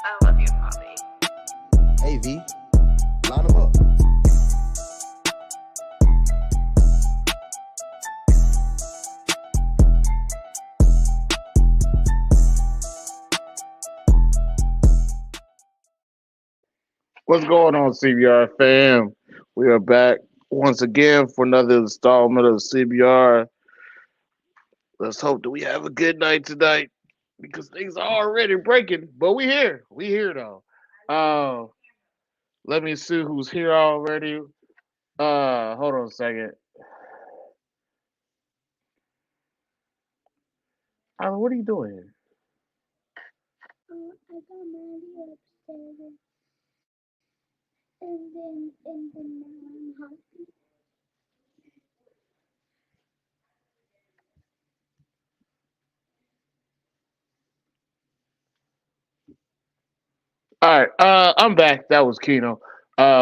I love you, Bobby. Hey, V, line them up. What's going on, CBR fam? We are back once again for another installment of CBR. Let's hope that we have a good night tonight because things are already breaking. But we here. We here though. Let me see who's here already. Hold on a second. Alan, what are you doing here? I got Maddie upstairs, and then now I'm happy. All right, I'm back. That was Keno.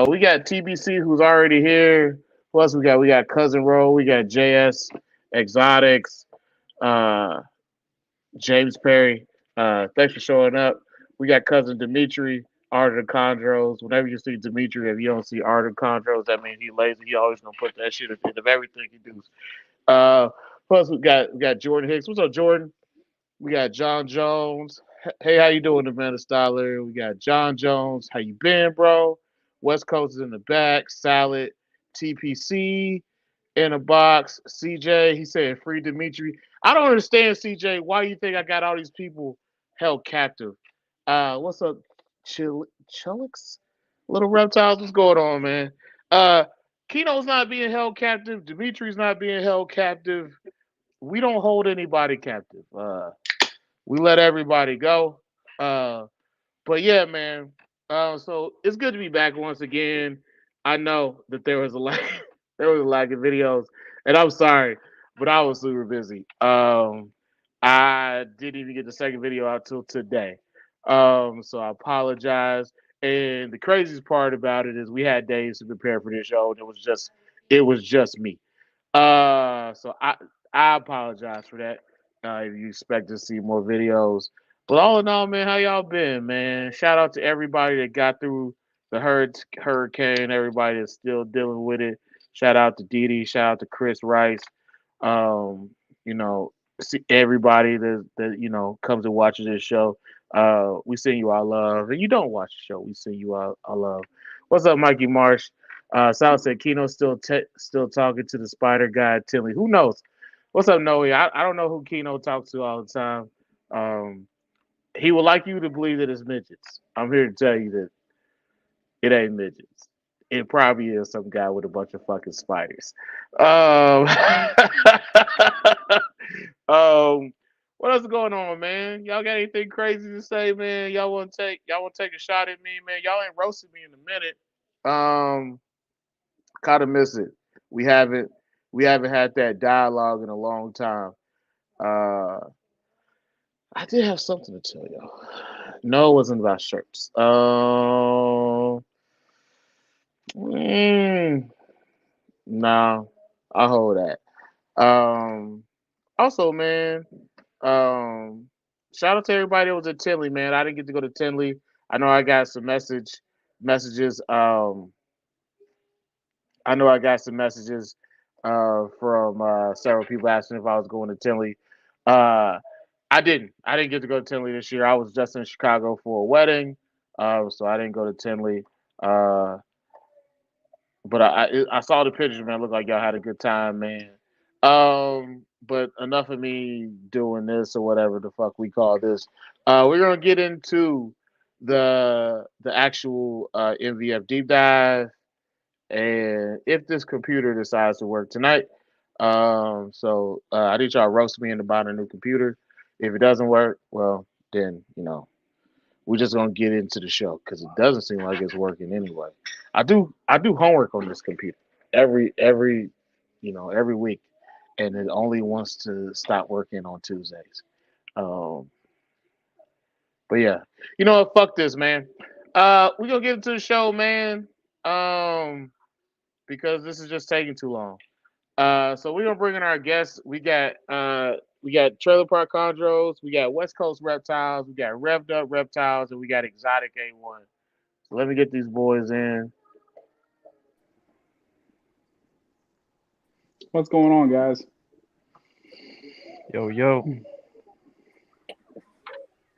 We got TBC who's already here. Who else we got? We got Cousin Roll. We got JS Exotics. Uh, James Perry. Thanks for showing up. We got cousin Dimitri, Art of the Chondros. Whenever you see Dimitri, if you don't see Art of the Chondros, that means he lazy. He always gonna put that shit at the end of everything he does. Plus we got Jordan Hicks. What's up, Jordan? We got John Jones. Hey, how you doing, Amanda Styler? We got John Jones. How you been, bro? West Coast is in the back. Salad. TPC in a box. CJ, he said free Dimitri. I don't understand, CJ. Why do you think I got all these people held captive? What's up, Chillix? Little reptiles, what's going on, man? Uh, Keno's not being held captive. Dimitri's not being held captive. We don't hold anybody captive. We let everybody go. Uh, but yeah, man. So it's good to be back once again. I know that there was a lack, there was a lack of videos, and I'm sorry, but I was super busy. I didn't even get the second video out till today. So I apologize. And the craziest part about it is we had days to prepare for this show, and it was just me. So I apologize for that. If you expect to see more videos, but all in all, man, how y'all been, man? Shout out to everybody that got through the hurricane. Everybody that's still dealing with it. Shout out to Didi. Shout out to Chris Rice. Um, you know, see everybody that comes and watches this show. We send you our love, and you don't watch the show. We send you our love. What's up, Mikey Marsh? Sal said Keno's still talking to the spider guy Tilly. Who knows? What's up, Noe? I don't know who Keno talks to all the time. Um, he would like you to believe that it's midgets. I'm here to tell you that it ain't midgets. It probably is some guy with a bunch of fucking spiders. Um, what else is going on, man? Y'all got anything crazy to say, man? Y'all want to take a shot at me, man? Y'all ain't roasted me in a minute. Um, Kind of miss it. We haven't we haven't had that dialogue in a long time. Uh, I did have something to tell y'all. No, it wasn't about shirts. Mm, no, I'll hold that. Um, Also, man, um, shout out to everybody that was at Tinley, man. I didn't get to go to Tinley. I know I got some messages. I know I got some messages from several people asking if I was going to Tinley. Uh, I didn't. I didn't get to go to Tinley this year. I was just in Chicago for a wedding, so I didn't go to Tinley. Uh, but I saw the pictures, man. It looked like y'all had a good time, man. But enough of me doing this or whatever the fuck we call this. We're gonna get into the actual MVF deep dive, and if this computer decides to work tonight. I need y'all to roast me into buying a new computer. If it doesn't work, well, then we're just gonna get into the show because it doesn't seem like it's working anyway. I do homework on this computer every week, and it only wants to stop working on Tuesdays. Um, but yeah, you know what? Fuck this, man. We're gonna get into the show, man. Because this is just taking too long. So we're gonna bring in our guests. We got Trailer Park Chondros, we got West Coast Reptiles, we got Revved Up Reptiles, and we got Exotic A1. So let me get these boys in. What's going on, guys? Yo, yo.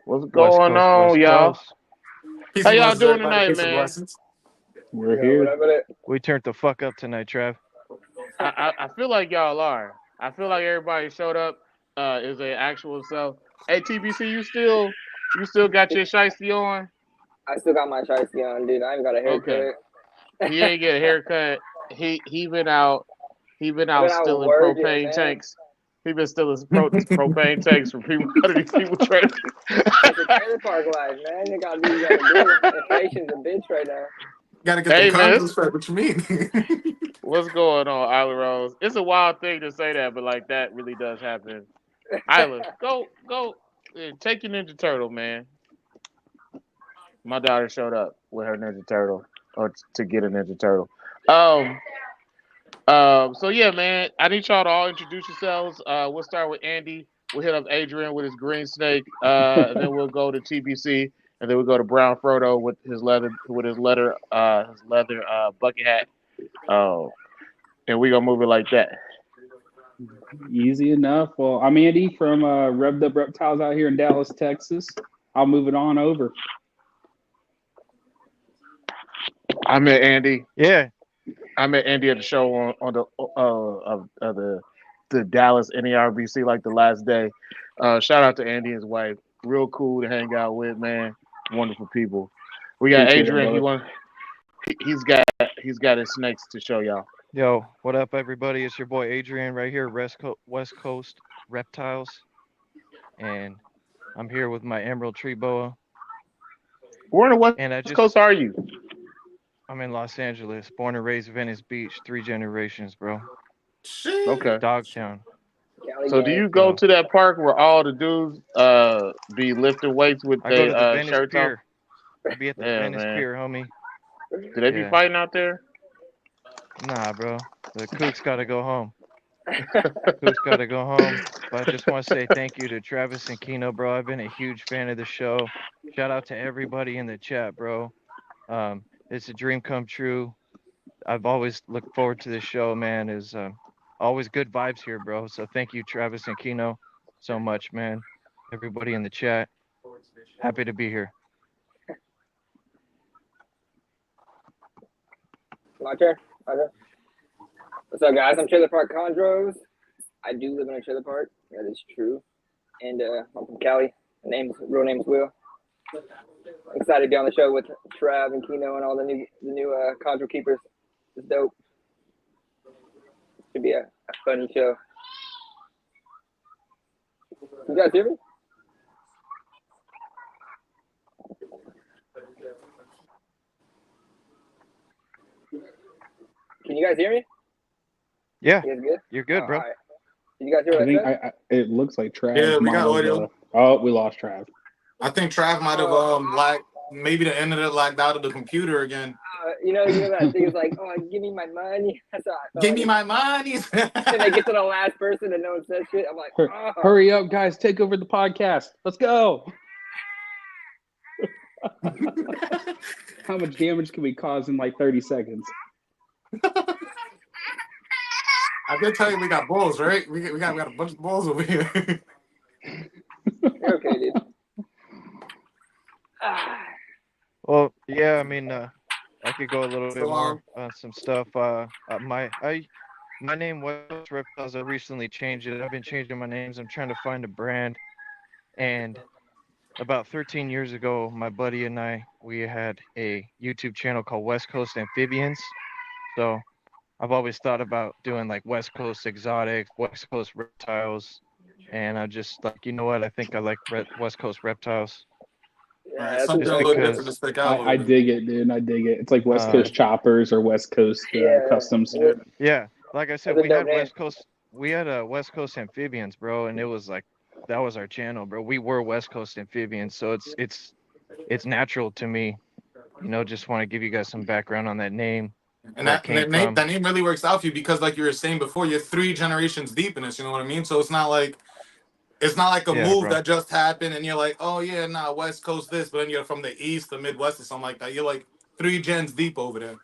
What's West going Coast, on, West y'all? Coast. Peace How and y'all blessings, doing everybody. tonight, Peace and man? blessings. We're here. We turned the fuck up tonight, Trav. I feel like y'all are. I feel like everybody showed up. Is their actual self. Hey, TBC, you still got your shiesty on? I still got my shiesty on, dude. I ain't got a Okay. haircut. He ain't get a haircut. He been out. He been out Been out stealing working, propane man. tanks. He been stealing propane tanks from people out of these people trading. It's a trailer park life, man. You gotta do what you gotta do. Inflation's a bitch right now. Gotta get Hey, them man, condos fed. What you mean? what's going on, Isla Rose? It's a wild thing to say that, but like that really does happen. Isla, go, take your Ninja Turtle, man. My daughter showed up with her Ninja Turtle, or to get a Ninja Turtle. So yeah, man, I need y'all to all introduce yourselves. We'll start with Andy. We'll hit up Adrian with his green snake. And then we'll go to TBC, and then we'll go to Brown Frodo with his leather bucket hat. And we gonna move it like that. Easy enough. Well, I'm Andy from Revved Up Reptiles out here in Dallas, Texas. I'll move it on over. I met Andy. Yeah. I met Andy at the show on the of the Dallas NERBC like the last day. Shout out to Andy and his wife. Real cool to hang out with, man. Wonderful people. We got Appreciate it, Adrian. brother. He's got his snakes to show y'all. Yo, what up, everybody? It's your boy Adrian right here, West Coast Reptiles. And I'm here with my Emerald Tree Boa. Where in the And West Coast are you? I'm in Los Angeles, born and raised Venice Beach, 3 generations, bro. Shit. Okay. Dogtown. So do you go to that park where all the dudes be lifting weights with I go to the their Venice shirts off? Pier. I be at the Yeah, Venice man. Pier, homie. Do they be fighting out there? Nah, bro. The Kooks gotta go home. Kooks gotta go home. But I just want to say thank you to Travis and Kino, bro. I've been a huge fan of the show. Shout out to everybody in the chat, bro. It's a dream come true. I've always looked forward to this show, man. Is always good vibes here, bro. So thank you, Travis and Kino, so much, man. Everybody in the chat, happy to be here. My turn. What's up, guys? I'm Trailer Park Chondros. I do live in a trailer park. That is true. And I'm from Cali. Real name's Will. I'm excited to be on the show with Trav and Kino and all the new Chondro keepers. It's dope. Should be a funny show. You guys hear me? Can you guys hear me? Yeah, You guys good? you're good, bro. All right. Did you guys hear I what I think said? it looks like Trav. Yeah, we got might have, audio. oh, we lost Trav. I think Trav might have lagged. Maybe the internet lagged out of the computer again. You know that thing is like, oh, give me my money. That's how I felt. Give me my money. And they get to the last person and no one says shit. I'm like, oh. Hurry up, guys! Take over the podcast. Let's go. How much damage can we cause in like 30 seconds? I did tell you we got bulls, right? We got a bunch of bulls over here. You're okay, dude. Well, yeah, I mean, I could go a little bit more on some stuff. My name was Reptiles. I recently changed it. I've been changing my names. I'm trying to find a brand. And about 13 years ago, my buddy and we had a YouTube channel called West Coast Amphibians. So I've always thought about doing like West Coast exotics, West Coast reptiles. And I just like, you know what? I think I like West Coast reptiles. Yeah, Something a little different to stick out. I dig it, dude. I dig it. It's like West Coast choppers or West Coast customs. Yeah, like I said, we had West Coast. We had West Coast Amphibians, bro, and it was like that was our channel, bro. We were West Coast Amphibians, so it's natural to me just want to give you guys some background on that name. And where it that, came that name from. that name really works out for you because, like you were saying before, you're 3 generations deep in this. You know what I mean? So it's not like a Yeah, move bro. that just happened and you're like, oh yeah, nah, West Coast this, but then you're from the East, the Midwest, or something like that. You're like 3 gens deep over there.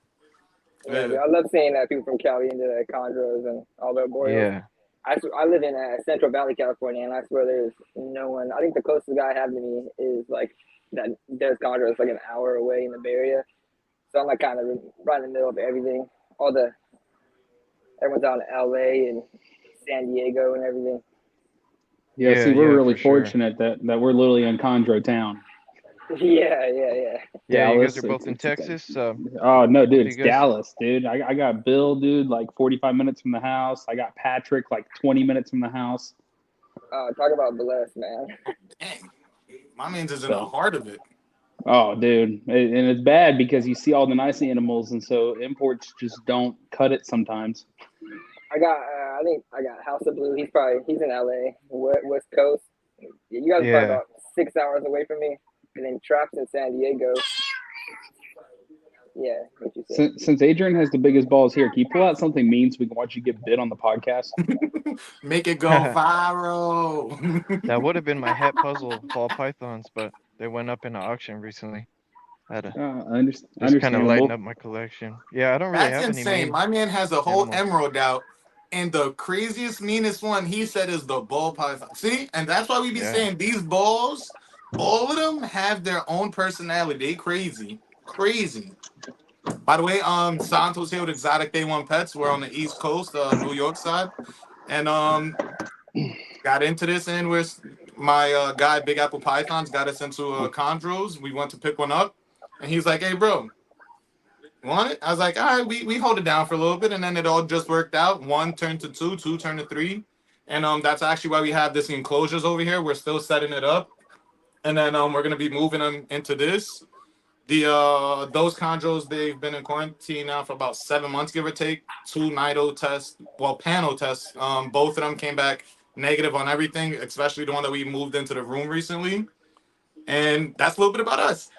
Yeah, Yeah. dude, I love seeing people from Cali into the chondros and all the boreals. Yeah. I live in Central Valley, California, and I swear there's no one. I think the closest guy I have to me is like that. There's chondros like an hour away in the Bay Area, so I'm like kind of right in the middle of everything. Everyone's out in LA and San Diego and everything. Yeah, see, we're Yeah, really for sure. fortunate that we're literally in Chondro Town. Yeah. Yeah, Dallas, you guys are both in Texas. Oh no, dude, you it's guys- Dallas, dude. I got Bill, dude, like 45 minutes from the house. I got Patrick, like 20 minutes from the house. Talk about blessed, man. Dang. My man's is in the So, heart of it. oh, dude, and it's bad because you see all the nice animals, and so imports just don't cut it sometimes. I think I got House of Blue. He's in LA, West Coast. You guys are probably about 6 hours away from me, and then Trapped in San Diego. Yeah, what you say? Since Adrian has the biggest balls here, can you pull out something mean so we can watch you get bit on the podcast? Make it go viral. That would have been my hat puzzle ball pythons, but they went up in an auction recently. I had to just kind of Understandable. lighten up my collection. Yeah, I don't really That's have any insane. mean My man has a whole animals. emerald out. And the craziest, meanest one he said is the ball python. See? And that's why we be saying these balls, all of them have their own personality. They crazy. Crazy. By the way, Santos here with Exotic Day One Pets. We're on the East Coast, New York side. And got into this and my guy Big Apple Pythons got us into chondros. We went to pick one up. And he's like, hey bro, want it? I was like, all right, we hold it down for a little bit, and then it all just worked out. 1 turned to 2, 2 turned to 3, and that's actually why we have this enclosures over here. We're still setting it up, and then we're gonna be moving them into this. Those chondros, they've been in quarantine now for about 7 months, give or take. 2 NIDO tests, panel tests. Both of them came back negative on everything, especially the one that we moved into the room recently. And that's a little bit about us.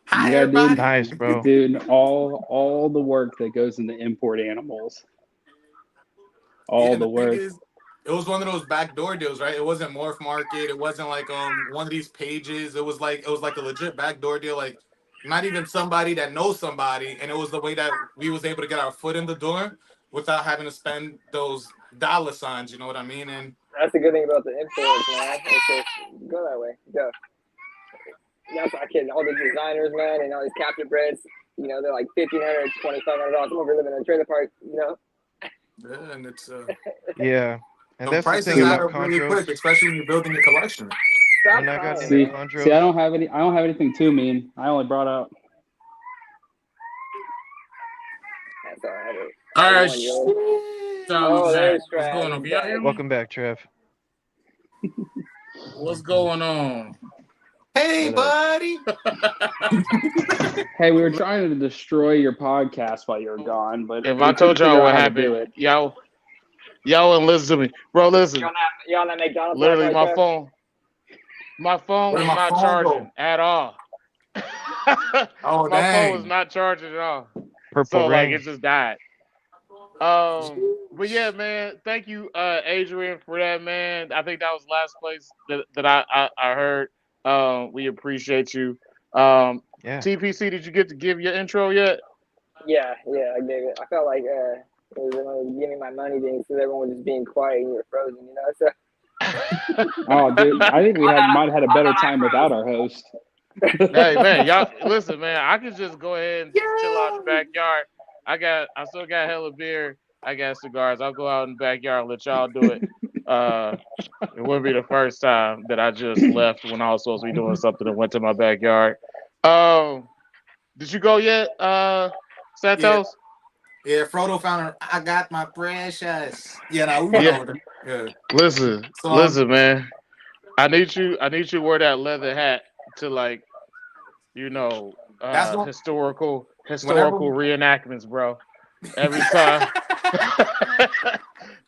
Hi, everybody. Dude. Nice, bro. Dude, all the work that goes into import animals. All the work. It was one of those backdoor deals, right? It wasn't Morph Market. It wasn't like one of these pages. It was like a legit backdoor deal. Like not even somebody that knows somebody, and it was the way that we was able to get our foot in the door without having to spend those dollar signs. You know what I mean? And that's the good thing about the imports, man. It's just, go that way, go. That's I kid. All the designers, man, and all these captive breeds, they're like $1,500, $2,500. I'm over living in a trailer park, yeah, and it's Yeah, and that's the prices thing add about up really chondros. quick, especially when you're building a collection. When I got into See, chondros, I don't have anything too mean. I only brought out. That's all right. All right. There's What's going on? Can y'all hear me? welcome back, Trev. What's going on? Hey, buddy. Hey, we were trying to destroy your podcast while you were gone, but If we I told couldn't y'all figure what out how to do happened, it. y'all wouldn't listen to me, bro. Listen, You on that McDonald's? literally, Wi-Fi, my Trev? phone Where'd is my not phone charging go? at all. Oh, My phone is dang. not charging at all. Purple So ring. like it just died. But yeah, man, thank you, Adrian, for that, man. I think that was last place that I heard. We appreciate you. Yeah. TPC, did you get to give your intro yet? Yeah, I gave it. I felt like it was giving me my money thing, so everyone was just being quiet and you were frozen, So. Oh, dude, I think we might have had a better time without our host. Hey, man, y'all listen, man. I could just go ahead and just chill out in the backyard. I still got hella beer. I got cigars. I'll go out in the backyard and let y'all do it. It wouldn't be the first time that I just left when I was supposed to be doing something and went to my backyard. Did you go yet, Santos? Yeah, Frodo found her. I got my precious. Yeah, now we went over there. Yeah. Listen, So, man. I need you to wear that leather hat to like, That's what- historical Whenever- reenactments, bro.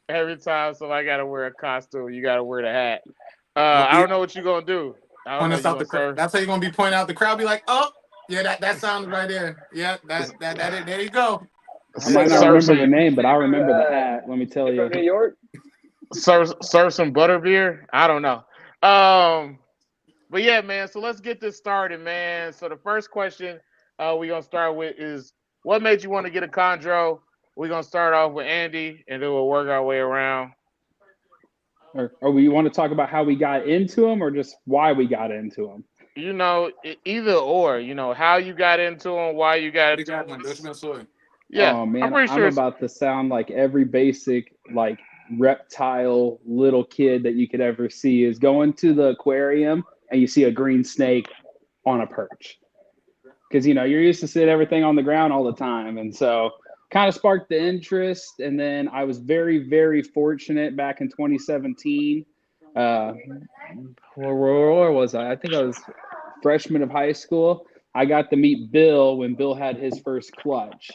Every time, somebody got to wear a costume, you got to wear the hat. I don't know what you're gonna do. I don't know. That's how you're gonna be pointing out the crowd. Be like, oh, Yeah, that sounds right there. Yeah, there you go. I might not Serve remember the some, name, but I remember the hat. Let me tell You're you. from New York? serve some butter beer. I don't know. Um, but yeah, man. So let's get this started, man. So the first question we're gonna start with is, what made you want to get a chondro? We're gonna start off with Andy, and then we'll work our way around. Or we want to talk about how we got into them, or just why we got into them? Either or. How you got into them, why you got into them. Yeah, Oh I'm man, pretty I'm sure it's about to sound like every basic like reptile little kid that you could ever see is going to the aquarium and you see a green snake on a perch. Because you're used to seeing everything on the ground all the time. And so kind of sparked the interest. And then I was very, very fortunate back in 2017. Where was I? I think I was freshman of high school. I got to meet Bill when Bill had his first clutch.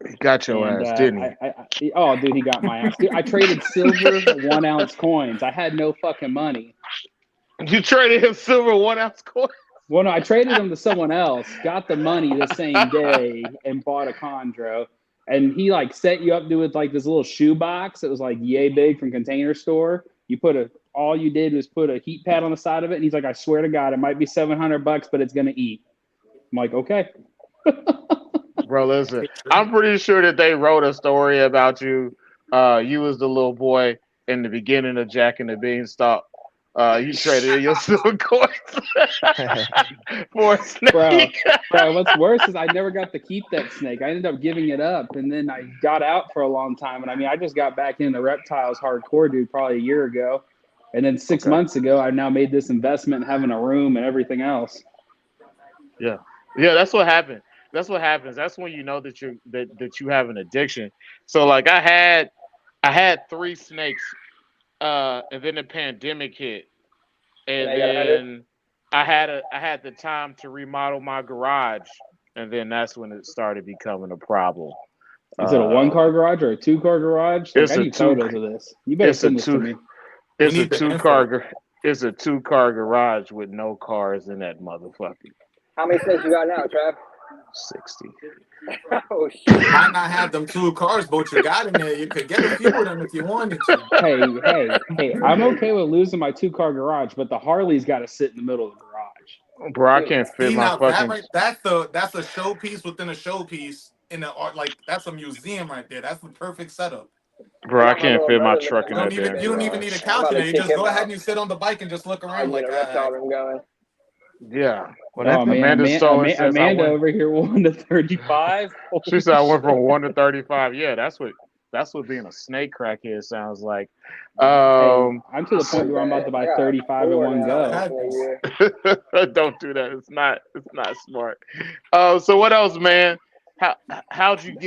he got your And ass, didn't oh, dude, he got my ass. Dude, I traded silver 1 ounce coins. I had no fucking money. he? You traded him silver 1 ounce coin. Well, no, I traded them to someone else, got the money the same day, and bought a chondro. And he like set you up to with like this little shoe box that was like yay big from Container Store. All you did was put a heat pad on the side of it, and he's like, I swear to God, it might be $700, but it's gonna eat. I'm like, okay. Bro, listen, I'm pretty sure that they wrote a story about you. You was the little boy in the beginning of Jack and the Beanstalk. You traded in your silver coins for a snake. Bro, what's worse is I never got to keep that snake. I ended up giving it up, and then I got out for a long time. And I mean, I just got back into reptiles hardcore, dude, probably a year ago. And then 6 months ago, I now made this investment in having a room and everything else. Yeah, that's what happened. That's what happens. That's when you know that you have an addiction. So like I had 3 snakes, and then the pandemic hit, and Yeah, you gotta have it. then I had the time to remodel my garage, and then that's when it started becoming a problem. Is it a Uh, 1-car garage or a 2-car garage? Like, it's I a need two. photos of this. You better It's a send this to two. me. We It's a need the two info. car. It's a 2-car garage with no cars in that motherfucker. How many snakes you got now, Trav? 60. Oh shit. Might not have them 2 cars, but you got in there. You could get a few of them if you wanted to. Hey, I'm okay with losing my 2-car garage, but the Harley's got to sit in the middle of the garage. Bro, I Dude, can't fit See my now that fucking. right, that's a showpiece within a showpiece in the art. Like that's a museum right there. That's the perfect setup. I Bro, I got my can't little fit my brother living truck in in my that damn You don't even garage. need a I'm couch about in to there. You kick just him go ahead out. and you sit on the bike and just look I'll around get like, a all reptile right. room going. Yeah. When Oh man, Amanda Stone says I Amanda went, over here 1 to 35. she said I went from 1 to 35. Yeah, that's what being a snake crackhead sounds like. Hey, Um, I'm to the point where I'm about to buy I got 35 in 4 one now. go. In a year. don't do that. It's not smart. So what else, man? How how'd you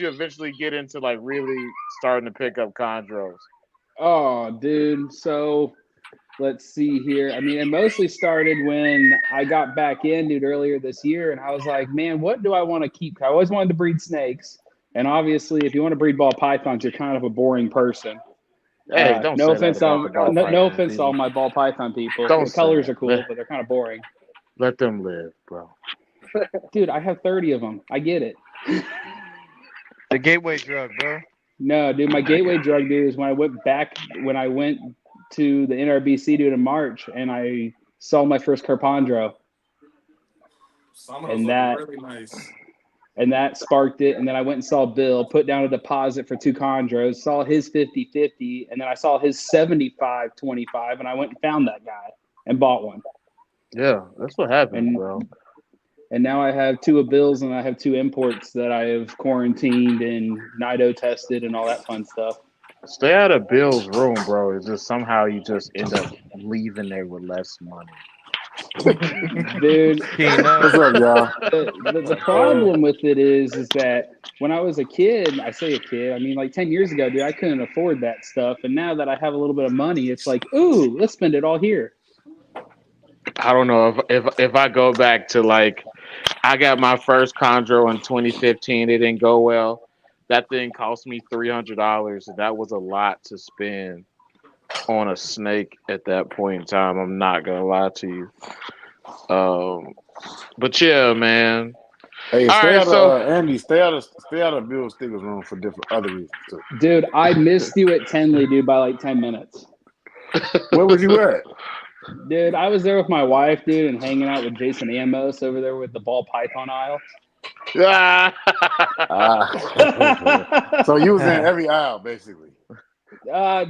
eventually get into like really starting to pick up chondros? Oh, dude. So let's see here. I mean, it mostly started when I got back in, dude, earlier this year, and I was like, man, what do I want to keep? I always wanted to breed snakes, and obviously, if you want to breed ball pythons, you're kind of a boring person. Hey, don't No say that offense to about the ball no python offense to all people. my ball python people. Don't The say colors that. are cool, but they're kind of boring. Let them live, bro. Dude, I have 30 of them. I get it. The gateway drug, bro. No, dude, my gateway drug, dude, is when I went to the NRBC, dude, in March, and I saw my first Carpondro, Some of those and look really nice. that sparked it. And then I went and saw Bill, put down a deposit for 2 chondros, saw his 50-50, and then I saw his 75-25, and I went and found that guy and bought one. Yeah, that's what happens, bro. And now I have 2 of Bill's, and I have 2 imports that I have quarantined and NIDO tested and all that fun stuff. Stay out of Bill's room, bro. It's just somehow you just end up leaving there with less money. Dude, What's up, y'all? the problem with it is that when I was a kid, I say a kid, I mean like 10 years ago, dude, I couldn't afford that stuff. And now that I have a little bit of money, it's like, ooh, let's spend it all here. I don't know if I go back to like I got my first chondro in 2015. It didn't go well. That thing cost me $300. That was a lot to spend on a snake at that point in time. I'm not gonna lie to you. But yeah, man. Hey, All stay right, out so of Andy. Stay out of Bill Stiggles' room for different other reasons too. Dude, I missed you at Tenley, dude, by like 10 minutes. Where was you at? Dude, I was there with my wife, dude, and hanging out with Jason Amos over there with the ball python aisle. Ah. So you was in every aisle basically.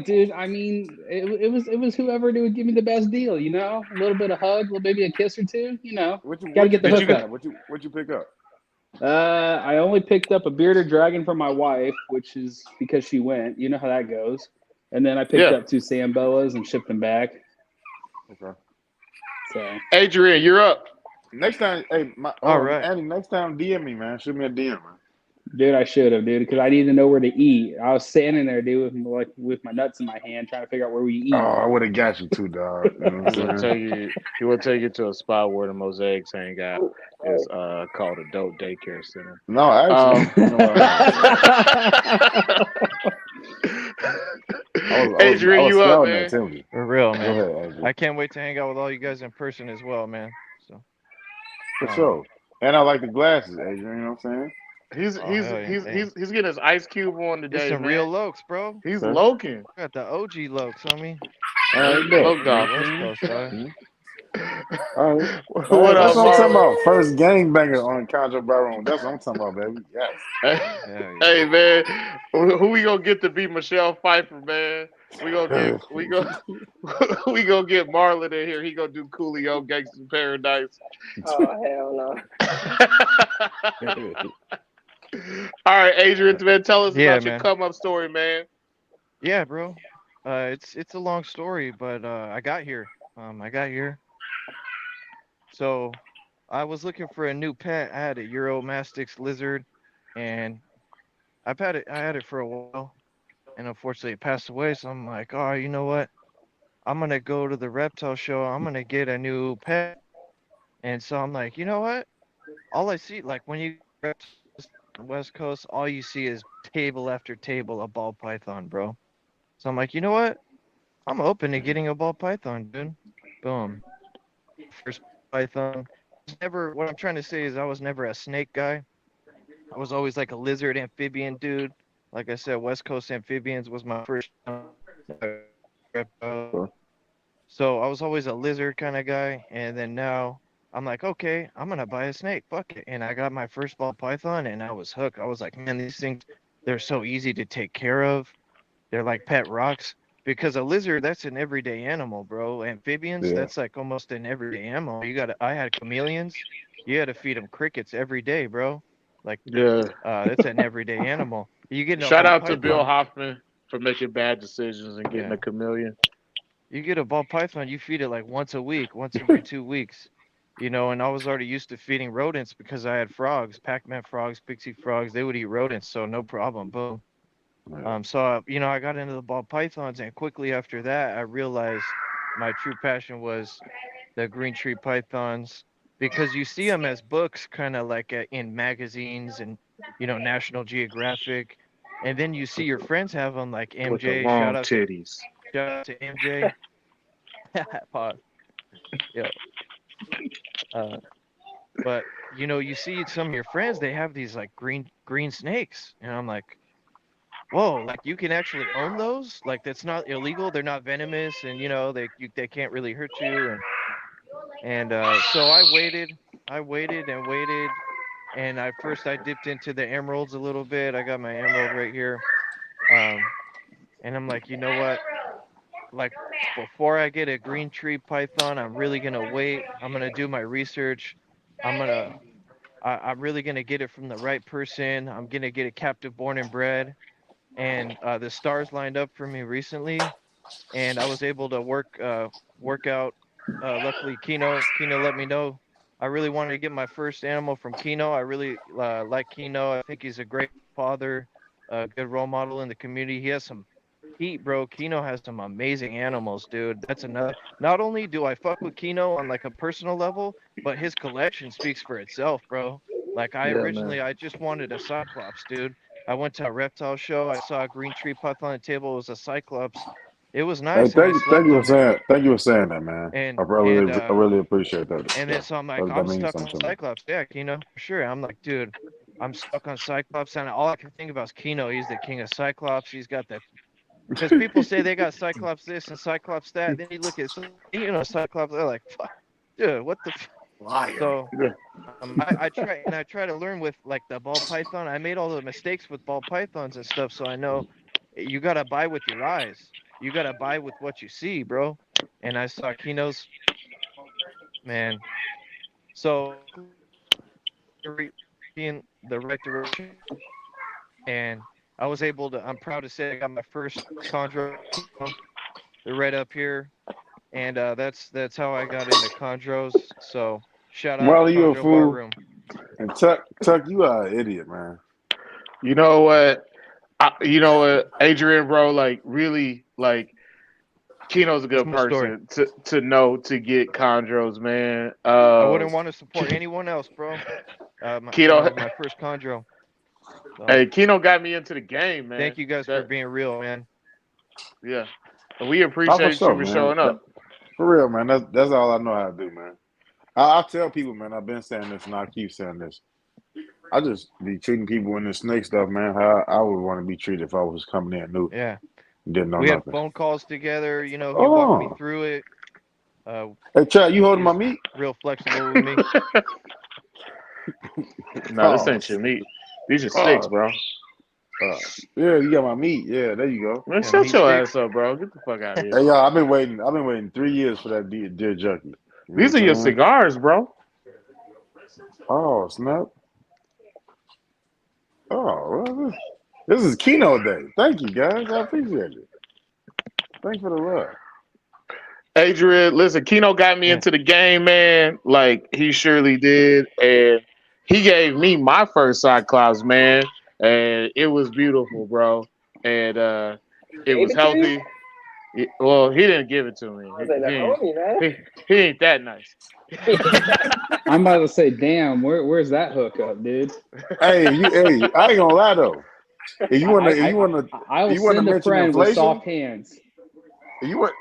Dude, I mean, it was whoever would give me the best deal, you know? A little bit of hug, maybe a kiss or two, you know. Got to get the Did you hookup. What'd you pick up? I only picked up a bearded dragon for my wife, which is because she went. You know how that goes. And then I picked up 2 Samboas and shipped them back. Okay. So, Adrian, you're up. Next time, hey, All right. Andy, next time DM me, man. Shoot me a DM, man. dude, I should have, dude, because I need to know where to eat. I was standing there, dude, with my nuts in my hand, trying to figure out where we eat. Oh, I would have got you too, dog. You know what I'm saying? He will take you to a spot where the mosaics hang out. It's called Adult Daycare Center. No, actually, you know what? Adrian, you up, man? For real, man. Go ahead, Adrian. I can't wait to hang out with all you guys in person as well, man. So For sure. And I like the glasses, Adrian. You know what I'm saying? He's getting his ice cube on today. It's some man. real lokes, bro. He's loking. Got the OG lokes on me. Loke dog. West Coast, dog. All right. What That's up, what I'm talking about. First gangbanger on Chondro Bar Room. That's what I'm talking about, baby. Yes. Hey man, who we gonna get to be Michelle Pfeiffer, man? We gonna get Marlon in here. He gonna do Coolio Gangsta Paradise. Oh hell no. All right, Adrian, man, tell us about your man. come up story, man. Yeah, bro. It's a long story, but I got here. So I was looking for a new pet. I had a Euromastix lizard, and I had it for a while, and unfortunately it passed away. So I'm like, oh, you know what? I'm gonna go to the reptile show. I'm gonna get a new pet. And so I'm like, you know what? All I see, like when you West Coast, all you see is table after table of ball python, bro. So I'm like, you know what? I'm open to getting a ball python, dude. Boom. First python. What I'm trying to say is I was never a snake guy. I was always like a lizard amphibian dude. Like I said, West Coast amphibians was my first. So I was always a lizard kind of guy, and then now I'm like, okay, I'm gonna buy a snake. Fuck it. And I got my first ball python, and I was hooked. I was like, man, these things, they're so easy to take care of. They're like pet rocks. Because a lizard, that's an everyday animal, bro. Amphibians, that's like almost an everyday animal. I had chameleons. You had to feed them crickets every day, bro. Like, that's an everyday animal. You get Shout out to Bill Hoffman for making bad decisions and getting a chameleon. You get a ball python, you feed it like once a week, once every 2 weeks. You know, and I was already used to feeding rodents because I had frogs, Pac-Man frogs, pixie frogs. They would eat rodents, so no problem. Boom. So you know, I got into the ball pythons, and quickly after that, I realized my true passion was the green tree pythons, because you see them as books, kind of like in magazines and, you know, National Geographic, and then you see your friends have them, like MJ. With the long titties. Shout out to MJ. Pause. Yo. But you know, you see some of your friends, they have these like green snakes, and I'm like, whoa, like you can actually own those? Like that's not illegal, they're not venomous, and you know, they can't really hurt you. And so I waited and waited, and I dipped into the emeralds a little bit. I got my emerald right here. And I'm like, you know what? Like before I get a green tree python, I'm really gonna wait. I'm gonna do my research. I'm really gonna get it from the right person. I'm gonna get it captive born and bred. And the stars lined up for me recently, and I was able to work out. Luckily, Kino let me know. I really wanted to get my first animal from Kino. I really like Kino. I think he's a great father, a good role model in the community. He has some heat, bro. Kino has some amazing animals, dude. That's another. Not only do I fuck with Kino on like a personal level, but his collection speaks for itself, bro. Like I just wanted a cyclops, dude. I went to a reptile show. I saw a green tree python on the table. It was a cyclops, It was Hey, nice, and I thank slept you for on it. saying that, man. And I really appreciate that. and then Yeah, so I'm like, that I'm means stuck on something to me. Cyclops. Yeah, Kino, for sure. I'm like, dude, I'm stuck on Cyclops, and all I can think about is Kino. He's the king of Cyclops. He's got the because people say they got Cyclops this and Cyclops that. Then you look at Cyclops. They're like, fuck, dude, what the? Liar. So I try to learn with like the ball python. I made all the mistakes with ball pythons and stuff, so I know you gotta buy with your eyes. You gotta buy with what you see, bro. And I saw Kino's man. So in the right direction, and I was able to. I'm proud to say I got my first chondro. They're right up here, and that's how I got into chondros. So shout out Marley, you a Chondro Bar fool, Room. and Tuck, you are an idiot, man. You know what? Adrian, bro, like really, like Keno's a What's good my story? person to know to get chondros, man. I wouldn't want to support anyone else, bro. Keno, My first chondro. So hey, Keno got me into the game, man. thank you guys for That being real, man. yeah, we Oh, for appreciate you sure, for man. showing up. For real, man. That's all I know how to do, man. I tell people, man. I've been saying this, and I keep saying this. I just be treating people in the snake stuff, man. How I would want to be treated if I was coming in new, Yeah, didn't know we had nothing. phone calls together. He walked me Oh, through it. Uh, hey, Chad, you holding my he's meat? real flexible with me. No, this Oh, ain't your meat. These are sticks, oh, bro. yeah, you got my meat. Yeah, there you go. Man, Yeah, shut meat your sticks. ass up, bro. Get the fuck out of here. Hey, y'all, I've been waiting. 3 years for that deer junkie. You know These are what your I'm saying? cigars, bro. Oh, snap. Oh, well, this is Keno Day. Thank you, guys. I appreciate it. Thanks for the love. Adrian, listen, Keno got me Yeah, into the game, man. Like he surely did, and he gave me my first Cyclops, man, and it was beautiful, bro. And it Gave was it to you? healthy. Well, he didn't give it to me. I was like, the He ain't, homie, man. he ain't that nice. I'm about to say, damn, where's that hookup, dude? Hey, I ain't gonna lie though. If you wanna, if you I wanna, I will if you wanna send a mention friend with inflation, soft hands. if you want.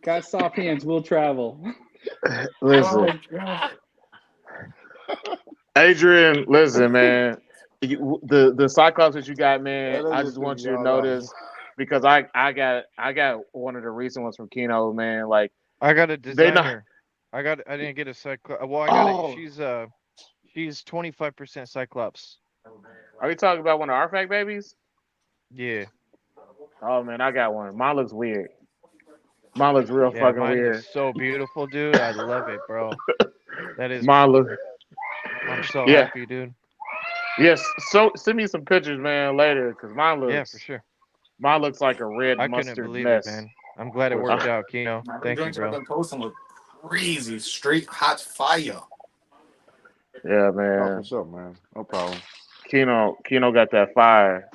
Got soft hands, we'll travel. Listen, Oh god. Adrian, listen, man. The Cyclops that you got, man. That I just just pissed want me you to all know off. this because I got one of the recent ones from Keno, man. Like I got a they not. designer. I didn't get a cyclops. Well, I got it. Oh, She's 25% cyclops. are you talking about one of our fact babies? Yeah, Oh man, I got one. Mine looks weird. Mine looks real yeah. fucking Mine looks weird. so beautiful, dude. I love it, bro. That is. Mine look. I'm so Yeah. happy, dude. Yes. So send me some pictures, man, later, cause Yeah, for sure. mine looks like a red I couldn't mustard believe it, mess. man. I'm glad it For worked sure. out, Kino. Man, them Thank you, joints I've bro. been posting look crazy. Straight hot fire. Yeah, Oh, for man. sure, man. No problem. Keno got that fire.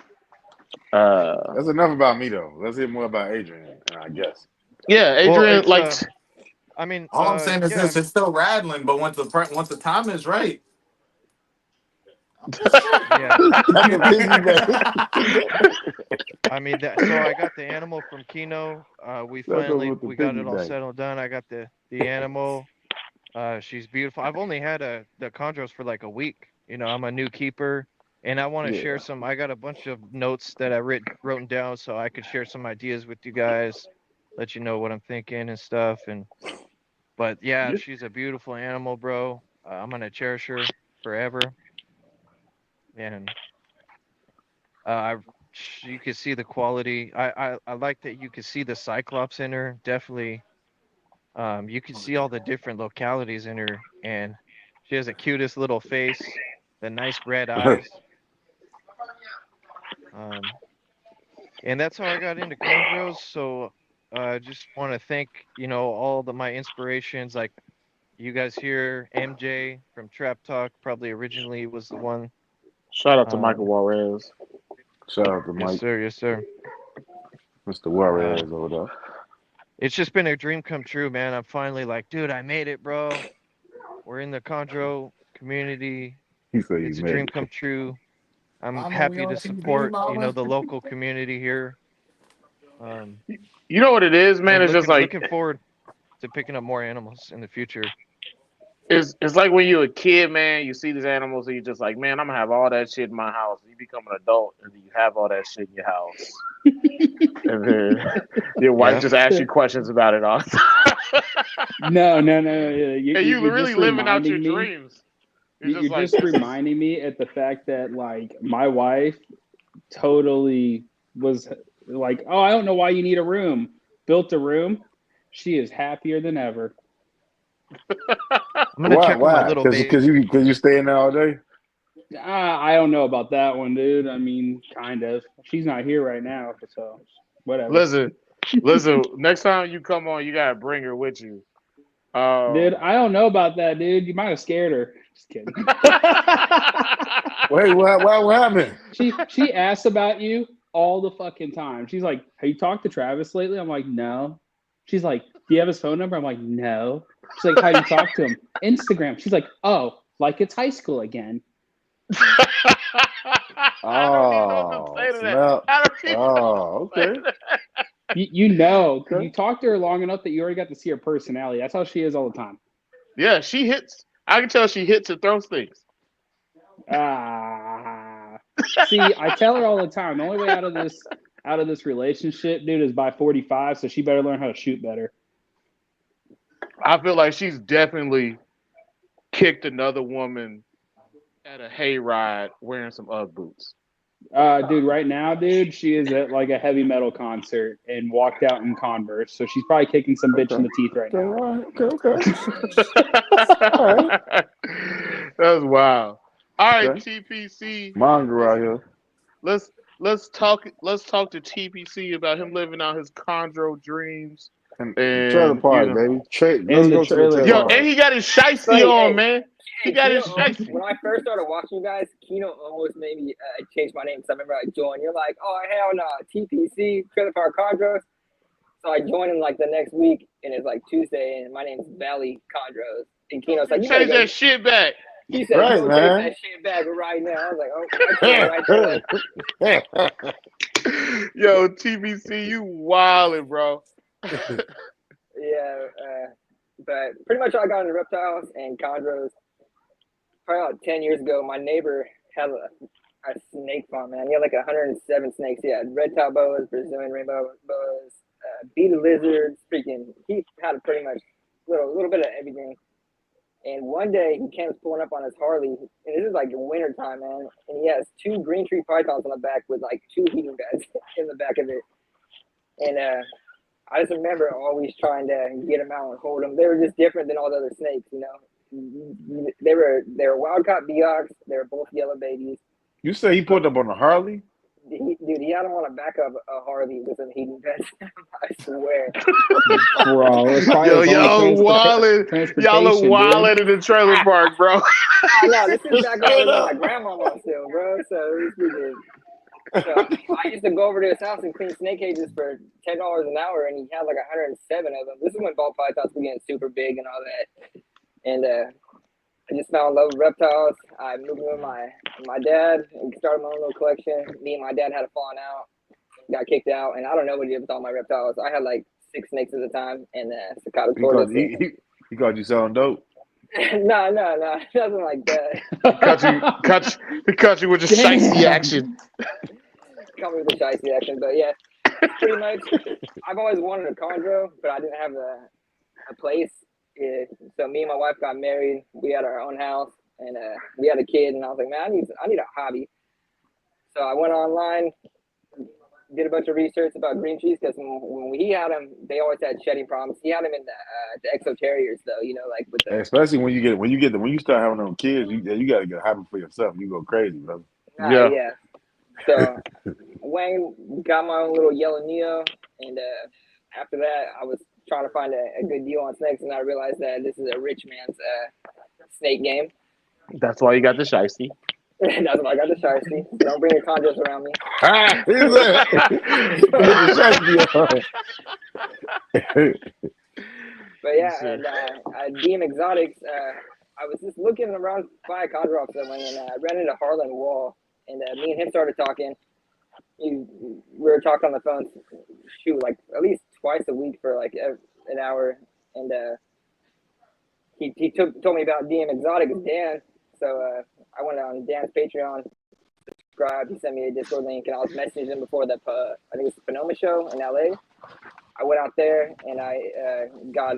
That's enough about me though. Let's hear more about Adrian. I guess. Yeah, Well, Adrian, it's like I mean, All I'm saying is yeah. this: it's still rattling, but once the time is right, Yeah. That's a busy man. I mean that. So I got the animal from Kino. We That's over finally with the we got piggy it all bank. settled down. I got the animal. She's beautiful. I've only had the chondros for like a week. I'm a new keeper, and I want to share Yeah. some. I got a bunch of notes that I wrote down so I could share some ideas with you guys, let you know what I'm thinking and stuff. But yeah, Yeah. she's a beautiful animal, bro. I'm gonna cherish her forever. And I you can see the quality. I like that you can see the cyclops in her. Definitely. You can see all the different localities in her, and she has the cutest little face, the nice red eyes. Um, and that's how I got into chondros. So I just want to thank all my inspirations, like you guys here, MJ from Trap Talk, probably originally was the one. shout out to Michael Um, Juarez. Shout out to yes, Mike, sir. Yes, sir. Mr. Warriors Um, over there. it's just been a dream come true, man. I'm finally like, dude, I made it, bro. We're in the chondro community. He said you It's a made dream it. come true. I'm Mama, we happy on to TV, support, mama. the local community here. Um, You know what it is, man? and It's just looking like forward to picking up more animals in the future. it's like when you're a kid, man. You see these animals, and you're just like, man, I'm gonna have all that shit in my house. You become an adult, and then you have all that shit in your house, and then your wife Yeah. just asks you questions about it all. No. And you You're really just living out your reminding me. dreams. You're just You're like, just this is reminding me at the fact that like my wife totally was like, oh, I don't know why you need a room. Built a room. She is happier than ever. I'm gonna check on my Why? little Because baby. you stay in there all day. I don't know about that one, dude. I mean, kind of. She's not here right now, so whatever. listen. Next time you come on, you gotta bring her with you. Dude, I don't know about that, dude. You might have scared her. Just kidding. Wait, what happened? She asks about you all the fucking time. She's like, have you talked to Travis lately? I'm like, no. She's like, do you have his phone number? I'm like, no. She's like, how do you talk to him? Instagram. She's like, oh, like it's high school again. I don't even know what to say to that. Snap. I don't even know Oh, what to say okay. to that. You know, Okay. you talk to her long enough that you already got to see her personality. That's how she is all the time. Yeah, she hits. I can tell she hits and throws things. See, I tell her all the time. The only way out of this relationship, dude, is by 45. So she better learn how to shoot better. I feel like she's definitely kicked another woman at a hayride wearing some UGG boots. Dude, right now, dude, she is at like a heavy metal concert and walked out in Converse. So she's probably kicking some bitch in the teeth right Okay. now. All right. Okay. All right. That's wild. All right, Okay. TPC. Manga out here. Let's talk to TPC about him living out his chondro dreams. And trailer And park, baby. Let's In the go to the trailer trailer yo, park. park. and he got his shiesty Funny, on, hey. man. He Hey, got his Keno, shiesty. when I first started watching you guys, Keno almost made me change my name because I remember I joined. You're like, oh, hell no, TPC, Trailer Park Chondros. So I joined him like the next week, and it's like Tuesday, and my name's Valley Chondros. And Keno's like, you gotta Change go. that shit back. He said, Right, go man. take that shit back right now. I was like, oh, I can't right there. Yo, TBC, you wildin', bro. Yeah, but pretty much I got into reptiles and chondros probably about 10 years ago. My neighbor had a snake farm, man. He had like 107 snakes. He had red tail boas, Brazilian rainbow boas, beaded lizards, freaking. He had a pretty much little bit of everything. And one day he came pulling up on his Harley, and this is like winter time, man. And he has 2 green tree pythons on the back with like 2 heating beds in the back of it. And I just remember always trying to get them out and hold them. They were just different than all the other snakes, you know. They were wild-caught Beox. They were both yellow babies. You say he pulled up on a Harley? Dude, he had them on the back of a Harley with some heating beds. I swear. Bro, it's probably Yo, his y'all only wildin'. Y'all look transportation, wildin' in the trailer park, bro. No, this is back when I was with my grandmama still, bro. So I used to go over to his house and clean snake cages for $10 an hour, and he had like 107 of them. This is when ball pythons were getting super big and all that. And I just fell in love with reptiles. I moved in with my dad and started my own little collection. Me and my dad had a falling out, got kicked out, and I don't know what he did with all my reptiles. I had like 6 snakes at a time, and cicada tortoise. He called you selling dope? No, nothing like that. He caught you with a shiesty action. Caught me with a shiesty action, but yeah, pretty much. I've always wanted a chondro, but I didn't have a place. Yeah, so me and my wife got married. We had our own house, and we had a kid. And I was like, man, I need a hobby. So I went online, did a bunch of research about green trees because when he had them, they always had shedding problems. He had them in the exo terriers, though. You know, like with the Especially when you start having them kids, you got to get a hobby for yourself. You go crazy, brother. Yeah. So Wayne got my own little yellow Neo, and after that, I was trying to find a good deal on snakes, and I realized that this is a rich man's snake game. That's why you got the shiesty. That's why I got the shiesty. Don't bring your chondros around me. But yeah, and DM Exotics, I was just looking around by a chondro somewhere, and I ran into Harlan Wall. and me and him started talking. We were talking on the phone, shoot, like at least twice a week for like an hour, and he told me about DM Exotic as Dan. So I went on Dan's Patreon, subscribed. He sent me a Discord link, and I was messaging him before that. I think it was the Sonoma show in LA. I went out there and I got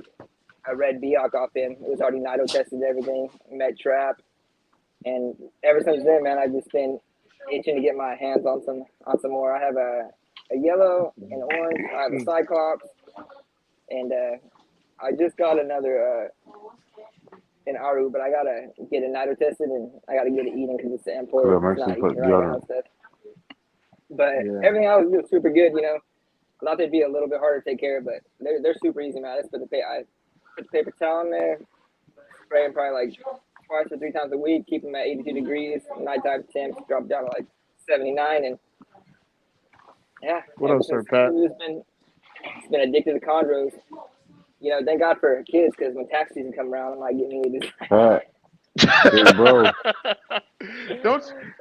a red Biak off him. It was already Nido tested and everything. Met Trap, and ever since then, man, I've just been itching to get my hands on some more. I have a yellow and orange. I have a Cyclops, and I just got another an Aru, but I gotta get it Nido tested and I gotta get it eating because it's import. Yeah, It's not make sure you eating put right now and stuff. But everything else is super good, you know. I thought they'd be a little bit harder to take care of, but they're super easy, man. I just put I put the paper towel in there, spray them probably like twice or 3 times a week, keep them at 82 degrees. Nighttime temps drop down to like 79, and yeah. What up, Sir Pat? It's been addicted to chondros. You know, thank God for kids, because when tax season come around, I might get me this. Hey, bro.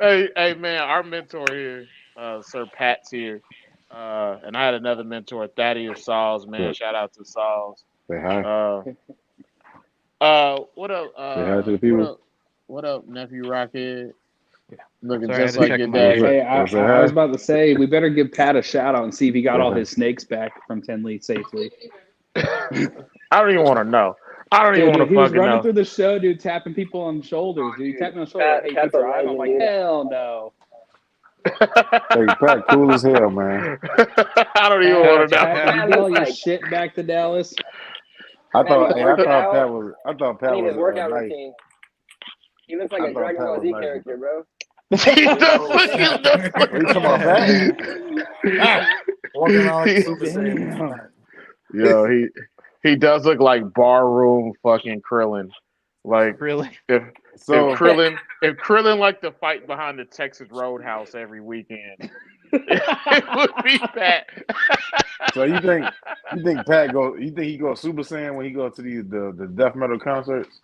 Hey, man, our mentor here, Sir Pat's here. And I had another mentor, Thaddeus Sauls, man. Good. Shout out to Sauls. Say hi. What up? Say hi to the people. What up, nephew Rockhead? Looking Sorry, I had just to like check your my daddy. Hey, I was about to say we better give Pat a shout out and see if he got all his snakes back from Tenley safely. I don't even want to know. I don't even want to He was fucking running know. through the show, dude, tapping people on shoulders. Dude, he tapped me on the shoulder. Hey, you drive? I'm like, hell no. Hey, Pat, cool as hell, man. I don't even want to know. Pat, did you get all your shit back to Dallas? I thought Pat was his workout nice. routine. He looks like a Dragon Ball Z character, bro. He does look at that. What are you talking about, Pat? Walking around like Super Saiyan. Yo, he does look like Bar Room fucking Krillin. Like, Really? if Krillin liked to fight behind the Texas Roadhouse every weekend, it would be Pat. So you think Pat he goes Super Saiyan when he goes to the death metal concerts?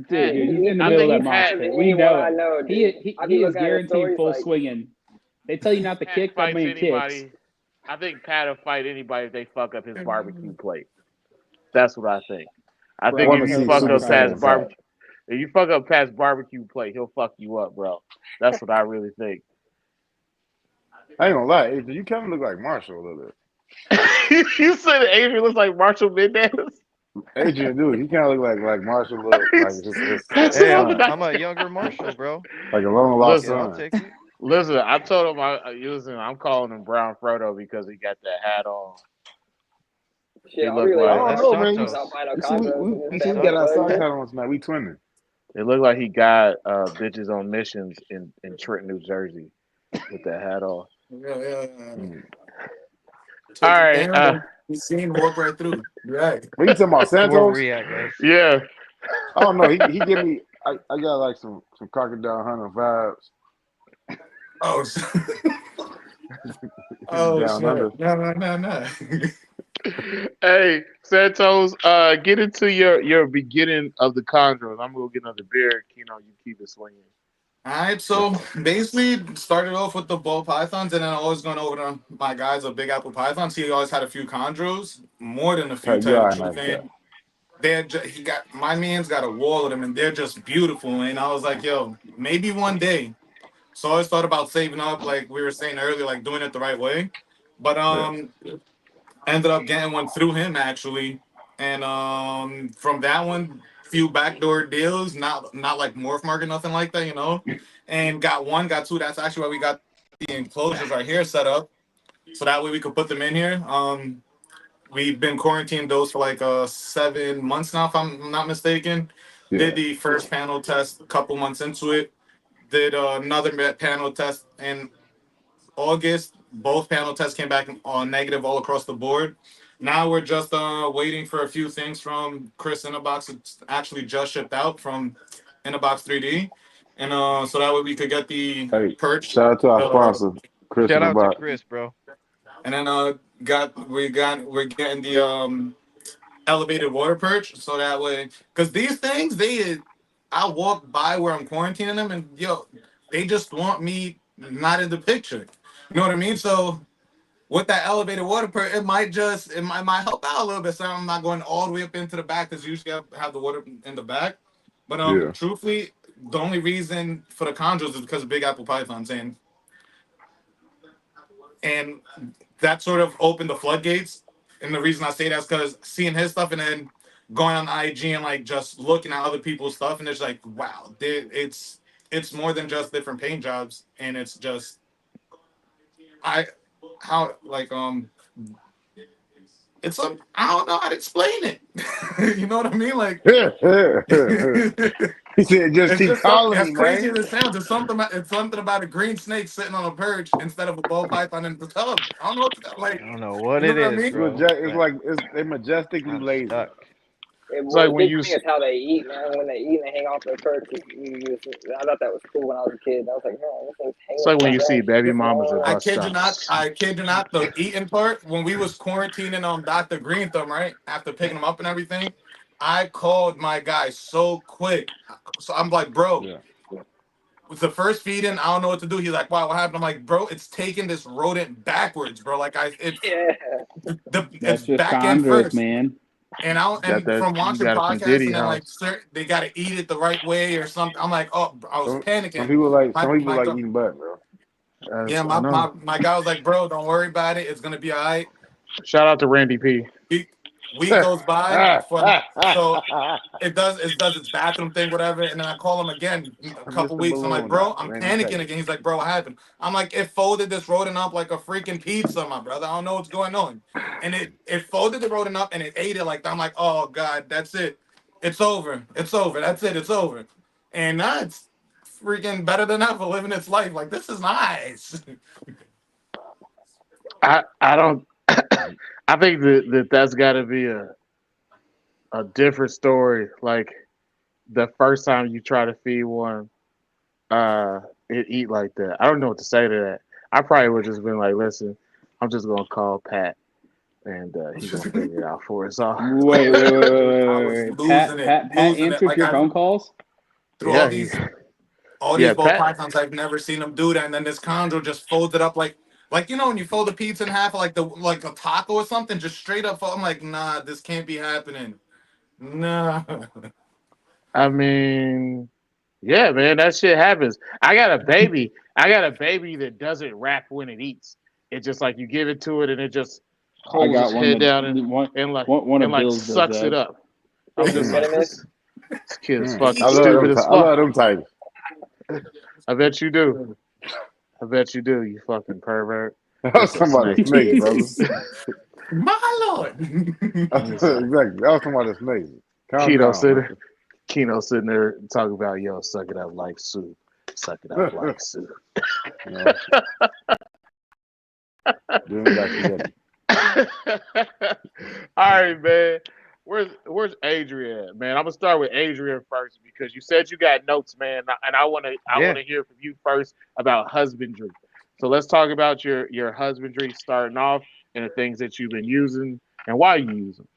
Dude, he's in the middle of that mosh pit. We know it. He is guaranteed full swinging. They tell you not to kick, that man kicks. I think Pat will fight anybody if they fuck up his barbecue plate. That's what I think. I think if you fuck up Pat's barbecue plate, he'll fuck you up, bro. That's what I really think. I ain't gonna lie, Adrian, you kind of look like Marshall a little bit. You said that Adrian looks like Marshall Mendez? Adrian, dude, he kind of look like Marshall. Hey, I'm a younger Marshall, bro. Like a long lost son. I'll take it. Listen, I told him I'm calling him Brown Frodo because he got that hat on. Shit, I don't know, man. You see, we got our side hat on tonight. We twinning. It looked like he got bitches on missions in Trenton, New Jersey, with that hat on. Yeah. All right. You seen walk right through. Right. What you talking about, Santos? Yeah. I don't know. He gave me. I got like some Crocodile Hunter vibes. Oh. Shit. No. Hey, Santos, get into your beginning of the chondros. I'm gonna get another beer. Keno, you keep it swinging. All right, so basically started off with the ball pythons, and then always going over to my guys of Big Apple Pythons. He always had a few chondros, more than a few. My man's got a wall of them, and they're just beautiful. And I was like, yo, maybe one day. So I always thought about saving up, like we were saying earlier, like doing it the right way. But ended up getting one through him actually, and from that one, few backdoor deals, not like Morph Market, nothing like that, you know. And got two. That's actually why we got the enclosures right here set up, so that way we could put them in here. We've been quarantined those for like 7 months now, if I'm not mistaken. Yeah. Did the first panel test a couple months into it. Did another panel test in August. Both panel tests came back negative all across the board. Now we're just waiting for a few things from Chris Innerbox. It's actually just shipped out from Innerbox 3D, and so that way we could get the perch. Shout out to our sponsor, Chris. Shout out to Chris, bro. And then we're getting the elevated water perch, so that way, because these things I walk by where I'm quarantining them, and yo, they just want me not in the picture. You know what I mean? So with that elevated water pump, it might help out a little bit. So I'm not going all the way up into the back because usually I have the water in the back. But Yeah. truthfully, the only reason for the chondros is because of Big Apple pythons, and that sort of opened the floodgates. And the reason I say that is because seeing his stuff and then going on IG and like just looking at other people's stuff, and it's like, wow, it's more than just different paint jobs, and it's just I how like it's I don't know how to explain it. You know what I mean? Like He said, "Just it's keep just something calling as me, crazy man." as it sounds. It's something about a green snake sitting on a perch instead of a ball python in the tub. I don't know what to, I like. don't know what You know it what I is, mean? bro, It's but like they majestically I'm lazy. stuck. It's like The when big you thing is how they eat, man. When they eat and they hang off their perch, I thought that was cool when I was a kid. I was like, man, this thing's hanging it's like from when the you see branch. baby It's mamas at I bus kid you not. stops. I kid you not. The eating part when we was quarantining on Dr. Green Thumb, right after picking him up and everything, I called my guy so quick. So I'm like, bro, Yeah. with the first feed in, I don't know what to do. He's like, wow, what happened? I'm like, bro, it's taking this rodent backwards, bro. Like Yeah. it's That's just back end chondros, first. man. Got that? From You watching got it from podcasts Diddy and then like house. they got to eat it the right way or something. I'm like, oh, I was Some panicking. people like My some people my like gu- eating butt, bro. yeah, I my, know. my my guy was like, bro, don't worry about it. It's gonna be all right. Shout out to Randy P. Week goes by for so it does its bathroom thing, whatever. And then I call him again a couple Mr. weeks. I'm like, Balloon bro, Knot, I'm Randy panicking Texas. again. He's like, bro, what happened? I'm like, it folded this rodent up like a freaking pizza, my brother. I don't know what's going on. And it folded the rodent up and it ate it like that. I'm like, oh God, that's it. It's over. It's over. That's it. It's over. And now it's freaking better than ever living its life. Like this is nice. I don't. I think that's got to be a different story. Like the first time you try to feed one, it eat like that. I don't know what to say to that. I probably would just been like, listen, I'm just gonna call Pat, and he gonna figure it out for us all. Wait, wait, wait, wait, wait, I wait, was wait. Pat, Pat losing it. answered Like your I phone calls. through all Yeah, these yeah, ball Pat. pythons, I've never seen them do that. And then this chondro just folded up like when you fold a pizza in half, like a taco or something, just straight up. I'm like, nah, this can't be happening. Nah. I mean, yeah, man, that shit happens. I got a baby. I got a baby that doesn't rap when it eats. It's just like you give it to it, and it just I holds its got one head that down one like one and of like Bill's does sucks it that. up. I'm just like this kid is fucking I stupid as love fuck. them types. I bet you do. I bet you do. You fucking pervert. That was It's a talking about a snake. snake, brother. My lord. It's like Exactly. That was talking about a snake. Calm Keno down, sitting, man. Keno sitting there talking about yo, suck it up like soup. Suck it up like soup. You know, doing back together. All right, man. Where's Adrian, at, man? I'm gonna start with Adrian first because you said you got notes, man, and I Yeah, wanna hear from you first about husbandry. So let's talk about your husbandry starting off and the things that you've been using and why you use them.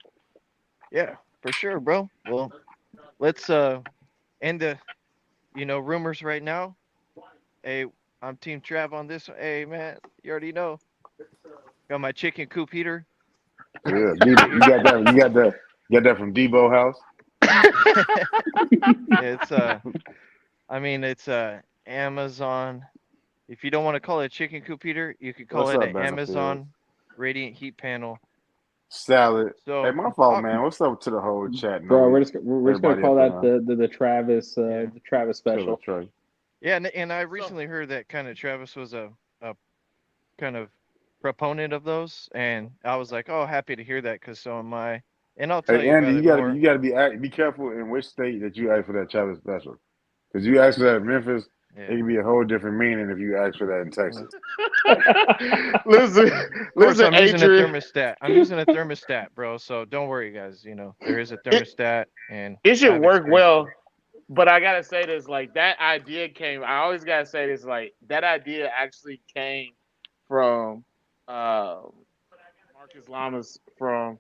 yeah, for sure, bro. Well, let's end the rumors right now. Hey, I'm Team Trav on this one. Hey, man, you already know. Got my chicken coop heater Yeah, right Debo, you here. got that. You got that from Debo house. It's I mean it's Amazon. If you don't want to call it a chicken coop heater, you could call What's it up, an Benefield? Amazon radiant heat panel. Salad. Hey, So, my fault, man. What's up to the whole chat? Bro, No, we're just gonna everybody call up in that the Travis yeah, the Travis Killer special. Trey. yeah, and I recently heard that kind of Travis was a kind of proponent of those, and I was like, oh, happy to hear that, because so am I. And I'll tell Hey, you Andy, about it more. you gotta be careful in which state that you ask for that Travis special. Because you ask for that in Memphis, it Yeah. can be a whole different meaning if you ask for that in Well, Texas. listen, of course, listen, I'm using a Adrian. thermostat. I'm using a thermostat, bro. So don't worry, guys. There is a It thermostat, and it should I've work experienced it. well. But I gotta say this, like that idea came. I always gotta say this, like that idea actually came from Marcus Lamas from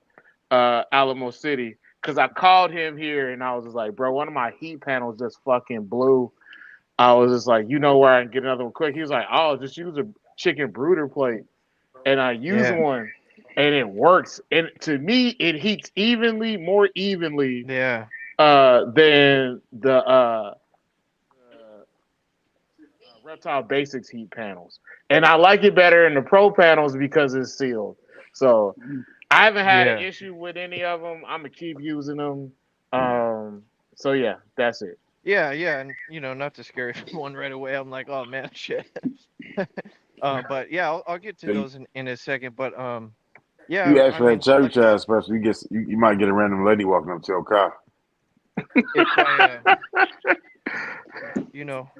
Alamo City. Cause I called him here and I was just like, bro, one of my heat panels just fucking blew. I was just like, you know where I can get another one quick. He was like, oh, just use a chicken brooder plate, and I use Yeah. one, and it works. And to me, it heats more evenly Yeah. than the Reptile Basics heat panels, and I like it better in the Pro panels because it's sealed. So I haven't had an Yeah. issue with any of them. I'm gonna keep using them. So yeah, that's it. Yeah. Yeah. And not to scare everyone right away. I'm like, oh man, shit. But yeah, I'll get to Yeah, those in a second. But you yeah, ask I for that mean, cherry like, chai special, you might get a random lady walking up to your car. if I,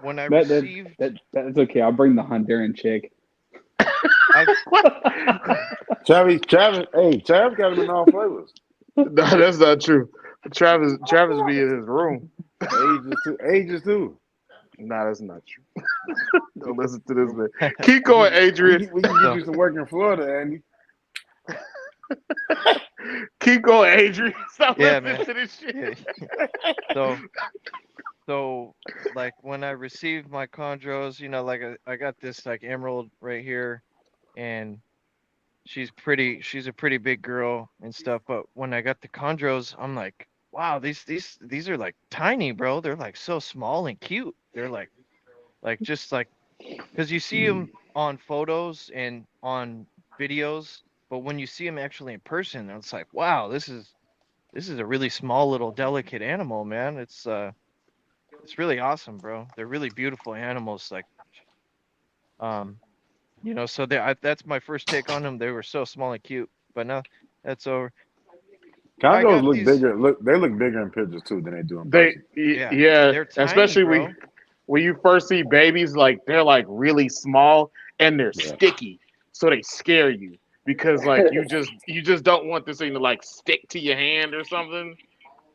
when I That receive, that's okay. I'll bring the Honduran chick. I Travis, hey, Travis got them in all flavors. No, that's not true. Travis be in his room. Ages too. Nah, that's not true. Don't listen to this man. Keep going, Adrian. We can get so you some work in Florida, Andy. Keep going, Adrian. Stop yeah, listening man. to this shit. Yeah. So like when I received my chondros, like I got this like emerald right here, and she's a pretty big girl and stuff. But when I got the chondros, I'm like, wow, these are like tiny, bro. They're like so small and cute. They're like just like because you see them on photos and on videos, but when you see them actually in person, it's like, wow, this is a really small little delicate animal, man. It's really awesome, bro. They're really beautiful animals. Like, um, so that's my first take on them. They were so small and cute, but now that's over. I Condos got look these. bigger. They look bigger in pictures too than they do in They person. Yeah, yeah, they're tiny, especially bro. when you first see babies, like they're like really small and they're Yeah. sticky, so they scare you because like you just don't want this thing to like stick to your hand or something,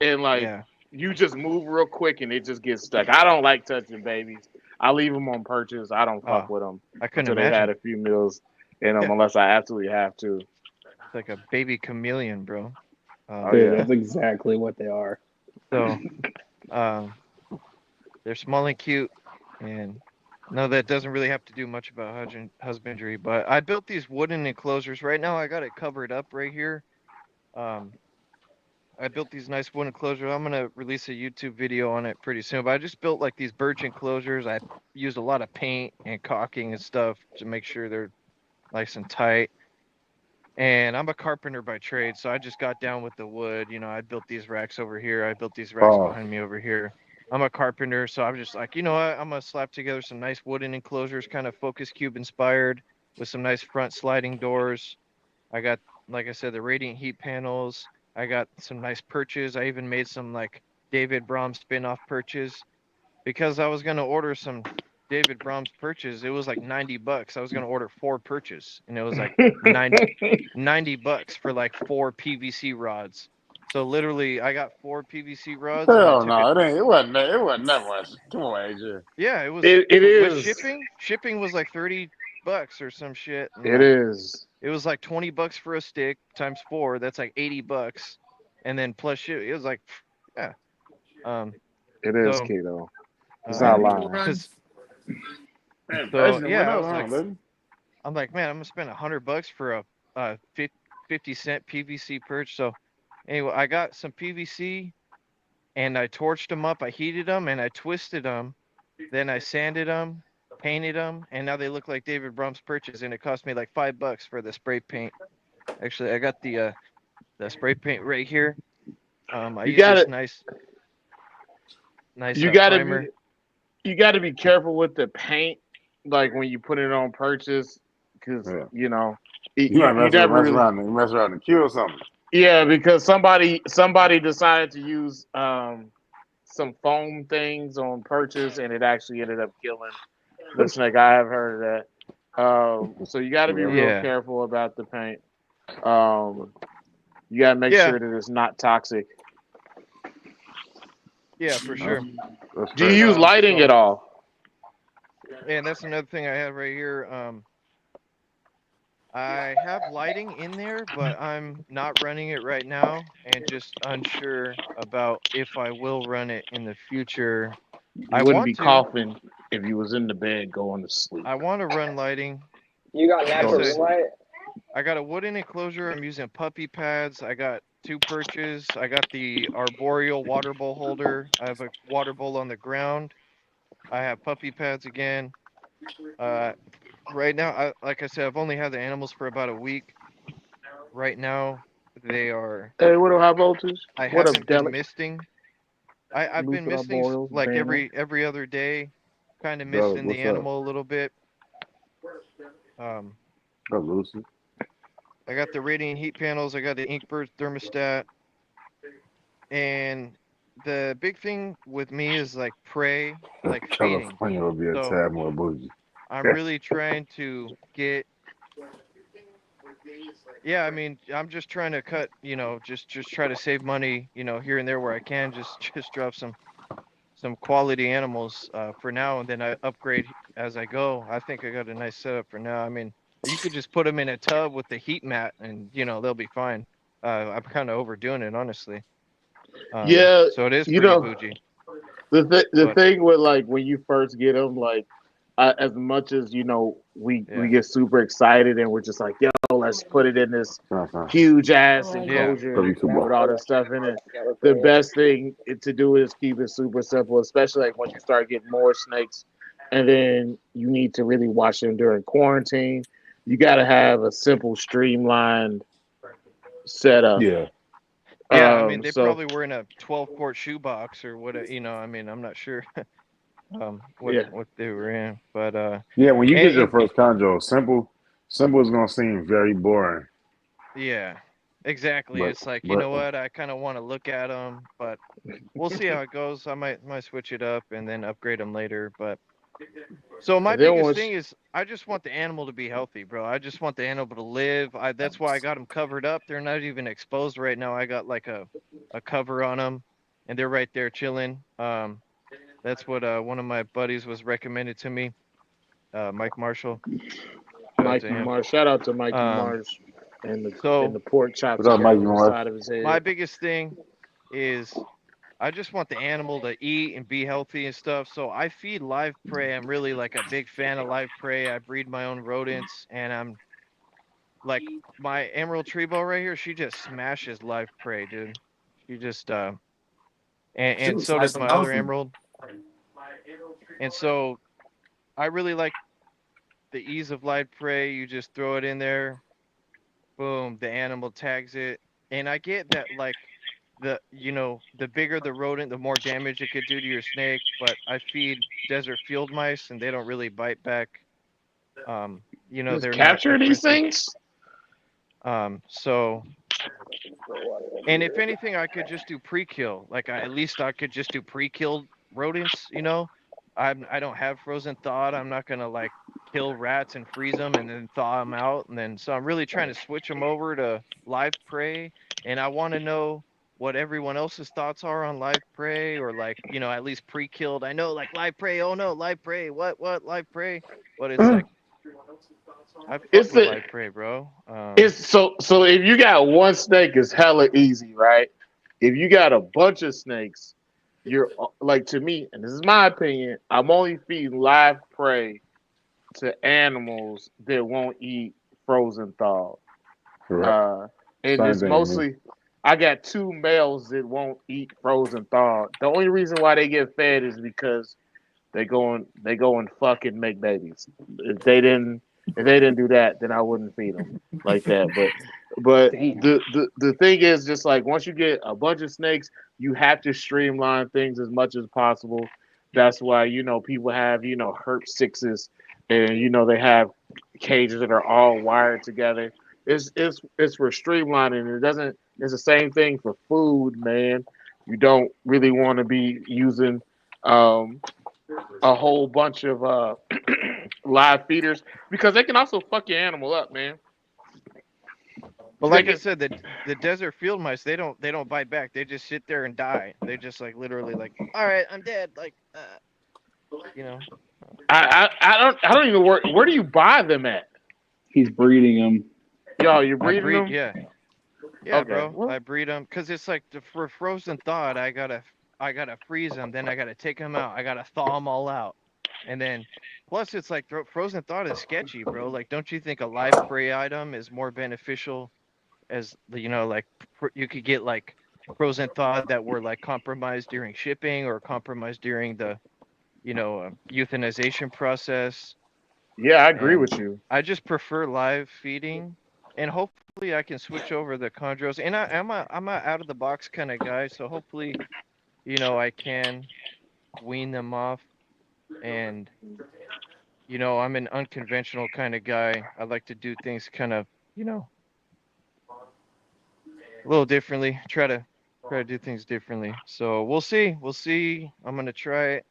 and like Yeah. you just move real quick and it just gets stuck. I don't like touching babies. I leave them on perches. I don't fuck Oh, with them I couldn't until they had imagine. a few meals in them, Yeah, unless I absolutely have to. it's like a baby chameleon, bro. Oh Dude, yeah. that's exactly what they are. So, um, they're small and cute, and no, that doesn't really have to do much about husbandry. But I built these wooden enclosures. Right now, I got it covered up right here. Um, I built these nice wooden enclosures. I'm gonna release a YouTube video on it pretty soon. But I just built like these birch enclosures. I used a lot of paint and caulking and stuff to make sure they're nice and tight. And I'm a carpenter by trade, so I just got down with the wood. I built these racks over here. I built these racks Oh, behind me over here. I'm a carpenter, so I'm just like, you know what? I'm gonna slap together some nice wooden enclosures, kind of focus cube inspired, with some nice front sliding doors. I got, like I said, the radiant heat panels. I got some nice perches. I even made some like David Brahms spin-off perches because I was gonna order some David Brahms perches. It was like $90. I was gonna order 4 perches, and it was like 90 bucks for like 4 PVC rods. So literally, I got 4 PVC rods, and it hell took it. no! It ain't. It wasn't that much. Come on, AJ. Yeah, it was It with is. shipping. Shipping was like $30 or some shit, and It is. it was like $20 for a stick times 4. That's like $80, and then plus shit, it was like, yeah. Um. It is, So, Keto. It's How not many lying. runs? Man, so prices yeah, went I up, was huh, like, baby? man, I'm gonna spend $100 for a 50-cent PVC perch. So anyway, I got some PVC and I torched them up. I heated them and I twisted them. Then I sanded them, painted them, and now they look like David Brahms perches. And it cost me like $5 for the spray paint. Actually, I got the spray paint right here. I You use got this to nice you got to be primer. you got to be careful with the paint, like when you put it on purchase, because Yeah. You you might you never really. mess around and kill something. Yeah, because somebody decided to use some foam things on purchase, and it actually ended up killing the snake. I have heard of that. So you got to be Yeah. real Yeah, careful about the paint. Um, you got to make yeah, sure that it's not toxic. yeah, for That's, sure. that's Do you crazy. use lighting So at all? and that's another thing I have right here. I have lighting in there, but I'm not running it right now and just unsure about if I will run it in the future. You I wouldn't want be to. coughing. if you was in the bed going to sleep. I want to run lighting. You got Like I natural said, room light? I got a wooden enclosure. I'm using puppy pads. I got 2 perches. I got the arboreal water bowl holder. I have a water bowl on the ground. I have puppy pads again. Uh, right now, like I said, I've only had the animals for about a week. Right now, they are. Hey, what up, high voltage? I What up, haven't been Delic? misting. I've been Luther misting Boils, like Banner. every other day, kind of Doug, misting the what's up? animal a little bit. Um, What's up, Lucy? I got the radiant heat panels. I got the Inkbird thermostat, and the big thing with me is like prey, like feeding. California will be a So tad more bougie. I'm really trying to get. Yeah, I mean, I'm just trying to cut, just try to save money, here and there where I can. Just drop some quality animals for now, and then I upgrade as I go. I think I got a nice setup for now. I mean, you could just put them in a tub with the heat mat, and they'll be fine. I'm kind of overdoing it, honestly. Yeah, So it is you pretty know, bougie, the but thing with like when you first get them, like as much as we yeah, get super excited and we're just like, yo, let's put it in this Uh-huh. huge ass yeah, enclosure Love you too, with bro. all this stuff in it. Yeah, we're The playing. best thing to do is keep it super simple, especially like when you start getting more snakes, and then you need to really watch them during quarantine. You got to have a simple, streamlined setup. Yeah. yeah. I mean, they So probably were in a 12-quart shoebox or what, I mean, I'm not sure what yeah, they were in, but Yeah, when you get your and first chondro, simple is gonna seem very boring. yeah, exactly. But It's like, you but know what? I kind of want to look at them, but we'll see how it goes. I might switch it up and then upgrade them later. But so my and then biggest once thing is I just want the animal to be healthy, bro. I just want the animal to live. That's why I got them covered up. They're not even exposed right now. I got like a cover on them, and they're right there chilling. That's what one of my buddies was recommended to me, Mike Marshall. Shout out to Mikey him. Mars, shout out to Mikey Um, Mars and so the pork chops what he up, got Mikey on the Morris? side of his my head. biggest thing is I just want the animal to eat and be healthy and stuff. So I feed live prey. I'm really like a big fan of live prey. I breed my own rodents, and I'm like my emerald tree boa right here. She just smashes live prey, dude. She just and Shoot, so slice does them my other healthy. emerald. And so I really like the ease of live prey. You just throw it in there, boom, the animal tags it, and I get that like the bigger the rodent, the more damage it could do to your snake. But I feed desert field mice, and they don't really bite back. Just They're not capture these aggressive. things. So, and if anything, I could just do pre-kill. Like at least I could just do pre-killed rodents. I don't have frozen thawed. I'm not gonna like kill rats and freeze them and then thaw them out. And then so I'm really trying to switch them over to live prey. And I want to know what everyone else's thoughts are on live prey, or like at least pre-killed. I know like live prey. Oh no, live prey. What live prey? But it's like I fuck It's with the live prey, bro. it's so if you got one snake, it's hella easy, right? If you got a bunch of snakes, you're like to me, and this is my opinion. I'm only feeding live prey to animals that won't eat frozen thawed. Correct. Uh, and Same it's thing with me. mostly I got two males that won't eat frozen thawed. The only reason why they get fed is because they go and fucking make babies. If they didn't do that, then I wouldn't feed them like that. But Damn. the thing is just like once you get a bunch of snakes, you have to streamline things as much as possible. That's why people have herp sixes, and they have cages that are all wired together. It's for streamlining. It doesn't. It's the same thing for food, man. You don't really want to be using um, a whole bunch of live feeders because they can also fuck your animal up, man. But They like I can. said, the desert field mice, they don't bite back. They just sit there and die. They just like literally like, all right, I'm dead. Like, you know. I don't even where do you buy them at? He's breeding them. Yo, you're I breeding breed, them? yeah, yeah, Okay. bro. Well, I breed them because it's like for frozen thawed, I gotta freeze them, then I gotta take them out, I gotta thaw them all out, And then plus it's like frozen thawed is sketchy, bro. Like, don't you think a live prey item is more beneficial as like you could get like frozen thawed that were like compromised during shipping or compromised during the euthanization process. Yeah, I agree And with you. I just prefer live feeding, and hopefully I can switch over the chondros. And I'm a out of the box kind of guy, so hopefully I can wean them off. And I'm an unconventional kind of guy. I like to do things kind of a little differently. Try to do things differently. So we'll see. We'll see. I'm gonna try it.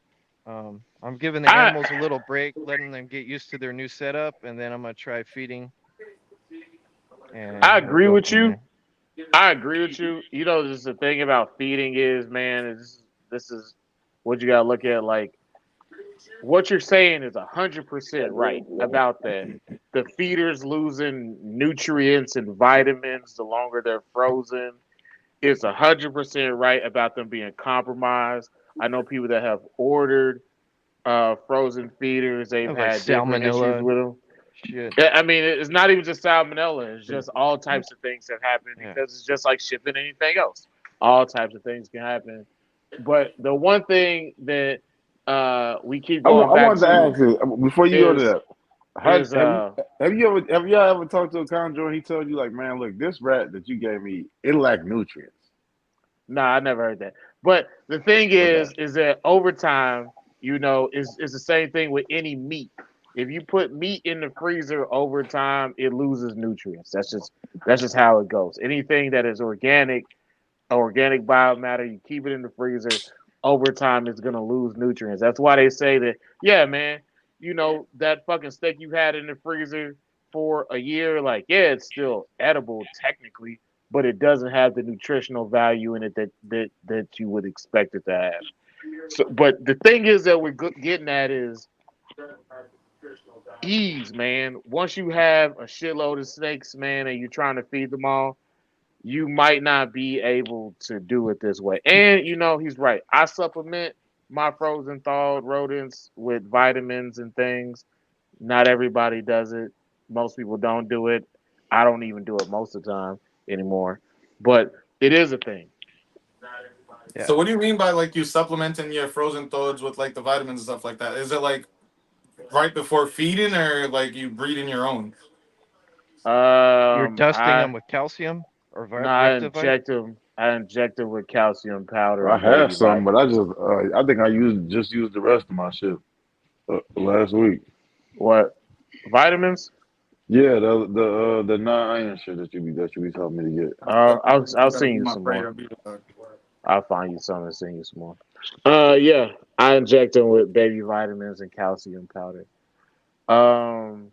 I'm giving the I animals a little break, letting them get used to their new setup, and then I'm gonna try feeding, and I we'll agree go with from you. there. I agree with you. Just the thing about feeding is, man, this is what you gotta look at. Like what you're saying is 100% right about that. The feeders losing nutrients and vitamins the longer they're frozen. It's 100% right about them being compromised. I know people that have ordered frozen feeders. They've Have like had different issues salmonella with them. shit. Yeah, I mean, it's not even just salmonella. It's just all types of things have happened Yeah. because it's just like shipping anything else. All types of things can happen. But the one thing that we keep going I back wanted to to ask you before you go to is that. is Have y'all ever talked to a conjurer and he told you like, man, look, this rat that you gave me, it lacked nutrients. nah, I never heard that. But the thing Okay. is that over time, is the same thing with any meat. If you put meat in the freezer over time, it loses nutrients. That's just how it goes. Anything that is organic biomatter, you keep it in the freezer, over time it's gonna lose nutrients. That's why they say that, yeah, man, that fucking steak you had in the freezer for a year, like, yeah, it's still edible technically, but it doesn't have the nutritional value in it that you would expect it to have. So, but the thing is that we're getting at is ease, man. Once you have a shitload of snakes, man, and you're trying to feed them all, you might not be able to do it this way. And he's right. I supplement my frozen thawed rodents with vitamins and things. Not everybody does it. Most people don't do it. I don't even do it most of the time anymore. But it is a thing. Yeah. So what do you mean by like you supplementing your frozen toads with like the vitamins and stuff like that? Is it like right before feeding or like you breeding your own? You're dusting them I with calcium or no, I Rectivite. inject them. I inject them with calcium powder I and have baby some, but vitamins. I think I used the rest of my shit last week. What vitamins? Yeah, the non-iron shit that you be telling me to get. I'll Gotta send be you my some prey. more. I'll find you some and send you some more. Yeah, I inject them with baby vitamins and calcium powder. Um,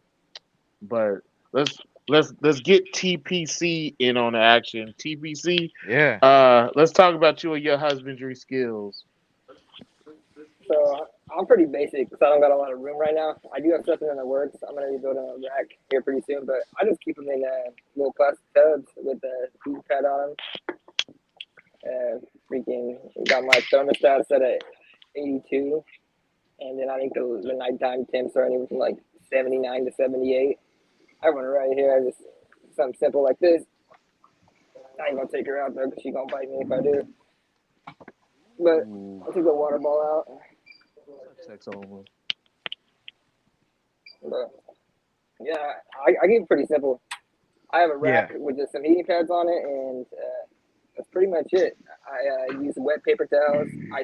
but let's let's get TPC in on the action. TPC, Yeah. let's talk about you and your husbandry skills. So I'm pretty basic, so I don't got a lot of room right now. I do have something in the works. I'm gonna be building a rack here pretty soon, but I just keep them in little plastic tubs with a heat pad on them. Freaking got my thermostat set at 82, and then I think the nighttime temps are anywhere from like 79 to 78. I run it right here. Just something simple like this. I ain't gonna take her out there because she gonna bite me if I do. But Ooh, I took the water ball out. sex over. But yeah, I keep it pretty simple. I have a Yeah. rack with just some heating pads on it, and that's pretty much it. I use wet paper towels. I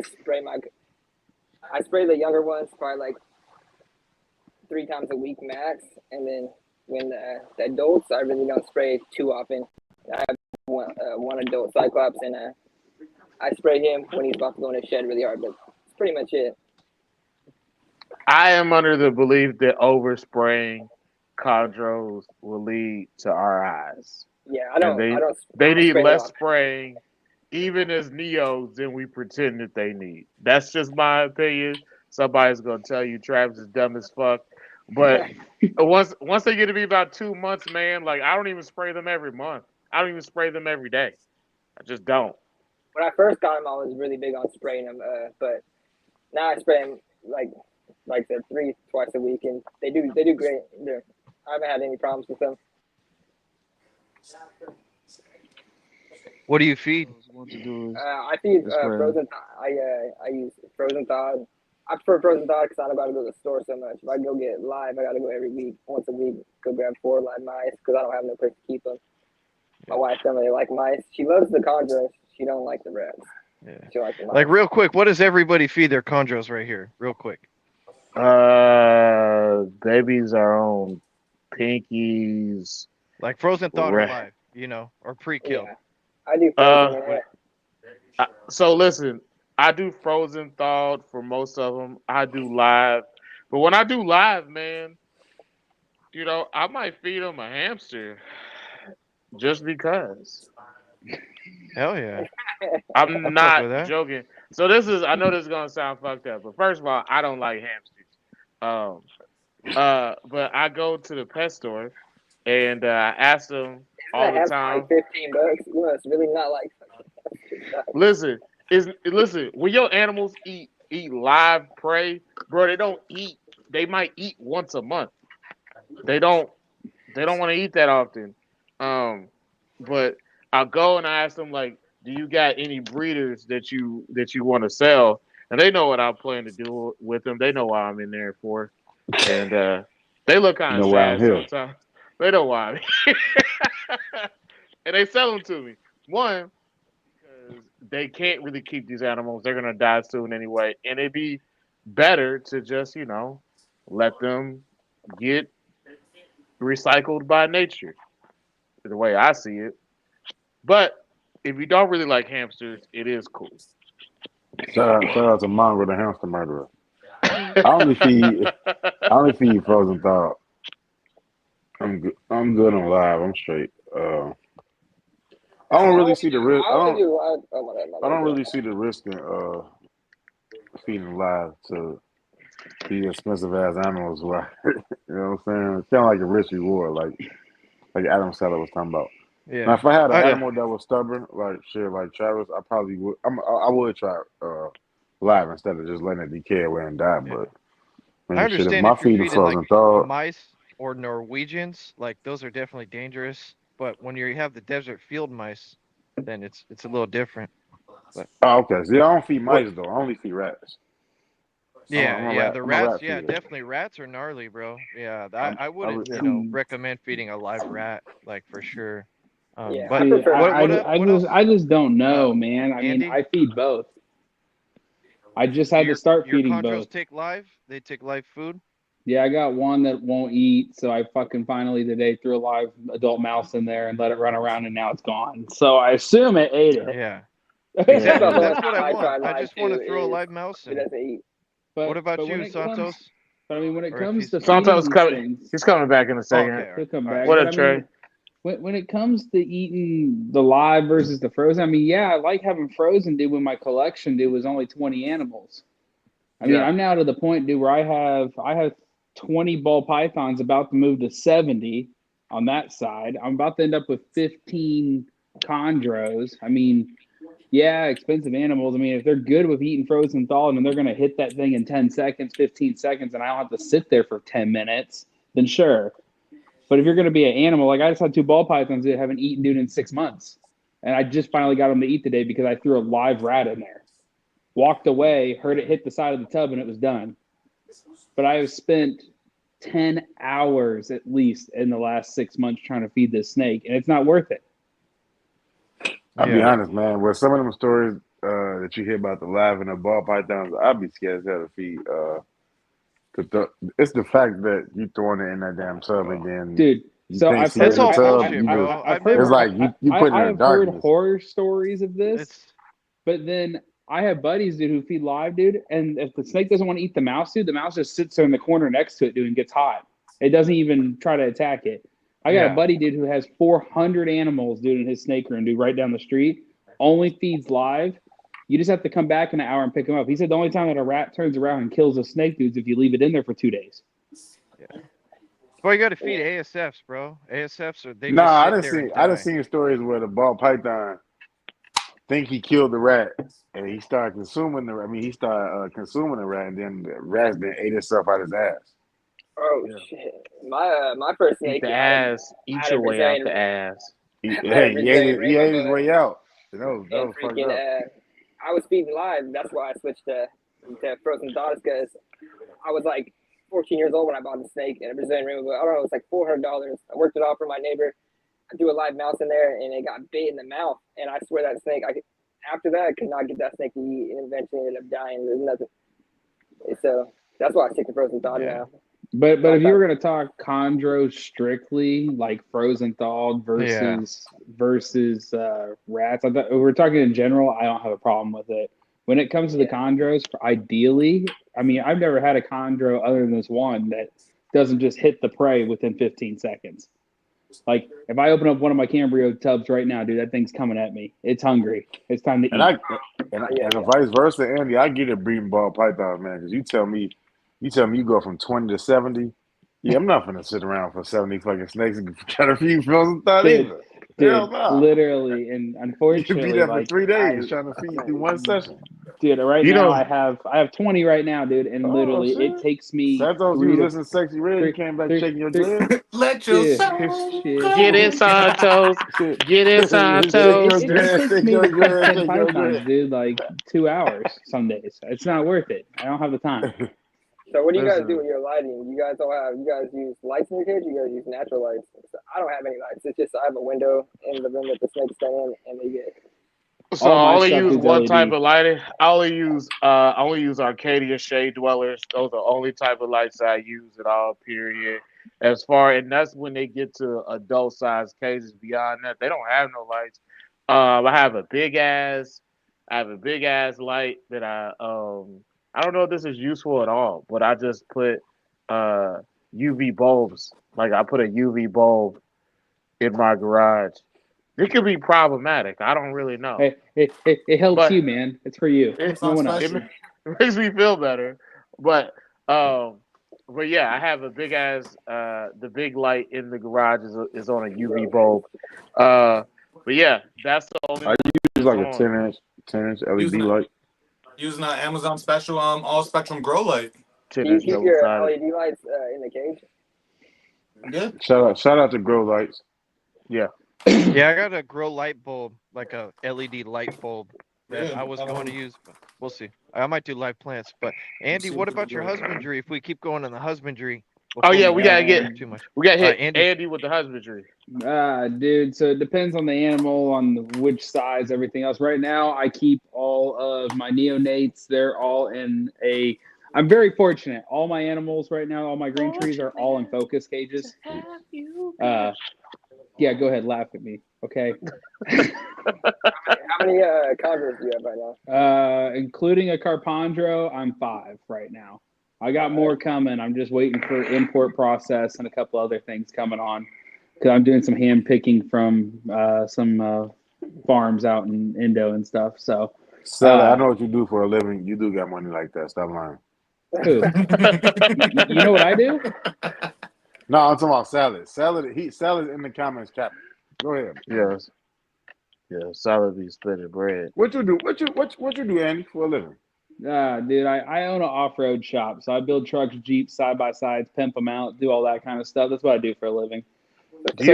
spray the younger ones probably like 3 times a week max, and then when the adults, I really don't spray too often. I have one adult Cyclops, and I spray him when he's about to go in the shed really hard. But that's pretty much it. I am under the belief that overspraying chondros will lead to RIs, Yeah, and I they don't need spray them less off. spraying, even as neos, than we pretend that they need. That's just my opinion. Somebody's gonna tell you Travis is dumb as fuck, but once they get to be about 2 months, man, like I don't even spray them every month. I don't even spray them every day. I just don't. When I first got him, I was really big on spraying them, but now I spray them like I said, twice a week, and they do great. I haven't had any problems with them. What do you feed? I feed frozen. I use frozen thawed. I prefer frozen thawed because I don't got to go to the store so much. If I go get live, I got to go every week, once a week, go grab 4 live mice because I don't have no place to keep them. My wife doesn't really like mice. She loves the chondros. She don't like the rats. Yeah. She likes the mice. Like real quick, what does everybody feed their chondros right here? Real quick. Babies are on pinkies. Like frozen thawed or live, you know, or pre-killed. Yeah, I do frozen. So listen, I do frozen thawed for most of them. I do live, but when I do live, man, you know, I might feed them a hamster just because. Hell yeah. I'm not joking. So I know this is gonna sound fucked up, but first of all, I don't like hamsters. But I go to the pet store and I ask them all the time. Like $15. You must really not like. Listen, when your animals eat live prey, bro, they don't eat. They might eat once a month. They don't want to eat that often. But I'll go and I ask them like, do you got any breeders that you want to sell? And they know what I plan to do with them. They know why I'm in there for. And they look kind of sad sometimes. They know why I'm here. And they sell them to me. One, because they can't really keep these animals. They're going to die soon anyway. And it'd be better to just, you know, let them get recycled by nature. The way I see it. But if you don't really like hamsters, it is cool. Shout out to Mongo, the hamster murderer. I only feed frozen thawed. I'm good on live. I'm straight. I don't really see the risk. I don't really see the risk in feeding live to these expensive ass animals. Right? You know what I'm saying? It's kind of like a risk reward, like Adam Sandler was talking about. Yeah. Now, if I had an animal that was stubborn, like Travis, I probably would. I would try live instead of just letting it decay away and die. Yeah. But I understand if my if you're feed is feeding frozen like thawed, mice or Norwegians, like those are definitely dangerous. But when you have the desert field mice, then it's a little different. But okay. See, I don't feed mice though. I only feed rats. The rats, definitely rats are gnarly, bro. Yeah, I wouldn't, recommend feeding a live rat, like for sure. But see, I just don't know, man. I mean, I feed both. I just had to start feeding both. Your chondros take live? They take live food? Yeah, I got one that won't eat, so I fucking finally today threw a live adult mouse in there and let it run around, and now it's gone. So I assume it ate it. Yeah. Exactly. That's what I want. I just want to throw a live mouse in. What about you, Santos? But I mean, when it comes to Santos coming, he's coming back in a second. Okay. He'll come back. What up, Trey? When it comes to eating the live versus the frozen, I mean, yeah, I like having frozen, dude, when my collection, dude, was only 20 animals. I mean, I'm now to the point, dude, where I have 20 ball pythons about to move to 70 on that side. I'm about to end up with 15 chondros. I mean, yeah, expensive animals. I mean, if they're good with eating frozen thawed and they're going to hit that thing in 10 seconds, 15 seconds, and I don't have to sit there for 10 minutes, then sure. But if you're going to be an animal, like I just had 2 ball pythons that haven't eaten, dude, in 6 months. And I just finally got them to eat today because I threw a live rat in there. Walked away, heard it hit the side of the tub, and it was done. But I have spent 10 hours at least in the last 6 months trying to feed this snake, and it's not worth it. I'll be honest, man. With some of them stories that you hear about the live and the ball pythons, I'd be scared as hell to feed. It's the fact that you throwing it in that damn tub and then, dude. So I've heard, it's all bullshit, bro. It's like you put it in the darkness. I've heard horror stories of this, but then I have buddies, dude, who feed live, dude, and if the snake doesn't want to eat the mouse, dude, the mouse just sits there in the corner next to it, dude, and gets hot. It doesn't even try to attack it. I got a buddy, dude, who has 400 animals, dude, in his snake room, dude, right down the street. Only feeds live. You just have to come back in an hour and pick him up. He said the only time that a rat turns around and kills a snake, dude, is if you leave it in there for 2 days. Yeah. Well, you got to feed ASFs, bro. ASFs are they? I didn't see stories where the ball python think he killed the rat, and he started consuming the. I mean, he started consuming the rat, and then the rat then ate itself out his ass. Oh Yeah. shit! My first Eat snake, the I ass. I Eat had a your way out Brazilian, the ass. I had a He Brazilian he rainbow ate his bug, way out. That and was fucked freaking up. I was feeding live. That's why I switched to frozen dogs because I was like 14 years old when I bought the snake and a Brazilian rainbow bug. I don't know, it was like $400. I worked it off for my neighbor. I threw a live mouse in there and it got bit in the mouth. And I swear that snake, after that, I could not get that snake to eat, and eventually ended up dying. There's nothing. So that's why I stick to frozen thawed Yeah. now. But if you were gonna talk chondro strictly, like frozen thawed versus rats, I thought if we're talking in general, I don't have a problem with it. When it comes to the chondros, ideally, I mean, I've never had a chondro other than this one that doesn't just hit the prey within 15 seconds. Like if I open up one of my Cambrio tubs right now, dude, that thing's coming at me. It's hungry. It's time to eat. And vice versa, Andy. I get it breeding ball python, man, because you tell me you go from 20 to 70. Yeah, I'm not gonna sit around for 70 fucking snakes and try to feed frozen thought either. Hell Dude, no. literally, and You can be unfortunately, there for like 3 days trying to feed through one session. dude, right You now know, I have 20 right now, dude, and Oh literally it shit. takes me Santos, you was listening to Sexy Red, you came back shaking your dread. Let your dude, soul shit, get in go. Santos. Get in Shake Santos. your dread, takes shake me your to feed dread, 10 shake your pythons, dread. dude, like 2 hours some days. It's not worth it. I don't have the time. So what do you guys do Listen, with your lighting? You guys use lights in your cage? You guys use natural lights? So I don't have any lights. It's just I have a window in the room that the snakes stay in, and they get. so All I my only stuff use is one type LED. of lighting. I only use Arcadia shade dwellers. Those are the only type of lights I use at all. Period. And that's when they get to adult size cases. Beyond that, they don't have no lights. I have a big ass light that I don't know if this is useful at all, but I just put uh UV bulbs. Like I put a UV bulb in my garage. It could be problematic. I don't really know, Hey, it helps but you, man. It's for you. it No Amazon one it else. special. makes me feel better. But um, but yeah, I have a big ass the big light in the garage is on a UV bulb. Uh, but yeah, that's the only I one use that's like a on 10-inch LED Using light. using an Amazon special all spectrum grow light. 10 Do you inch keep double your sided. LED lights in the cage? Yeah. Shout out to Grow Lights. Yeah, Yeah, I got a grow light bulb, like a LED light bulb that Yeah. I was going to use, but we'll see. I might do live plants. But Andy, what about your husbandry? If we keep going on the husbandry Oh before yeah, we get too much. we got hit Andy, Andy with the husbandry. Dude, so it depends on the animal, on which size, everything else. Right now, I keep all of my neonates. They're all in a. I'm very fortunate. All my animals right now, all my green trees are all in focus cages. Yeah, go ahead, laugh at me, okay? How many converts do you have right now? Including a Carpondro, I'm 5 right now. I got more coming. I'm just waiting for import process and a couple other things coming on. Because I'm doing some hand picking from some farms out in Indo and stuff. So, Sally, I know what you do for a living. You do got money like that. Stop lying. who? You know what I do? No, I'm talking about Salad. Salad in the comments, Cap. Go ahead. Yes, yeah, solid be spinning bread. What you do? What you do, Andy, for a living? Dude, I own an off-road shop. So I build trucks, Jeeps, side-by-sides, pimp them out, do all that kind of stuff. That's what I do for a living. Do So,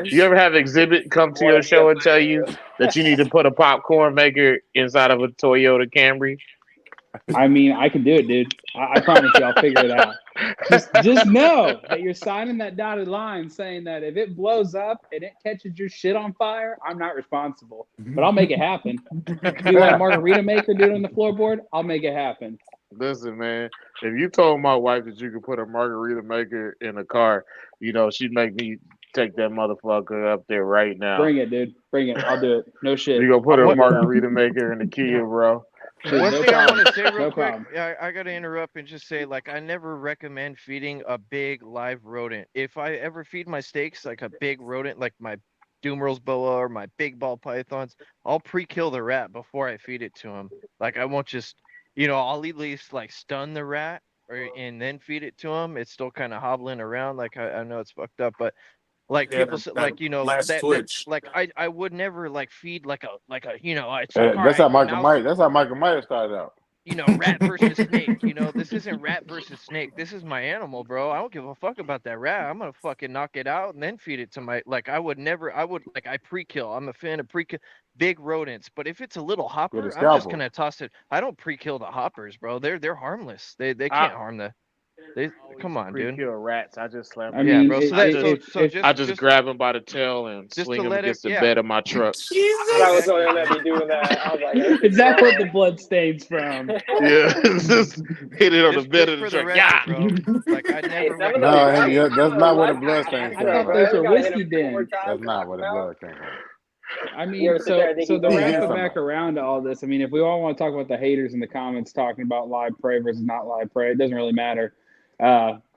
you ever have Exhibit come to your show and tell you that you need to put a popcorn maker inside of a Toyota Camry? I mean, I can do it, dude. I promise you, I'll figure it out. Just know that you're signing that dotted line saying that if it blows up and it catches your shit on fire, I'm not responsible. But I'll make it happen. Do you want a margarita maker, dude, on the floorboard? I'll make it happen. Listen, man, if you told my wife that you could put a margarita maker in a car, she'd make me take that motherfucker up there right now. Bring it, dude. Bring it. I'll do it. No shit. You gonna put I'll a figure it out. margarita maker in the Kia, bro? Dude, one no thing I problem. want to say real No quick, problem. I got to interrupt and just say, like, I never recommend feeding a big live rodent. If I ever feed my steaks like a big rodent, like my Dumerals boa or my big ball pythons, I'll pre-kill the rat before I feed it to him. Like, I won't just, I'll at least like stun the rat and then feed it to him. It's still kind of hobbling around. Like, I know it's fucked up, but Like Yeah, people that last that twitch. like I would never like feed like a it's Hey, like all that's how right, Michael now Myers. That's how Michael Myers started out. rat versus snake. This isn't rat versus snake. This is my animal, bro. I don't give a fuck about that rat. I'm gonna fucking knock it out and then feed it to my I would never. I would I pre-kill. I'm a fan of pre-kill big rodents. But if it's a little With a hopper, I'm just scalpel. gonna toss it. I don't pre-kill the hoppers, bro. They're harmless. They I can't harm the. They always come on, dude. pre-kill rats. I just slam I them. Yeah, mean, bro. So I that just so I just just grab them by the tail and just swing to them let it against the bed of my truck. I was Jesus. telling him exactly, that dude. be doing that. I was like, this is is that what wrong. the blood stains from? Yeah, just hit it on the bed Just of the for the truck. Yeah. record, bro. Like I Hey, never some of No, those recommend Andy, rats, feeding. that's some of those not where the rats be blood stains I came active, thought from. bro. those You were gotta hit whiskey them 4 dens. That's times to not knock where them the out. blood came from. I You mean, ever sit there and think so you the can He is wrapping talking back about. around to all this. I mean, if we all want to talk about the haters in the comments talking about live prey versus not live prey, it doesn't really matter.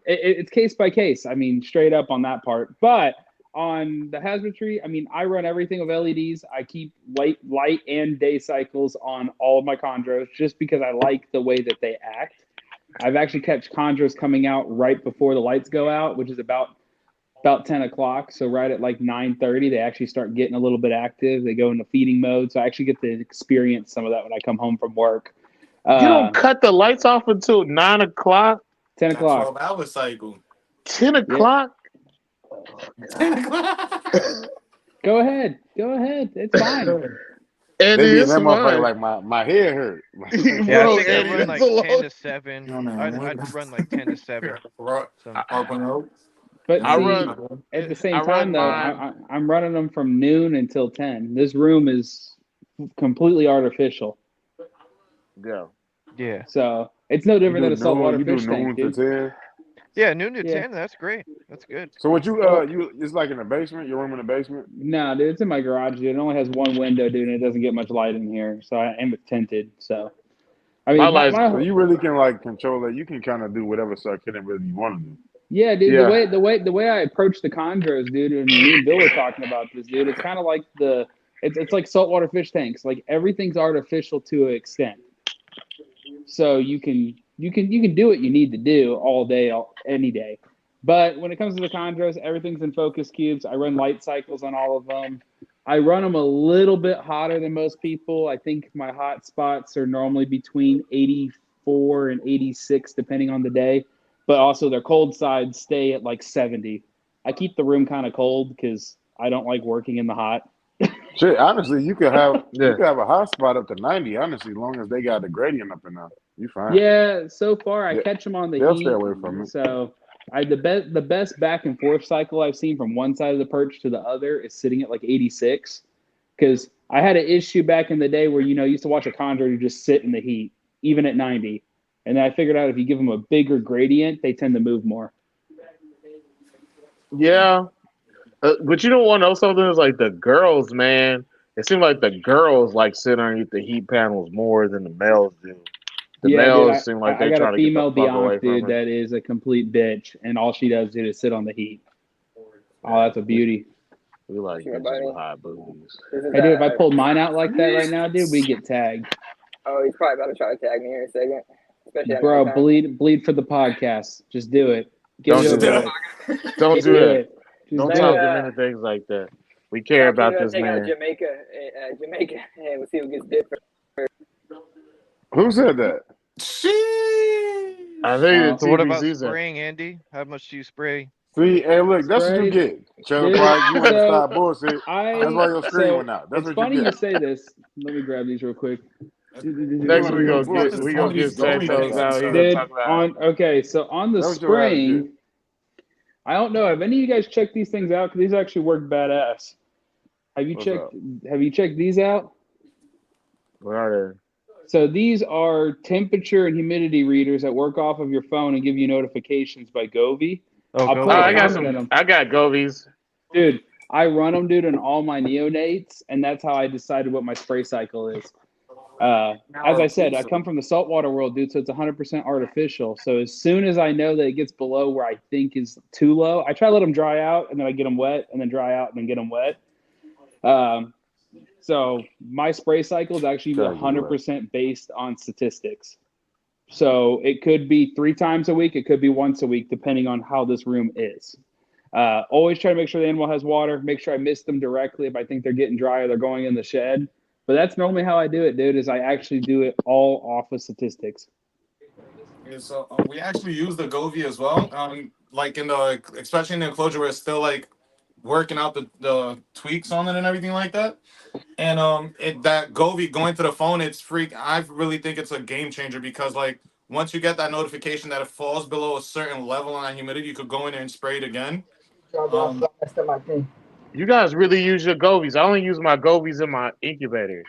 It's case by case. I mean, straight up on that part. But on the hazardry, I mean, I run everything with LEDs. I keep light and day cycles on all of my chondros just because I like the way that they act. I've actually kept chondros coming out right before the lights go out, which is about 10 o'clock. So right at like 9:30, they actually start getting a little bit active. They go into feeding mode. So I actually get to experience some of that when I come home from work. You don't cut the lights off until 9 o'clock, 10 That o'clock. 12-hour cycle. 10 o'clock. 10 o'clock. Go ahead. It's fine. They Andy, be in it's that motherfucker fine. like my head hurt. Yeah, I Bro, think I Andy, run that's like a 10 long. to 7. No, no. I'd run like 10 to 7. So But I see, run. at the I same time, run though, mine. I'm running them from noon until 10. This room is completely artificial. Yeah. yeah. So it's no You different do than a saltwater noon. You do fish tank, noon to dude. 10. Yeah, noon to Yeah. 10. That's great. That's good. So what you Well, you it's like in the basement. Your room in the basement. no, dude, it's in my garage, dude. It only has one window, dude, and it doesn't get much light in here. So and it's tinted. So I My mean, lights. So you really can like control it. You can kind of do whatever circuiting you want to do. yeah, dude. Yeah. The way I approach the chondros, dude, and me and Bill were talking about this, dude. It's kind of like it's like saltwater fish tanks. Like everything's artificial to an extent. So you can do what you need to do all day, any day. But when it comes to the chondros, everything's in focus cubes. I run light cycles on all of them. I run them a little bit hotter than most people. I think my hot spots are normally between 84 and 86, depending on the day. But also their cold sides stay at like 70. I keep the room kind of cold because I don't like working in the hot. Shit, honestly, you could have Yeah. a hot spot up to 90. Honestly, as long as they got the gradient up in there, you fine. Yeah, so far I Yeah, catch them on the they'll heat. stay away from it. So the best back and forth cycle I've seen from one side of the perch to the other is sitting at like 86. Because I had an issue back in the day where you used to watch a chondro to just sit in the heat, even at 90. And then I figured out if you give them a bigger gradient, they tend to move more. Yeah. But you don't want to know something? It's like the girls, man. It seems like the girls like sit underneath the heat panels more than the males do. The Yeah, dude, males seem like I they got try a to get the female fuck away Bianc, from dude, it. that is a complete bitch, and all she does, dude, is sit on the heat. Oh, that's a beauty. We like Sure, bitches buddy. with high booties. Isn't Hey, dude, if I that? pulled mine out like that right now, dude, we get tagged. Oh, he's probably about to try to tag me here in a second, especially at Bro, nighttime. bleed for the podcast. Just do it. Get Don't it do over that. with. Don't Just do that. Just Don't do talk it. to him into things like that. We care Talk to about him this take out man. Jamaica, and we'll see who gets different. Who said that? I think So the what about TBC said. spraying, Andy? How much do you spray? See, hey, look, that's what you Sprayed. get. Trailer Dude, Park, you want to so stop bullshit. That's why your screen went out. That's it's what funny you you get. say this. Let me grab these real quick. Next we Your gonna bullshit. get Santos out. He gonna Dude, talk about. so on the That's what your ass get. spraying, I don't know. Have any of you guys checked these things out? Because these actually work badass. Have you What's checked? up? Have you checked these out? What are they? So these are temperature and humidity readers that work off of your phone and give you notifications by Govee. Oh, I'll go put a I got comment in some. them. I got Govies. Dude, I run them, dude, on all my neonates, and that's how I decided what my spray cycle is. As I said, I come from the saltwater world, dude, so it's 100% artificial. So as soon as I know that it gets below where I think is too low, I try to let them dry out, and then I get them wet, and then dry out, and then get them wet. So my spray cycle is actually 100% based on statistics. So it could be 3 times a week, it could be once a week, depending on how this room is. Always try to make sure the animal has water. Make sure I mist them directly if I think they're getting dry or they're going in the shed. But that's normally how I do it, dude. Is I actually do it all off of statistics. Yeah, so we actually use the Govee as well. Like in the especially in the enclosure where it's still like working out the tweaks on it and everything like that. And that Govee going to the phone, it's freak. I really think it's a game changer because like once you get that notification that it falls below a certain level on that humidity, you could go in there and spray it again. You guys really use your Govies. I only use my Govies in my incubator.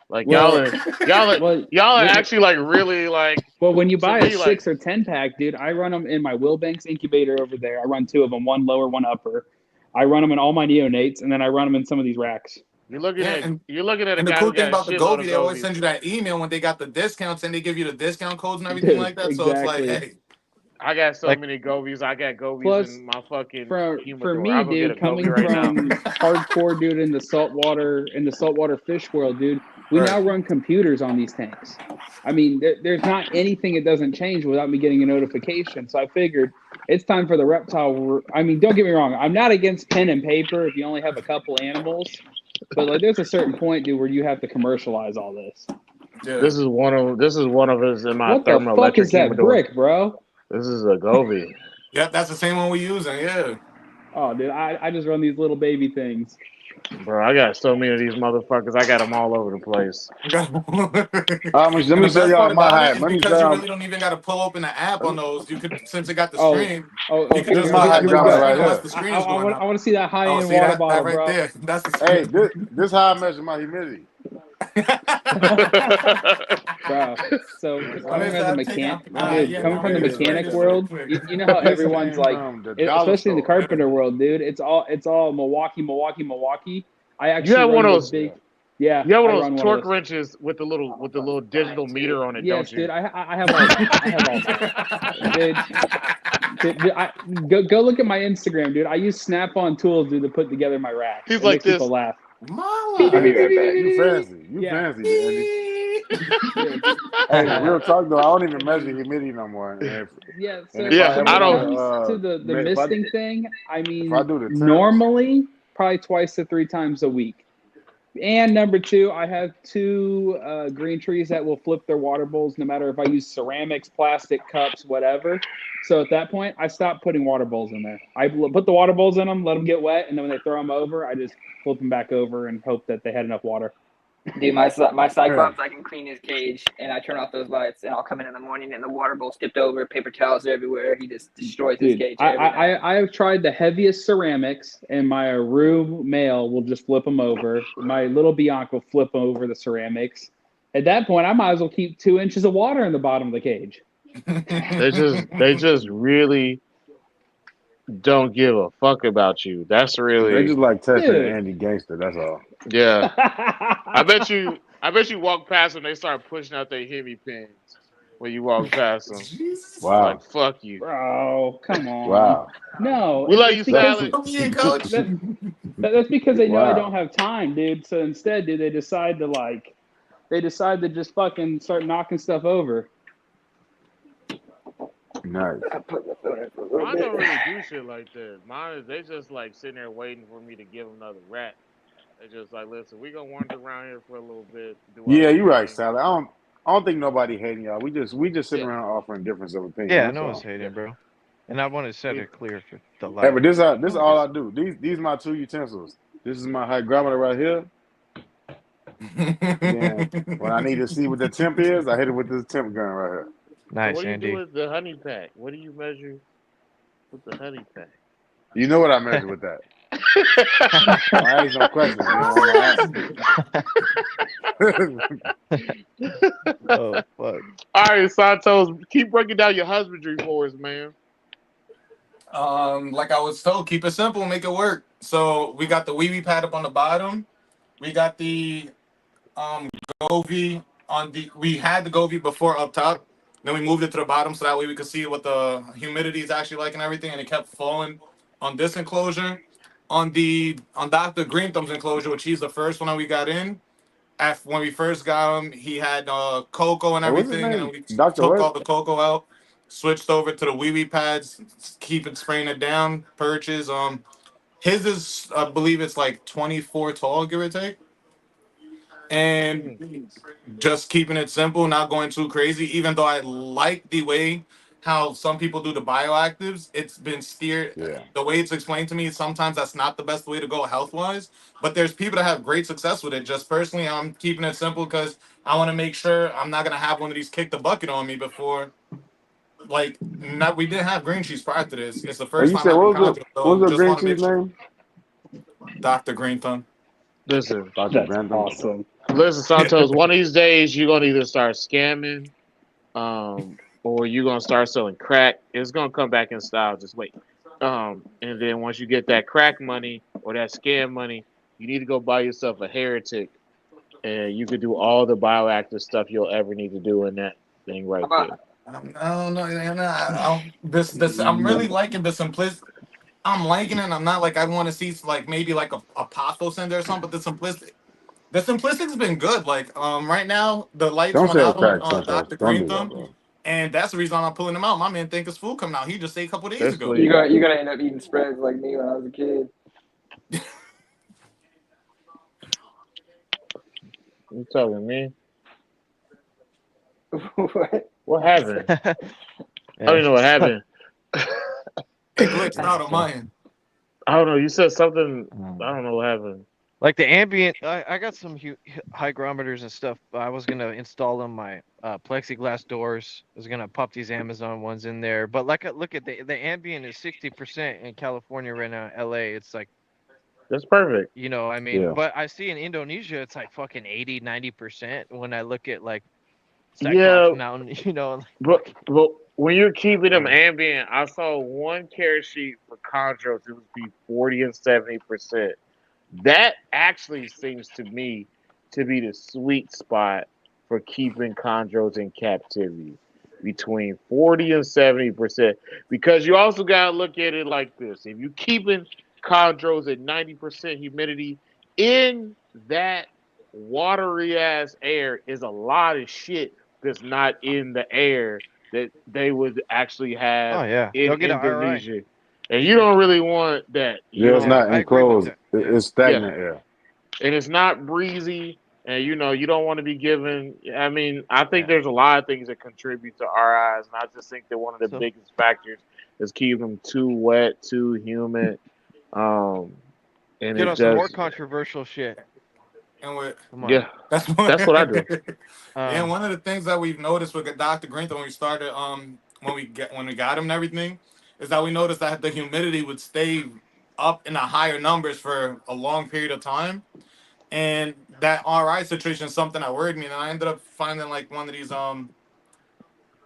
Like y'all are actually like really like. Well, when you buy a me, 6 or 10 pack, dude, I run them in my Wilbanks incubator over there. I run 2 of them, one lower, one upper. I run them in all my neonates, and then I run them in some of these racks. You're looking at a and the guy cool who thing got about the shit on Govee, the they always Govies. send you that email when they got the discounts and they give you the discount codes and everything like that. So it's like, hey, I got so many Govies. I got Govies Plus, in my fucking for humidor. me, I'll go dude, get a coming Govee right from now. hardcore, dude, in the saltwater fish world, dude, we now run computers on these tanks. I mean, there's not anything that doesn't change without me getting a notification. So I figured it's time for the reptile. I mean, don't get me wrong. I'm not against pen and paper if you only have a couple animals, but like, there's a certain point, dude, where you have to commercialize all this. Yeah. This is one of us in my what the thermoelectric fuck is that humidor. brick, bro? This is a Govee. Yep, that's the same one we using. Yeah. Oh, dude, I just run these little baby things. Bro, I got so many of these motherfuckers. I got them all over the place. Let me show y'all my hat. Let me because show you y'all. really don't even got to pull open the app on those. You could, since it got the Oh, stream, you could here just my look hat at drama right unless here. the screen is I going up. want to see that high-end see water that bottle, right bro. there. That's the Hey, screen. this how I measure my humidity. Bro, so coming from the this mechanic real world, quick. you know how This everyone's came like, from the dollar especially in the store. carpenter world, dude. It's all Milwaukee. I You actually have run one of the those. big. Yeah, You have I one of run those one of torque those. wrenches with the little digital meter on it, Yes, don't you? dude. I have all that. Dude, go look at my Instagram, dude. I use Snap-on tools, dude, to put together my racks. He's It like makes people this. laugh. Mala. You fancy. You Yeah. fancy, Andy. Dude. Hey, real talk though, I don't even measure humidity no more. And if, Yeah, so and if Yeah, I I ever don't- want to the if I- misting thing, I mean, I do the temps- normally probably 2 to 3 times a week. And number 2, I have 2 green trees that will flip their water bowls no matter if I use ceramics, plastic cups, whatever. So at that point, I stop putting water bowls in there. I put the water bowls in them, let them get wet, and then when they throw them over, I just flip them back over and hope that they had enough water. Dude, my Cyclops, I can clean his cage, and I turn off those lights, and I'll come in the morning, and the water bowl tipped over, paper towels are everywhere. He just destroys his cage. I have tried the heaviest ceramics, and my Aru male will just flip them over. My little Bianca will flip over the ceramics. At that point, I might as well keep 2 inches of water in the bottom of the cage. They just really don't give a fuck about you. That's they really just like testing Dude. Andy Gangster, that's all. yeah. I bet you walk past them, they start pushing out their Hemi pins when you walk past them. Wow. Like fuck you. Bro, come on. Wow. No. We like you, because- Sally. Come here, coach. That's because they know I Wow. don't have time, dude. So instead, dude, they decide to just fucking start knocking stuff over. Nice. I put the phone in for a little Mine bit. don't really do shit like that. Mine is they just like sitting there waiting for me to give them another rat. They just like, listen, we gonna wander around here for a little bit. Do our Yeah, own you're right, thing. Sally. I don't think nobody hating y'all. We just sitting Yeah. around offering difference of opinion. Yeah, that's no all. one's hating, bro. And I want to set it clear for the Hey, live. but this is all I do. These my 2 utensils. This is my hygrometer right here. Then when I need to see what the temp is, I hit it with this temp gun right here. Nice, What do you Andy. do with the honey pack? What do you measure with the honey pack? You know what I measure with that. I ain't no question. Oh, fuck. All right, Santos, keep breaking down your husbandry for us, man. Like I was told, keep it simple, make it work. So we got the wee pad up on the bottom. We got the Govee on the. We had the Govee before up top. Then we moved it to the bottom so that way we could see what the humidity is actually like and everything. And it kept falling on this enclosure. On Dr. Green Thumb's enclosure, which he's the first one that we got in. When we first got him, he had cocoa and Hey, what's his everything, name? and we Dr. took what? all the cocoa out. switched over to the wee wee pads, keep it spraying it down. Perches. His is I believe it's like 24 tall, give or take, and just keeping it simple, not going too crazy. Even though I like the way how some people do the bioactives, it's been steered. Yeah. The way it's explained to me, sometimes that's not the best way to go health wise. But there's people that have great success with it. Just personally, I'm keeping it simple because I want to make sure I'm not gonna have one of these kick the bucket on me before. Like, not we didn't have green cheese prior to this. It's the And first you time said I've what encountered it, was so the just green want to cheese make sure. name? Dr. Green Thumb. Listen, Dr. That's Grantham. awesome. listen, Santos. One of these days, you're gonna either start scamming, or you're gonna start selling crack. It's gonna come back in style. Just wait. And then once you get that crack money or that scam money, you need to go buy yourself a heretic, and you could do all the bioactive stuff you'll ever need to do in that thing How right there. about I don't know. This. I'm really liking the simplicity. I'm liking it. I'm not like I want to see like maybe like a pathos in there or something. But the simplistic's been good. Like right now the lights Don't went sell out on crack, Santos. Dr. Don't Green do that, Thumb, bro. and that's the reason I'm pulling him out. My man think his food coming out. He just ate a couple days ago. Especially, you're gonna end up eating spreads like me when I was a kid? you telling me What? what happened? I don't Yeah, even know what happened. It glitched out on my end. I don't know. You said something. um, I don't know what happened. like the ambient. I got some hygrometers and stuff. I was gonna install on my plexiglass doors. I was gonna pop these Amazon ones in there. But like, look at the ambient is 60% in California right now. LA, it's like, That's perfect. I mean, Yeah. but I see in Indonesia it's like fucking 80-90% when I look at like Cyclops Yeah, Mountain, but when you're keeping them uh, ambient, I saw one care sheet for chondros. It would be 40 and 70%. That actually seems to me to be the sweet spot for keeping chondros in captivity, between 40 and 70%. Because you also gotta look at it like this: if you keeping chondros at 90% humidity, in that watery ass air is a lot of shit that's not in the air that they would actually oh have yeah, in they'll get an RI Indonesia. And for you sure. don't really want that. You Yeah, it's don't, Yeah, not I agree with enclosed. that. Yeah. It's yeah. stagnant air. And it's not breezy. And you don't want to be given. I mean, I think Yeah. there's a lot of things that contribute to RIs, and I just think that one of the So, biggest factors is keeping them too wet, too humid, um, and get it on some more does. controversial shit. And with Come on. Yeah, that's one. that's what I do. Yeah, Um, one of the things that we've noticed with Dr. Green when we started, when we got him and everything, is that we noticed that the humidity would stay up in the higher numbers for a long period of time, and that RI situation is something that worried me, and I ended up finding like one of these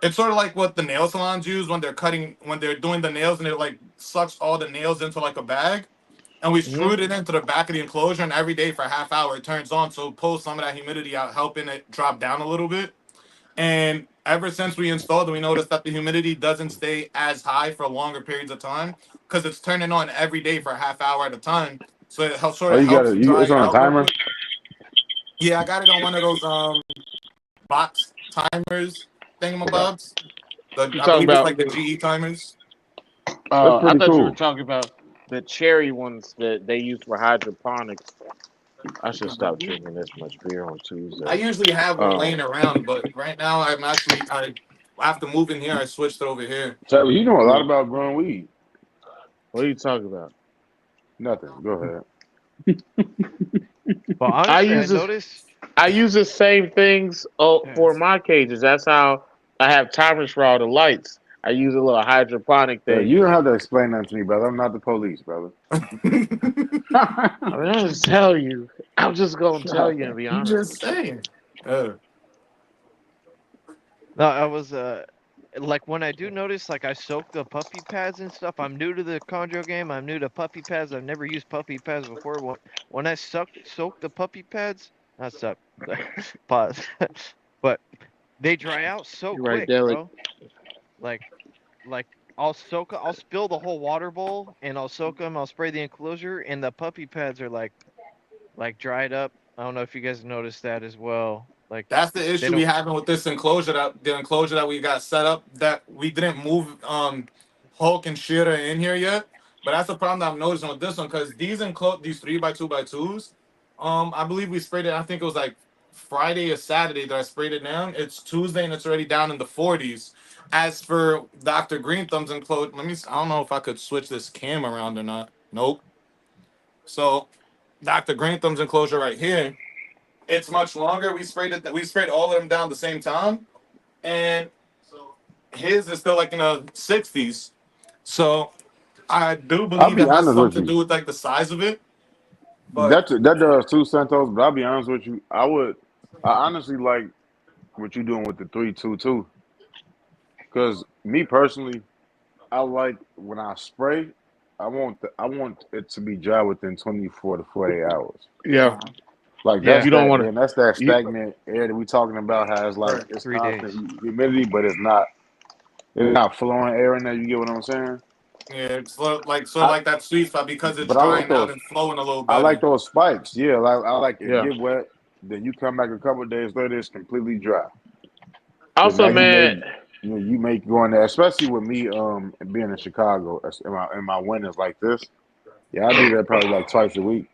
it's sort of like what the nail salons use when they're doing the nails, and it like sucks all the nails into like a bag. And we Hmm. screwed it into the back of the enclosure, and every day for a half hour it turns on, so it pulls some of that humidity out, helping it drop down a little bit. And ever since we installed it, we noticed that the humidity doesn't stay as high for longer periods of time because it's turning on every day for a half hour at a time. So it sort Oh, of you got helps it. dry It's it on a out real timer. quick. Yeah, I got it on one of those box timers Okay, thingamabobs. You I talking believe it's about? like the GE timers. that's I pretty thought you were cool. talking about the cherry ones that they use for hydroponics. I should stop drinking this much beer on I Tuesday. usually have one laying Um, around, but right now I after moving here I switched it over here. So you know a lot about growing weed. what are you talking about? Nothing. Go ahead. but I honestly, I use this. noticed. I use the same things Yeah. for my cages. That's how I have timers for all the lights. I use a little hydroponic Yeah, thing. you don't have to explain that to me, brother. I'm not the police, brother. I mean, I just tell you. I'm just gonna tell you and be I'm honest just with you. saying. Uh, No, I was like when I do notice like I soak the puppy pads and stuff. I'm new to the Chondro game. I'm new to puppy pads. I've never used puppy pads before. When I soak the puppy pads, not suck, pause, but they dry out so You're right quick, there, like bro. Like like I'll spill the whole water bowl and I'll soak them. I'll spray the enclosure and the puppy pads are like dried up. I don't know if you guys noticed that as well. Like That's the they issue we don't. having with this enclosure that we got set up, that we didn't move Hulk and Shira in here yet. But that's the problem that I'm noticing with this one, because these 3x2x2s, I believe we sprayed it. I think it was like Friday or Saturday that I sprayed it down. It's Tuesday and it's already down in the 40s. As for Dr. Green Thumb's enclosure, I don't know if I could switch this cam around or not. Nope. So Dr. Green Thumb's enclosure right here, it's much longer. We sprayed all of them down at the same time, and his is still like in the 60s. So I do I'll believe be it has honest with something to you. do with like the size of it. But That does too, Santos. But I'll be honest with you. I honestly like what you're doing with the 3-2-2. Because me personally, I like when I spray. I want it to be dry within 24 to 48 hours. Yeah, Like Yeah, you don't want to. that's that You, stagnant air that we talking about. Has like right, it's 3 days. constant humidity, but it's not flowing air in there. You get what I'm saying? yeah, it's sort of I like that sweet spot because it's but I like drying out those. and flowing a little I like better. those spikes. Yeah, I like it. yeah. Get wet, then you come back a couple of days later, it's completely dry. Then now Also, you man. may you may go in there, especially with me being in Chicago in my winters like this. Yeah, I do that probably like twice a week.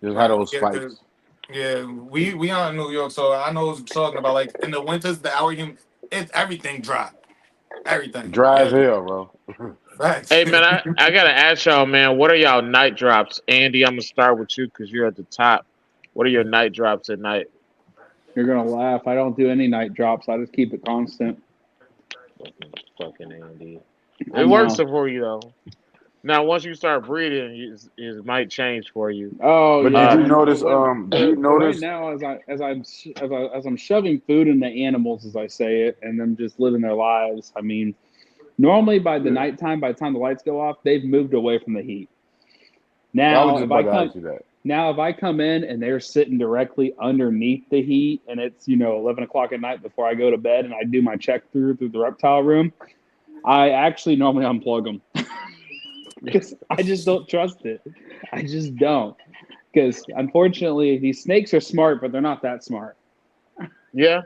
Just have Right. those Yeah, 'cause- spikes. yeah, we are in New York, so I know what you're talking about. Like in the winters, it's everything dry. Everything. Dry as Yeah. hell, bro. Facts. Hey man, I gotta ask y'all, man. What are y'all night drops? Andy, I'm gonna start with you because you're at the top. What are your night drops at night? You're gonna laugh. I don't do any night drops. I just keep it constant. Fucking Andy. I It works know. for you though. Now, once you start breathing, it might change for you. Oh But did yeah, Uh, you and notice? Did you but right notice? now, as I'm shoving food in the animals, as I say it, and them just living their lives. I mean, normally by the Yeah, nighttime, by the time the lights go off, they've moved away from the heat. I was Now, just if about I to come ask you that. now if I come in and they're sitting directly underneath the heat, and it's 11 o'clock at night before I go to bed, and I do my check through the reptile room, I actually normally unplug them because I just don't trust it. I just don't. Because unfortunately, these snakes are smart, but they're not that smart. yeah.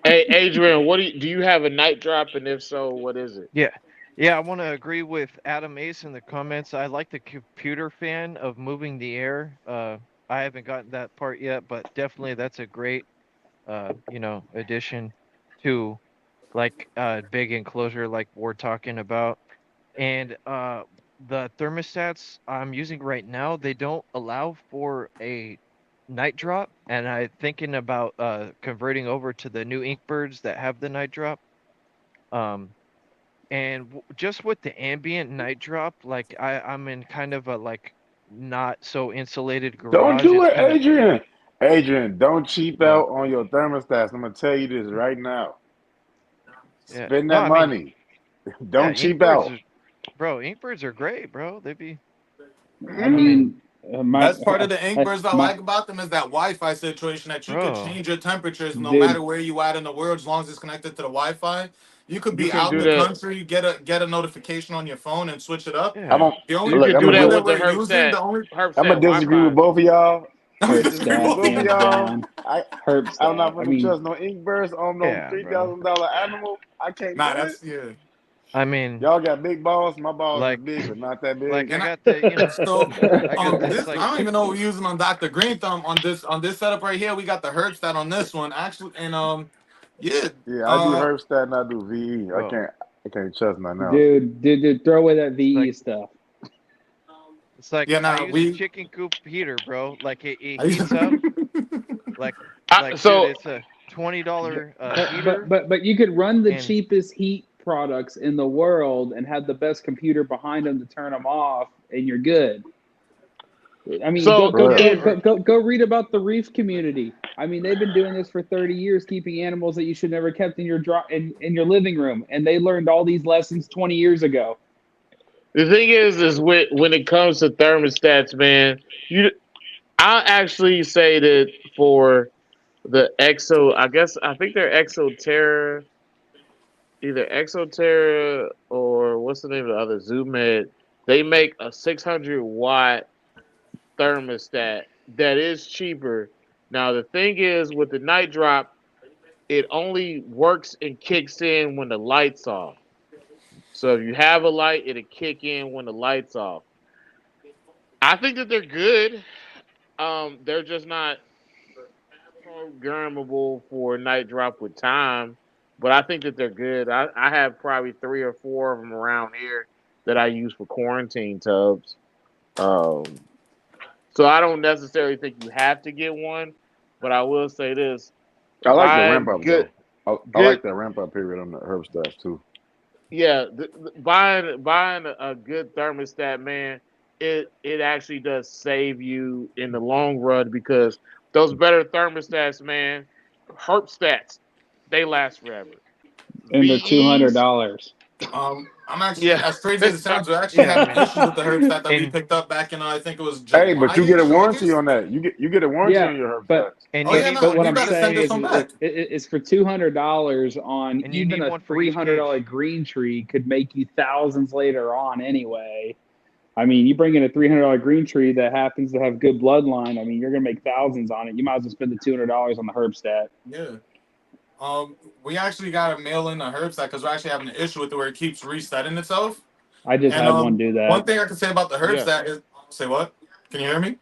Hey, Adrian, do you have a night drop? And if so, what is it? Yeah. Yeah, I want to agree with Adam Ace in the comments. I like the computer fan of moving the air. I haven't gotten that part yet, but definitely that's a great, addition to like big enclosure like we're talking about. And the thermostats I'm using right now, they don't allow for a night drop, and I'm thinking about converting over to the new Inkbirds that have the night drop. Um, and just with the ambient night drop, like I'm in kind of a like not so insulated Don't garage. do It's it, kind of Adrian. Adrian, don't cheap yeah, out on your thermostats. I'm gonna tell you this right now. yeah. Spend No, that I mean, money. yeah, Don't cheap out. Inkbirds are great, bro. They'd be, I I mean, mean, my Best part of the ink burst I my like about them is that Wi-Fi situation, that you could bro, change your temperatures no dude. matter where you at in the world, as long as it's connected to the Wi-Fi. You could You be can out do the that. country, get a notification on your phone and switch it up. I'm yeah, gonna The only You look. can I'm do gonna one that dis- that with the we're using, the only I'm Herbstat gonna disagree with Wi-Fi. both of y'all. disagree with Herbstat, both Both of of hands y'all. y'all. down. I I'm not Herbstat. I gonna mean, trust no ink burst on no yeah, bro. $3,000 animal. I can't Nah, do it. that's yeah. I mean, Y'all got big balls. My balls is like, big, but not that like big. I And I got the, so I got this this like, I don't even know what we're using on Dr. Green Thumb on this setup right here. We got the Herbstat on this one. Actually, and yeah. Yeah, I do Uh Herbstat and I do VE. bro. I can't trust nothing else. dude, throw away that It's VE like, stuff. it's like yeah, I nah, use a we chicken coop heater, bro. Like it heats up. Like, dude, So it's a $20 But heater, you could run the and cheapest heat products in the world and have the best computer behind them to turn them off, and you're good. I mean, so yeah, if go read about the reef community. I mean, they've been doing this for 30 years, keeping animals that you should never kept in in your living room, and they learned all these lessons 20 years ago. the thing is when it comes to thermostats, man, I actually say that for the Exo, I think they're Exoterra, either Exoterra or what's the name of the other ZoomMed. They make a 600-watt thermostat that is cheaper Now the thing is with the night drop, it only works and kicks in when the light's off. So if you have a light, it'll kick in when the light's off. I think that they're good. They're just not programmable for night drop with time, but I think that they're good. I have probably three or four of them around here that I use for quarantine tubs. Um, so I don't necessarily think you have to get one, but I will say this: I like the buy ramp up good, though. I good, like that ramp up period on the herb stats too. yeah. Buying a good thermostat, man, it actually does save you in the long run because those better thermostats, man, herp stats, they last forever. And they're VEs, $200. I'm actually, yeah. as crazy as it sounds, we're actually Yeah, having man. issues with the herb stat that we And picked up back in I think it was Hey, but you get a July-ish, warranty August. on that. You get a warranty Yeah, on your herb but stats. and Oh you yeah, but need but no, one what you for I'm gotta each send saying this cage. one is back. it's for $200 on And you even need a one for each $300 cage. green tree could make you thousands later on anyway. I mean, you bring in a $300 green tree that happens to have good bloodline. I mean, you're gonna make thousands on it. You might as well spend the $200 on the herb stat. Yeah. We actually got to mail in a herb stat because we're actually having an issue with it where it keeps resetting itself. I just And had one do one that. thing I can say about the herb Yeah, stat is, say what? Can you hear me?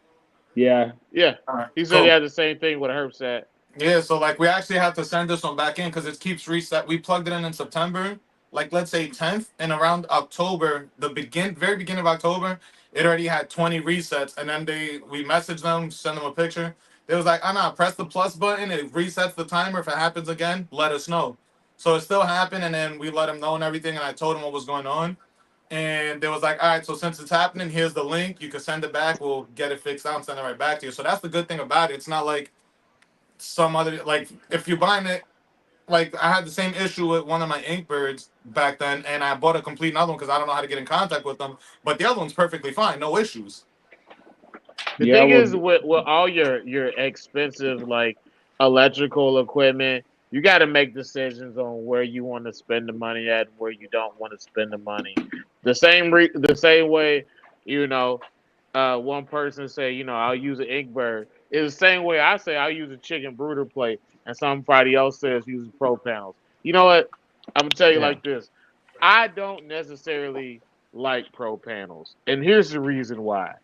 Yeah, yeah. All right, He said he cool. had the same thing with a herb stat. Yeah, so like we actually have to send this one back in because it keeps reset. We plugged it in September, like let's say 10th, and around October, very beginning of October, it already had 20 resets. And then we messaged them, send them a picture. They was like, "Oh no, press the plus button. It resets the timer. If it happens again, let us know." So it still happened, and then we let them know and everything. And I told them what was going on, and they was like, "All right, so since it's happening, here's the link. You can send it back. We'll get it fixed out and send it right back to you." So that's the good thing about it. It's not like some other like if you're buying it like I had the same issue with one of my ink birds back then and I bought a complete another one because I don't know how to get in contact with them, but the other one's perfectly fine, no issues. The yeah. thing Well, is with all your expensive like electrical equipment, you got to make decisions on where you want to spend the money at and where you don't want to spend the money. The same way, you know, one person say, I'll use an ink bird. It's the same way I say I'll use a chicken brooder plate, and somebody else says use pro panels. You know what? I'm gonna tell you Yeah. like this. I don't necessarily like pro panels, and here's the reason why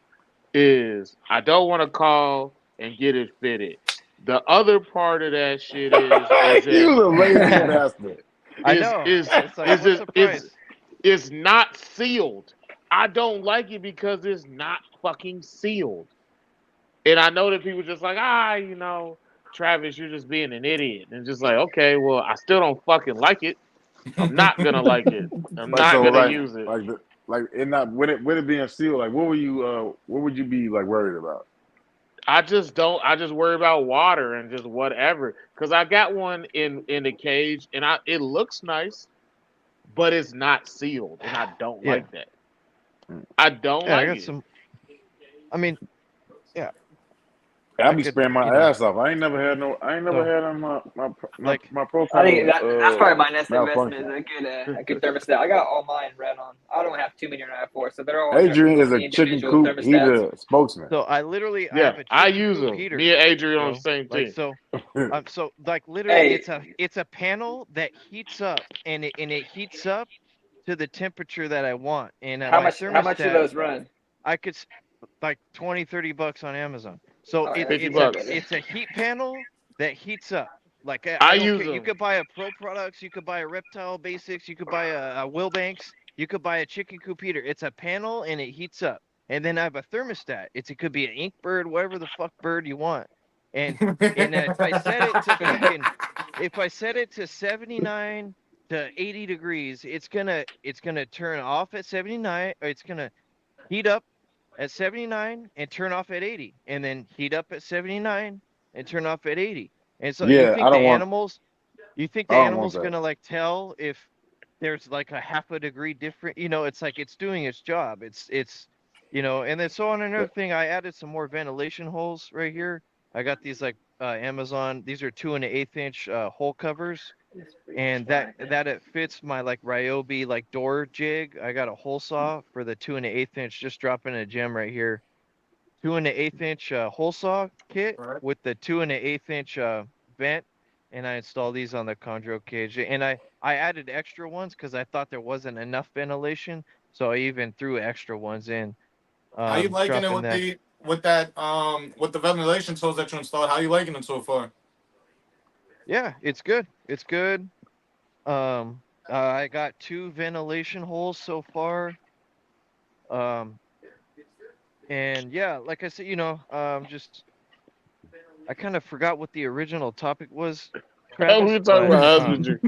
is I don't want to call and get it fitted. The other part of that shit is that You a lazy bastard. I know. It's like, is what's is the is price? is not sealed. I don't like it because it's not fucking sealed. And I know that people just like, Travis, you're just being an idiot. And just like, okay, well, I still don't fucking like it. I'm not gonna like it. I'm Like not so, gonna like use it. like the like it not with it being sealed. Like what would you be like worried about? I just don't. I just worry about water and just whatever. Cause I got one in the cage, and it looks nice, but it's not sealed, and I don't Yeah. like that. Mm. I don't Yeah, I like got it. some. I mean, yeah, I I be could, spraying my ass off. I ain't never so had on like, my pro I think panels that's probably my next investment is malfunction. a good thermostat. I got all mine red on. I don't have too many on I4, so they're all Adrian is a the chicken individual coop. He thermostats. the spokesman. I Yeah, have a I chicken use coop them. heater, Me and Adrian on the bro. same Like, team. so like literally, Hey, it's a panel that heats up, and it heats up to the temperature that I want. And how my much do thermostat, those run? I could like 20-30 bucks on Amazon. So All right, that's 50 even bucks. better. it's a heat panel that heats up. Like I I don't use care. You them. could buy a Pro Products, you could buy a Reptile Basics, you could buy a Wilbanks, you could buy a chicken coop heater. It's a panel and it heats up. And then I have a thermostat. It could be an ink bird, whatever the fuck bird you want. And if I set it to 79 to 80 degrees, it's gonna turn off at 79, or it's gonna heat up at 79 and turn off at 80, and then heat up at 79 and turn off at 80. And so Yeah, you think I the don't want animal's that. gonna like tell if there's like a half a degree different, it's like it's doing its job. And then so on another thing, I added some more ventilation holes right here. I got these like Amazon, these are 2 1/8 inch hole covers, and that it fits my like Ryobi like door jig. I got a hole saw for the 2 1/8 inch, just dropping a gem right here. 2 1/8 inch hole saw kit Right. with the 2 1/8 inch vent, and I installed these on the Chondro cage. And I added extra ones because I thought there wasn't enough ventilation, so I even threw extra ones in. How you liking it Dropping with that. with the ventilation tools that you installed? How you liking it so far? Yeah, it's good. It's good. I got 2 ventilation holes so far. Um, and yeah, like I said, just I kind of forgot what the original topic was, We Travis, were talking but about husbandry.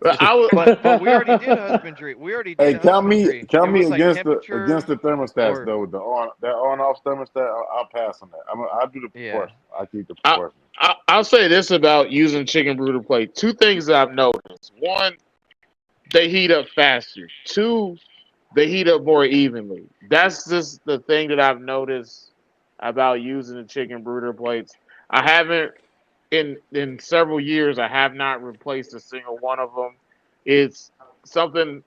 But I was but we already did husbandry. We already Hey, did husbandry. It count me was like against the temperature thermostats or though. With the on off thermostat, I'll pass on that. I'll do the yeah. proportion. I keep the I, proportion. I'll say this about using chicken brooded plate. Two things that I've noticed. One, they heat up faster. Two, they heat up more evenly. That's just the thing that I've noticed about using the chicken brooder plates. I haven't in several years. I have not replaced a single one of them. It's something.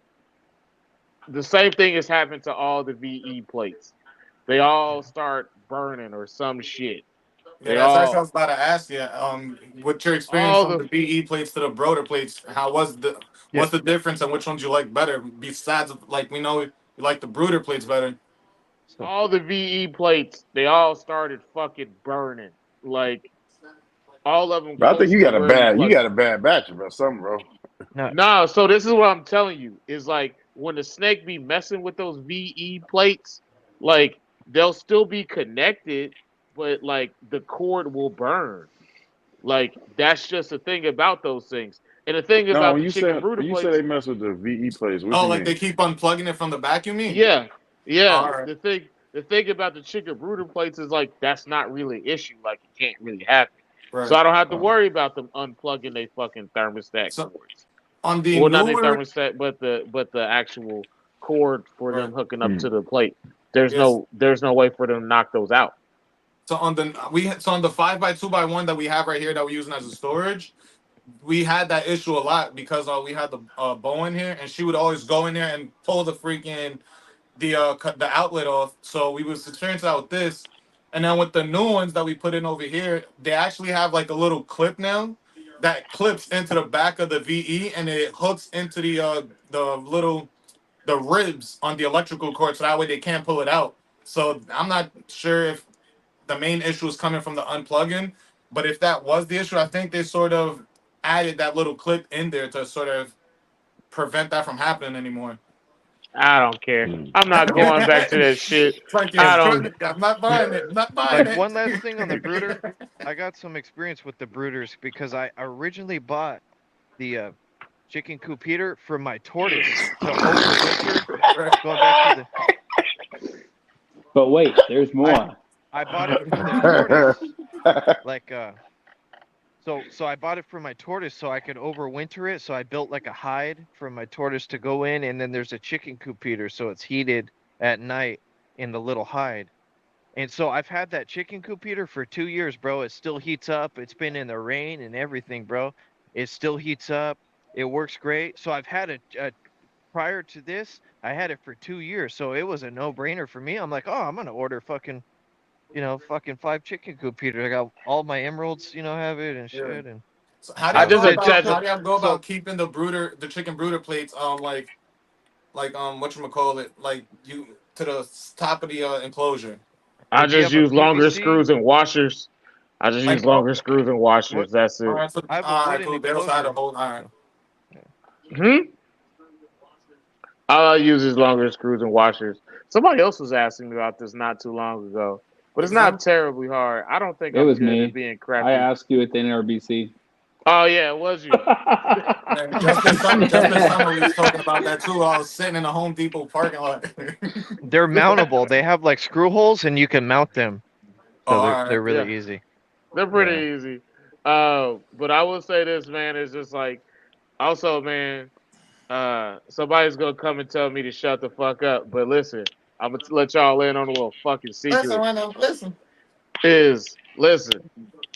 The same thing has happened to all the VE plates. They all start burning or some shit. Yeah, They that's actually what I all was about to ask you. What your experience all from the the BE plates to the broader plates? Yeah. What's the difference and which ones you like better? Besides, like we know you like the brooder plates better. So all the VE plates, they all started fucking burning. Like all of them But I think close to where you you plug. got a bad batch or something, bro. no, No, so this is what I'm telling you is like when the snake be messing with those VE plates, like they'll still be connected, but like the cord will burn. Like that's just the thing about those things. And the thing No, about the chicken brooder when you say plates, they mess with the VE plates, what Oh, you like they mean? keep unplugging it from the back, you mean? yeah, yeah. All right. The thing about the chicken brooder plates is like that's not really an issue. Like it can't really happen. So Right. I don't have to Oh. worry about them unplugging their fucking thermostat So cords. on the Well, not their newer, thermostat, but the actual cord for them right? hooking up Mm. to the plate. There's Yes. no way for them to knock those out. So on the 5x2x1 that we have right here that we're using as a storage, we had that issue a lot because we had the bow in here, and she would always go in there and pull the freaking cut the outlet off. So we was experiencing that with this, and then with the new ones that we put in over here, they actually have like a little clip now that clips into the back of the VE, and it hooks into the ribs on the electrical cord, so that way they can't pull it out. So I'm not sure if the main issue is coming from the unplugging, but if that was the issue, I think they sort of added that little clip in there to sort of prevent that from happening anymore. I don't care. Mm. I'm not going back to that shit. Frankie is I and don't. good. I'm not buying it. I'm not buying like it. one last thing on the brooder, I got some experience with the brooders because I originally bought the chicken coop heater for my tortoise to overwinter. Going back to But wait, there's I more. I bought it for the tortoise, like so I bought it for my tortoise so I could overwinter it. So I built like a hide for my tortoise to go in, and then there's a chicken coop heater, so it's heated at night in the little hide. And so I've had that chicken coop heater for 2 years, bro. It still heats up. It's been in the rain and everything, bro. It still heats up. It works great. So I've had a prior to this, I had it for 2 years. So it was a no-brainer for me. I'm like, oh, I'm gonna order fucking 5 chicken coop heaters. I got all my emeralds, have it and Yeah. shit. And So how do I you just go so about attach. so how do you go so about keeping the chicken brooder plates like whatchamacallit, like you to the top of the enclosure? I do you just have a use longer PVC? screws and washers. I just use Like oh, longer screws and What? washers. That's all it. right, so I have a all right, wooden cool. They also had a enclosure. whole all right. So yeah. Hmm. All I use is longer screws and washers. Somebody else was asking me about this not too long ago, but it's not Exactly. terribly hard. I don't think It I'm was good at me. being I crafty. asked you at the NRBC. Oh yeah, it was you. And just this summer, we was talking about that too. I was sitting in the Home Depot parking lot. They're mountable. They have like screw holes, and you can mount them, Oh, so all they're right. Yeah, really easy. they're Yeah. pretty easy. But I will say this, man, it's just like also, man, somebody's gonna come and tell me to shut the fuck up. But listen, I'm gonna let y'all in on a little fucking Listen, secret. right now, listen. Is listen,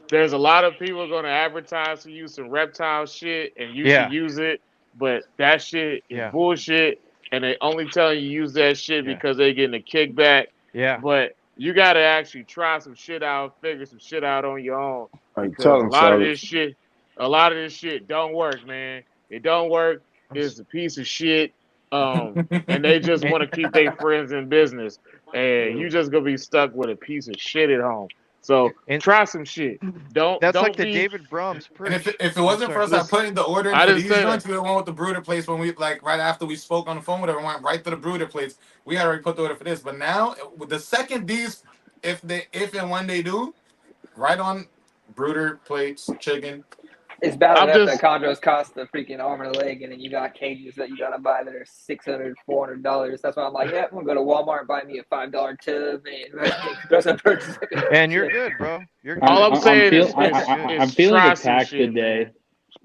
there's a lot of people gonna advertise to you some reptile shit, and you should Yeah. use it. But that shit is Yeah. bullshit, and they only tell you use that shit Yeah. because they getting a kickback. Yeah. But you got to actually try some shit out, figure some shit out on your own, Like, tell because them, Charlotte. a lot of this shit don't work, man. It don't work. It's a piece of shit. And they just want to keep their friends in business, and you just gonna be stuck with a piece of shit at home. So And try some shit. that's like Don't the be. David Brahms And perch. if it I'm wasn't for sorry. us not Listen, putting the order in I for didn't these say joints, that. we would have went with the brooder place when we like right after we spoke on the phone with her, we went right to the brooder place. We had already put the order for this, but now with the second these, if and when they do, right on brooder plates, chicken. It's bad I'm enough that just chondros cost a freaking arm and a leg, and then you got cages that you gotta buy that are $600, $400. That's why I'm like, yeah, I'm gonna go to Walmart and buy me a $5 tub and throw some purchases. And you're good, bro. You're all good. I'm saying is I'm is feeling try some attacked shit, today. man.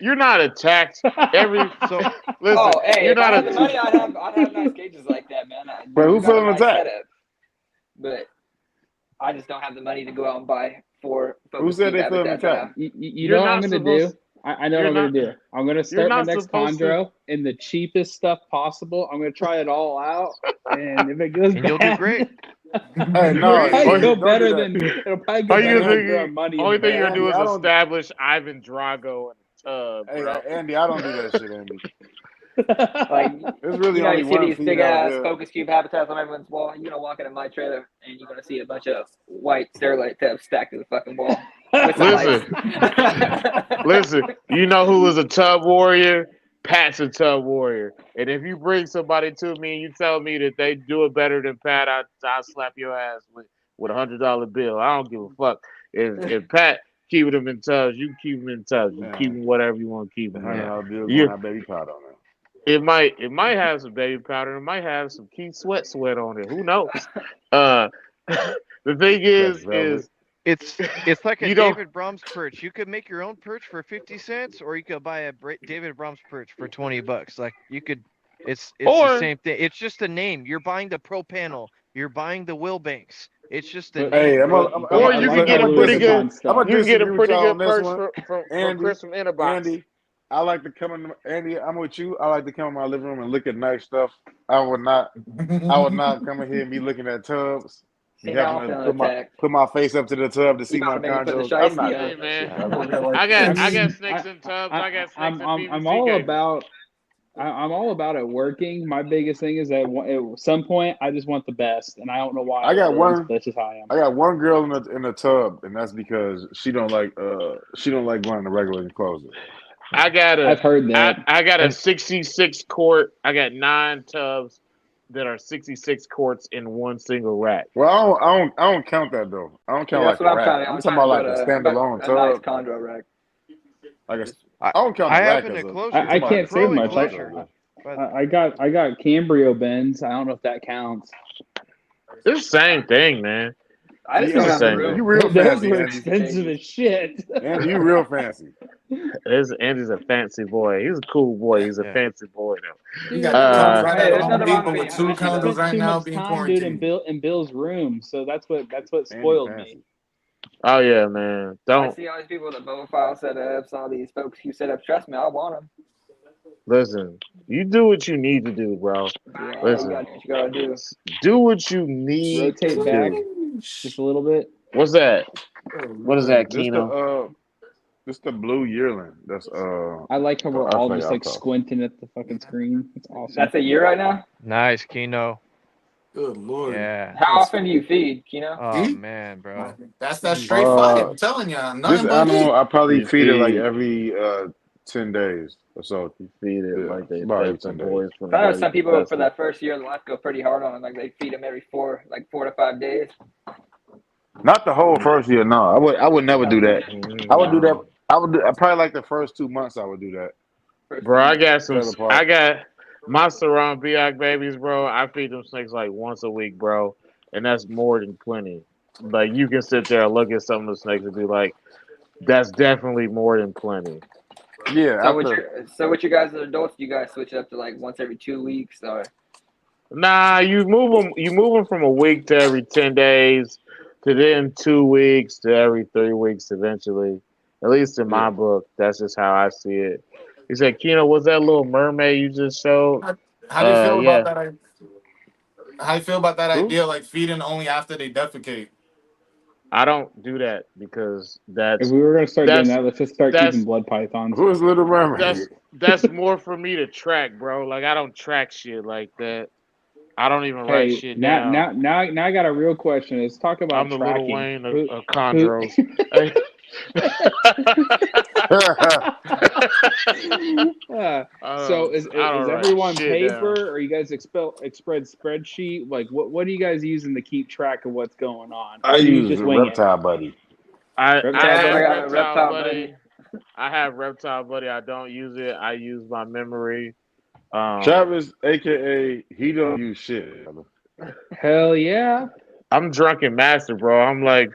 You're not attacked. Every So listen, Oh, hey, you're if I not had the a. money, I'd have nice cages like that, man. But You who got a feeling nice attacked? setup, but I just don't have the money to go out and buy 4 Who focus said cube they feeling habitats right now. attacked? You You're know what I'm not gonna do? supposed. I know what You're I'm gonna not. do. I'm gonna You're start my not next supposed to. chondro in the cheapest stuff possible. I'm gonna try it all out, and if it goes and you'll do bad, great. Hey, it'll no, probably Or go don't do better that. than it'll probably go all better you than Andy, throwing money in only the thing hey, you're gonna bag. do Andy, is I don't. establish Ivan Drago in a tub, Hey, bro. Andy, I don't do that shit, Andy. Like, There's really you know, only you see one these big female ass here. focus cube habitats on everyone's wall. You're gonna walk into my trailer and you're gonna see a bunch of white sterilite tubs stacked to the fucking wall with some lights. Listen. You know who was a tub warrior? Pat's a tub warrior. And if you bring somebody to me and you tell me that they do it better than Pat, I'll slap your ass with $100 bill. I don't give a fuck. If Pat keeping them in tubs, you keep them in tubs. You keep Man, them whatever you want to keep the them, man. $100 bill going You out baby powder on it might have some baby powder. It might have some Keith sweat on it. Who knows? Uh, the thing that. That's velvet. is It's like a you don't. David Brahms perch. You could make your own perch for 50 cents, or you could buy a David Brahms perch for $20. Like you could, it's the Or same thing. It's just a name. You're buying the Pro Panel. You're buying the Wilbanks. It's just a But name, Hey, bro. or a you lot can of get that a Louis pretty good. Vuitton I'm stuff. gonna You can get a disagree with pretty y'all on good this perch one. from Andy, Chris from Innerbox. Andy, I like to come in. Andy, I'm with you. I like to come in my living room and look at nice stuff. I would not come in here and be looking at tubs See, and now having I'm to feeling attacked. put my face up to the tub to You see about my to make me put the chondros. I'm shiesty not on? Hey doing that shit. man, I would never. I I got mean, snakes in tubs. I got snakes in I'm PVC all cages. about I'm all about it working. My biggest thing is that at some point I just want the best, and I don't know why I it got is, one. but it's just how I am. I got one girl in the tub, and that's because she don't like going to regular enclosure. I got I've heard that. I got a And 66 quart. I got 9 tubs that are 66 quarts in one single rack. Well, I don't count that though. I don't Yeah, count that's like what a I'm rack. trying to. I'm I'm talking trying about to like build a a standalone nice tub. chondro rack. Like Just I don't count I the have rack an as a. I'm enclosure. talking I about like can't a say Pro much. standalone tub. I got Cambrio bends. I don't know if that counts. It's the same thing, man. I just See, It's don't the have the same Andy, thing. you room. real Those fancy, were Andy. expensive as shit. Andy, you real fancy. Andy's a fancy boy. He's a cool boy. He's a Yeah. fancy boy You Dude, got the tubs though. right Hey, at there's Home nothing wrong Depot with with being two I fancy though. condos spent right too now much being time, dude, quarantined. in Bill's room, so that's what Andy spoiled me. fancy. Oh yeah, man. I Don't see all these people with the bow file setups, all these folks who set up. Trust me, I want them. listen. You do what you need to do, bro. Yeah, you Listen. gotta do what you gotta do. Do what you need to Rotate back do. just a little bit. What's that? What is that, This Keno? the blue yearling. That's I like how we're I all think just I'll like talk. squinting at the fucking screen. It's awesome. That's a year right now. Nice, Kino. Good lord. Yeah. How often do you feed, Kino? Oh See? man, bro. That's that straight fire. I'm telling you, This nothing but animal heat. I probably You feed it like feed every 10 days or so. you feed it Yeah, like they about every fed 10 some days. boys from the I know bloody some people for professor. that first year of life go pretty hard on them. Like they feed them every 4 to 5 days. Not the whole first year. No, I would never do that. I would do that. No. I probably like the first 2 months. I would do that. First Bro, I 2 months. got some. The other part. I got my Saran Biak babies, bro. I feed them snakes like once a week, bro, and that's more than plenty. Like you can sit there and look at some of the snakes and be like, "That's definitely more than plenty." Yeah, after With you guys as adults, you guys switch it up to like once every 2 weeks or Nah, you move them. You move them from a week to every 10 days, to then 2 weeks to every 3 weeks. Eventually, at least in my yeah. book, that's just how I see it. He said, "Keno, was that little mermaid you just showed?" How do you feel about Yeah. that? How you feel about that Who? idea, like feeding only after they defecate? I don't do that because If we were gonna start doing that's that, let's just start keeping that's blood pythons. Who is Little Mermaid? that's more for me to track, bro. Like I don't track shit like that. I don't even write Hey, shit now, down. now, now, now, I got a real question. Let's talk about I'm the Little tracking. Wayne Who, of who? chondros. Hey. So is I don't write everyone shit paper, down. or you guys spread spreadsheet? Like what are you guys using to keep track of what's going on? I Or do you use just a wing it? Reptile Buddy. I Reptile Yeah, I have buddy? got a Reptile reptile Buddy. I have Reptile Buddy. I don't use it. I use my memory. Travis, aka he don't use shit. Hell yeah. I'm drunken master, bro. I'm like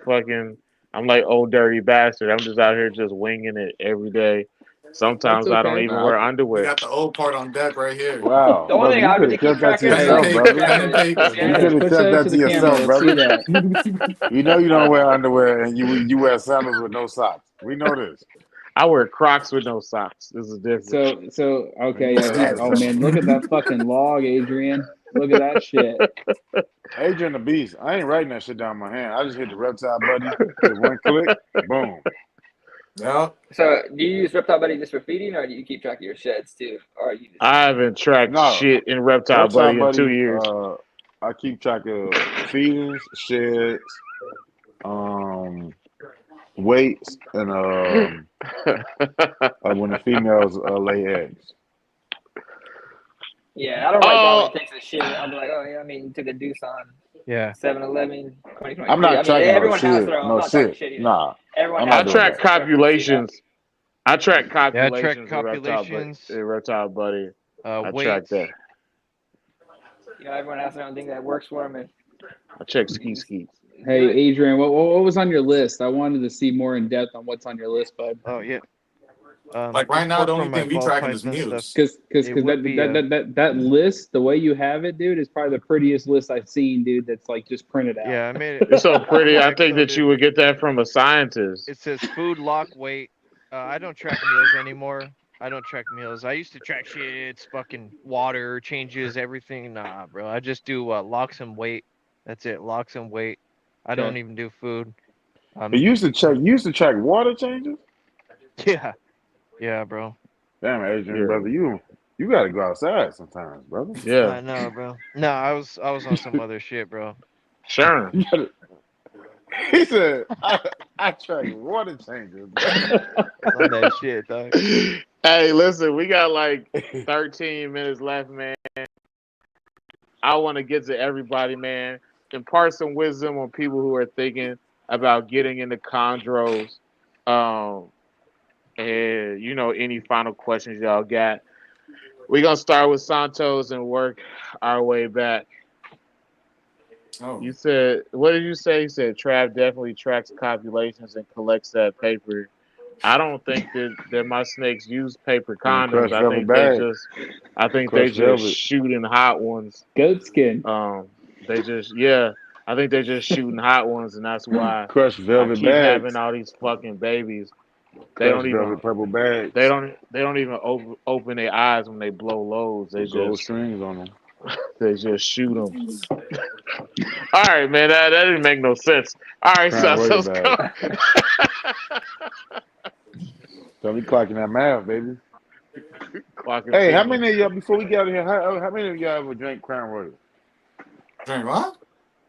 old dirty bastard. I'm just out here just winging it every day. That's Sometimes I don't okay. even Nah, wear We underwear. got the old part on deck right here. wow, The only brother, thing you I could really have keep kept that track to of Pen is and yourself, like paper, brother. pen and percentages. paper. You Yeah. could have Push kept that that to to the camera. yourself, Let's see brother. that. You know you don't wear underwear and you wear sandals with no socks. We know this. I wear Crocs with no socks. This is different. So You okay, know yeah. that. Oh man, look at that fucking log, Adrian. Look at that shit. Adrian the Beast. I ain't writing that shit down in my hand. I just hit the Reptile Buddy, hit one click, boom. Yeah. So, do you use Reptile Buddy just for feeding, or do you keep track of your sheds too, or you just? I haven't tracked No, shit in Reptile Reptile Buddy in 2 Buddy. years. I keep track of feedings, sheds, weights, and when the females lay eggs. Yeah, I don't write down when Oh, it takes a shit. I'll be like, oh yeah, I mean, you took a deuce on Yeah. 7-Eleven I'm 2023. not I mean, tracking no everyone has shit. their own. I'm No not talking shit. shit either. Nah, Everyone I'm I not has doing their track that. preference, you know. copulations. I track Yeah, I track copulations in Reptile Buddy. I track weights. that. You know, everyone has their own thing that works for them. And I check ski. Hey Adrian, what was on your list? I wanted to see more in depth on what's on your list, bud. Oh yeah. Like right now, before the for only my thing we ball tracking is python stuff, mutes. Because it would be that list, the way you have it, dude, is probably the prettiest list I've seen, dude. That's like just printed out. yeah, I made it. It's so pretty. I think that Exoded. you would get that from a scientist. It says food lock weight. I don't track meals anymore. I don't track meals. I used to track shits, fucking water changes, everything. Nah, bro. I just do locks and weight. That's it. Locks and weight. I don't Okay. even do food. You used to track water changes. Yeah, yeah, bro. Damn, Adrian, Yeah. brother, you gotta go outside sometimes, brother. Yeah, I know, bro. No, I was on some other shit, bro. sure. You gotta, he said, I track water changes. On that shit, dog. Hey, listen, we got like 13 minutes left, man. I want to get to everybody, man. Impart some wisdom on people who are thinking about getting into chondros. And any final questions y'all got? We're gonna start with Santos and work our way back. Oh. You said, what did you say? You said Trav definitely tracks copulations and collects that paper. I don't think that my snakes use paper condoms. Crushed velvet bag. I think they Crushed just velvet. shooting hot ones. Goat skin. They just I think they're just shooting hot ones, and that's why Crushed I velvet keep bags. having all these fucking babies. They Crushed don't velvet even purple bags. they don't even open their eyes when they blow loads. They Gold just strings on them. they just shoot them. All right, man, that didn't make no sense. All right, Crown so let's Royal go. bag. So we clocking that math, baby. Clocking Hey, how people. many of y'all before we get out of here? How many of y'all ever drank Crown Royal? Drink what?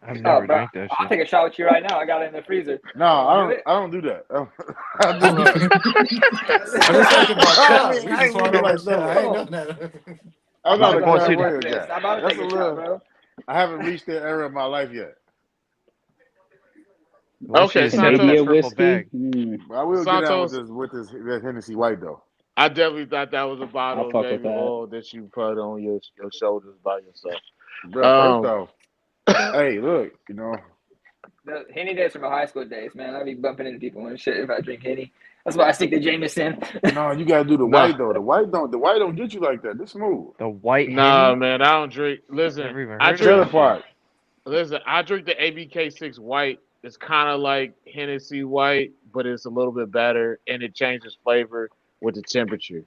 I've Oh, never bro, drank that I'll shit. take a shot with you right now. I got it in the freezer. No, I Do it? don't do that. I do that. I just thinking about I shots. ain't We just want really to like that. I ain't done that. I'm I'm not about a to Well, go Crown see, Royal take this. guy. I'm about to That's take a a shot, little. bro. I haven't reached that era of my life yet. well, Okay, shit, send him Santos. that Canadian purple whiskey. bag. But I will get down Santos, with this Hennessy White though. I definitely thought that was a I'll bottle of fuck with baby that. oil that you put on your shoulders by yourself. Bro, first Um, off, hey, look, The Henny days from my high school days, man. I'd be bumping into people and shit if I drink Henny. That's why I stick to Jameson. no, you gotta do the No. white though. The white don't get you like that. This smooth. The white Nah, Henny? man, I don't drink. Listen, Never even I heard of Trailer that drink. shit. park. Listen, I drink the ABK6 White. It's kind of like Hennessy White, but it's a little bit better, and it changes flavor with the temperature.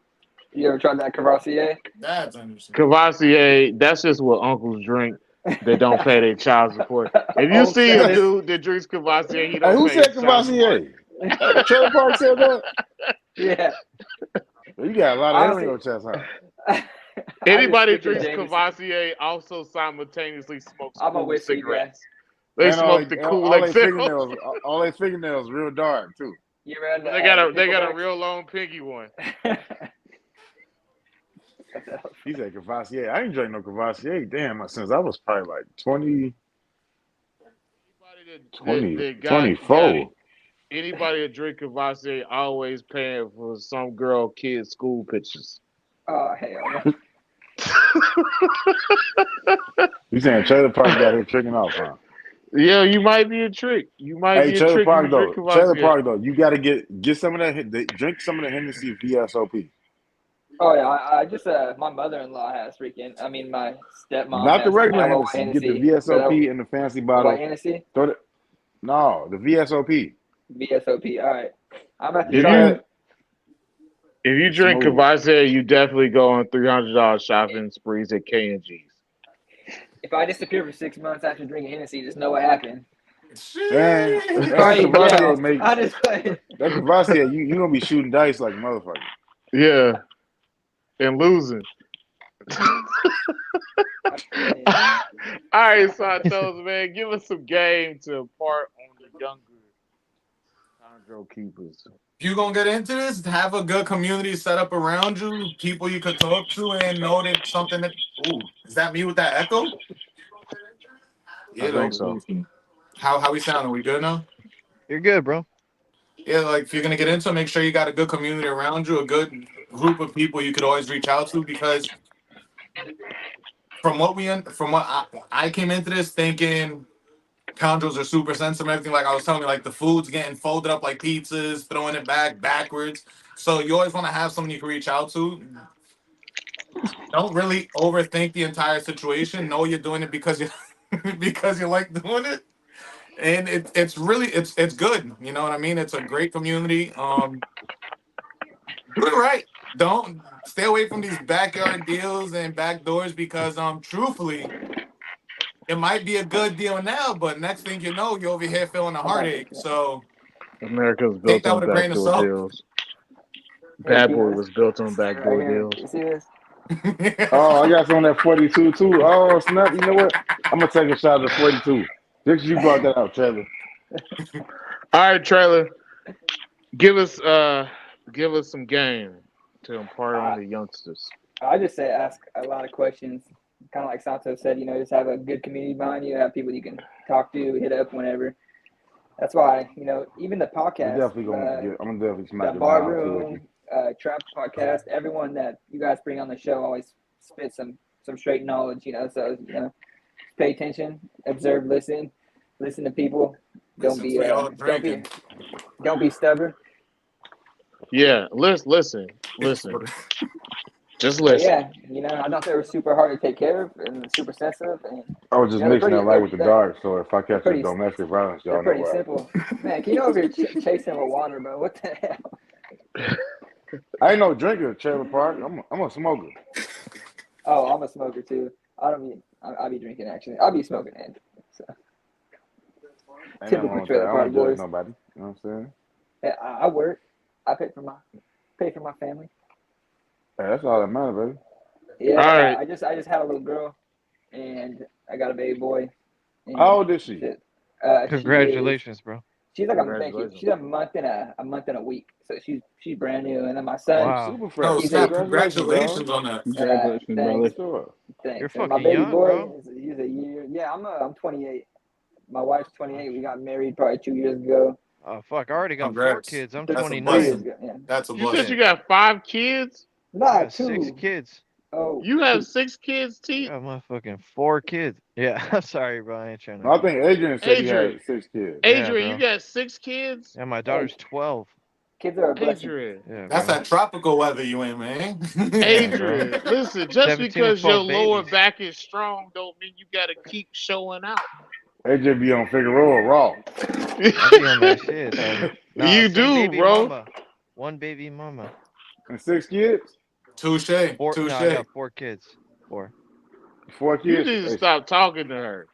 You ever tried that Cavassier? That's understandable. Cavassier, that's just what uncles drink. They don't pay their child support. If you Old see a Travis. dude that drinks Cavassier, he Hey, don't who pay said his child support. Cavassier? Trailer Park said that? Yeah. You got a lot of hair on Honestly, your chest, huh? I just Anybody stick with drinks Jameson. Cavassier also simultaneously smokes I'm a cool whiskey guy. cigarettes. They And smoke the cool all their exhales. fingernails real dark too. You read They got a Nickelbacks? real long pinky one. He said Cavassier. I ain't drink no Cavassier. Damn, since I was probably like 20, Anybody that 24. anybody that drink Cavassier always paying for some girl kid school pictures. Oh hell no. You saying Trailer Park got here tricking off, huh? Yeah, you might be a trick. You might Hey, be a Trailer trick if Park you drink though. Trailer Cavassier. Park though. You got to get some of that. Drink some of the Hennessy VSOP. Oh yeah, I just my mother-in-law has my stepmom Not the has regular yellow Hennessy. Get the Hennessy. VSOP in the fancy The bottle. white Hennessy? No, the VSOP. VSOP. All right. I'm about to If try you it. if you drink Smooth. Cavassier, you definitely go on $300 shopping sprees at K&G's. If I disappear for 6 months after drinking Hennessy, just know what happened. And Right, Cavassier yeah. make I just that Cavassier. You gonna be shooting dice like a motherfucker. Yeah, and losing. All right, Santos, man, give us some game to impart on the younger Chondro keepers. If you're gonna get into this, have a good community set up around you, people you could talk to, and know that something that. Ooh, is that me with that echo? I Yeah, think though. so. How we sound? Are we good now? You're good, bro. Yeah, like if you're gonna get into it, make sure you got a good community around you, a good group of people you could always reach out to. Because from what I came into this thinking, chondros are super sensitive and everything. Like I was telling you, like the food's getting folded up like pizzas, throwing it backwards. So you always want to have someone you can reach out to. Don't really overthink the entire situation. Know you're doing it because you because you like doing it. And it's really it's good. You know what I mean? It's a great community. Do it right. Don't stay away from these backyard deals and back doors because truthfully, it might be a good deal now, but next thing you know, you're over here feeling a heartache. So America's take built that on with a grain of backdoor salt. deals. Hey, Bad Boy Kino, was built on right backdoor here. deals. You see this? Oh, I got some of that 42 too. Oh snap! You know what? I'm gonna take a shot at the 42. Just you brought that out, Trailer. All right, trailer. Give us some game to impart on the youngsters. I just say ask a lot of questions. Kind of like Santos said, just have a good community behind you. Have people you can talk to, hit up whenever. That's why, even the I'm podcast, definitely gonna get. I'm gonna definitely smack the the Bar round too with you. Room, Trap podcast, everyone that you guys bring on the show always spit some straight knowledge, So, pay attention, observe, listen to people. Don't be drinking. don't be stubborn. Yeah, listen. Just But listen. yeah, I thought they were super hard to take care of and super sensitive, and I was just they're mixing that light with the dark, so if I they're catch this pretty domestic violence, they're y'all know pretty why. simple. Man, can you over here chasing with water, bro? What the hell? I ain't no drinker, Trailer Park. I'm a smoker. Oh, I'm a smoker too. I'll be drinking actually. I'll be smoking and so. Ain't nothing Typical wrong with that. Trailer I Park don't judge boys. nobody. You know what I'm saying? Yeah, I work. I pay for my family. Hey, that's all that matters, baby. Yeah, All right. I just had a little girl, and I got a baby boy. And How old is she? Congratulations, bro. She's like thank you. She's a month and a week, so she's brand new. And then my son, Wow. Super fresh. Oh, He's snap! Congratulations, Congratulations bro. on that. Congratulations, brother. thanks. Sure. Thanks. You're And my fucking baby young, boy, bro. he's a year. Yeah, I'm 28. My wife's 28. We got married probably 2 years ago. Oh fuck! I already got 4 Congrats. kids. I'm That's a 29. 2 years blessing. ago. Yeah. That's a You said blessing. you got 5 kids? I Nah, got 6 2. kids. Oh, You have 6 kids, I T? got motherfucking 4 kids. Yeah, I'm sorry, bro. I ain't trying to. I think Adrian said he Adrian. had 6 kids. Adrian, bro. you got 6 kids? Yeah, my daughter's 12. kids are a blessing. Adrian. Yeah, That's bro. that tropical weather you in, man. Adrian, listen, just 17 because full your lower babies. back is strong don't mean you gotta keep showing out. Adrian be on Figueroa raw. I be on that shit, though. Nah, You same do, baby bro. Mama. 1 baby mama. And 6 kids? Touche. 4. Touche. No, I got 4 kids. 4. 4 You kids. need to stop talking to her.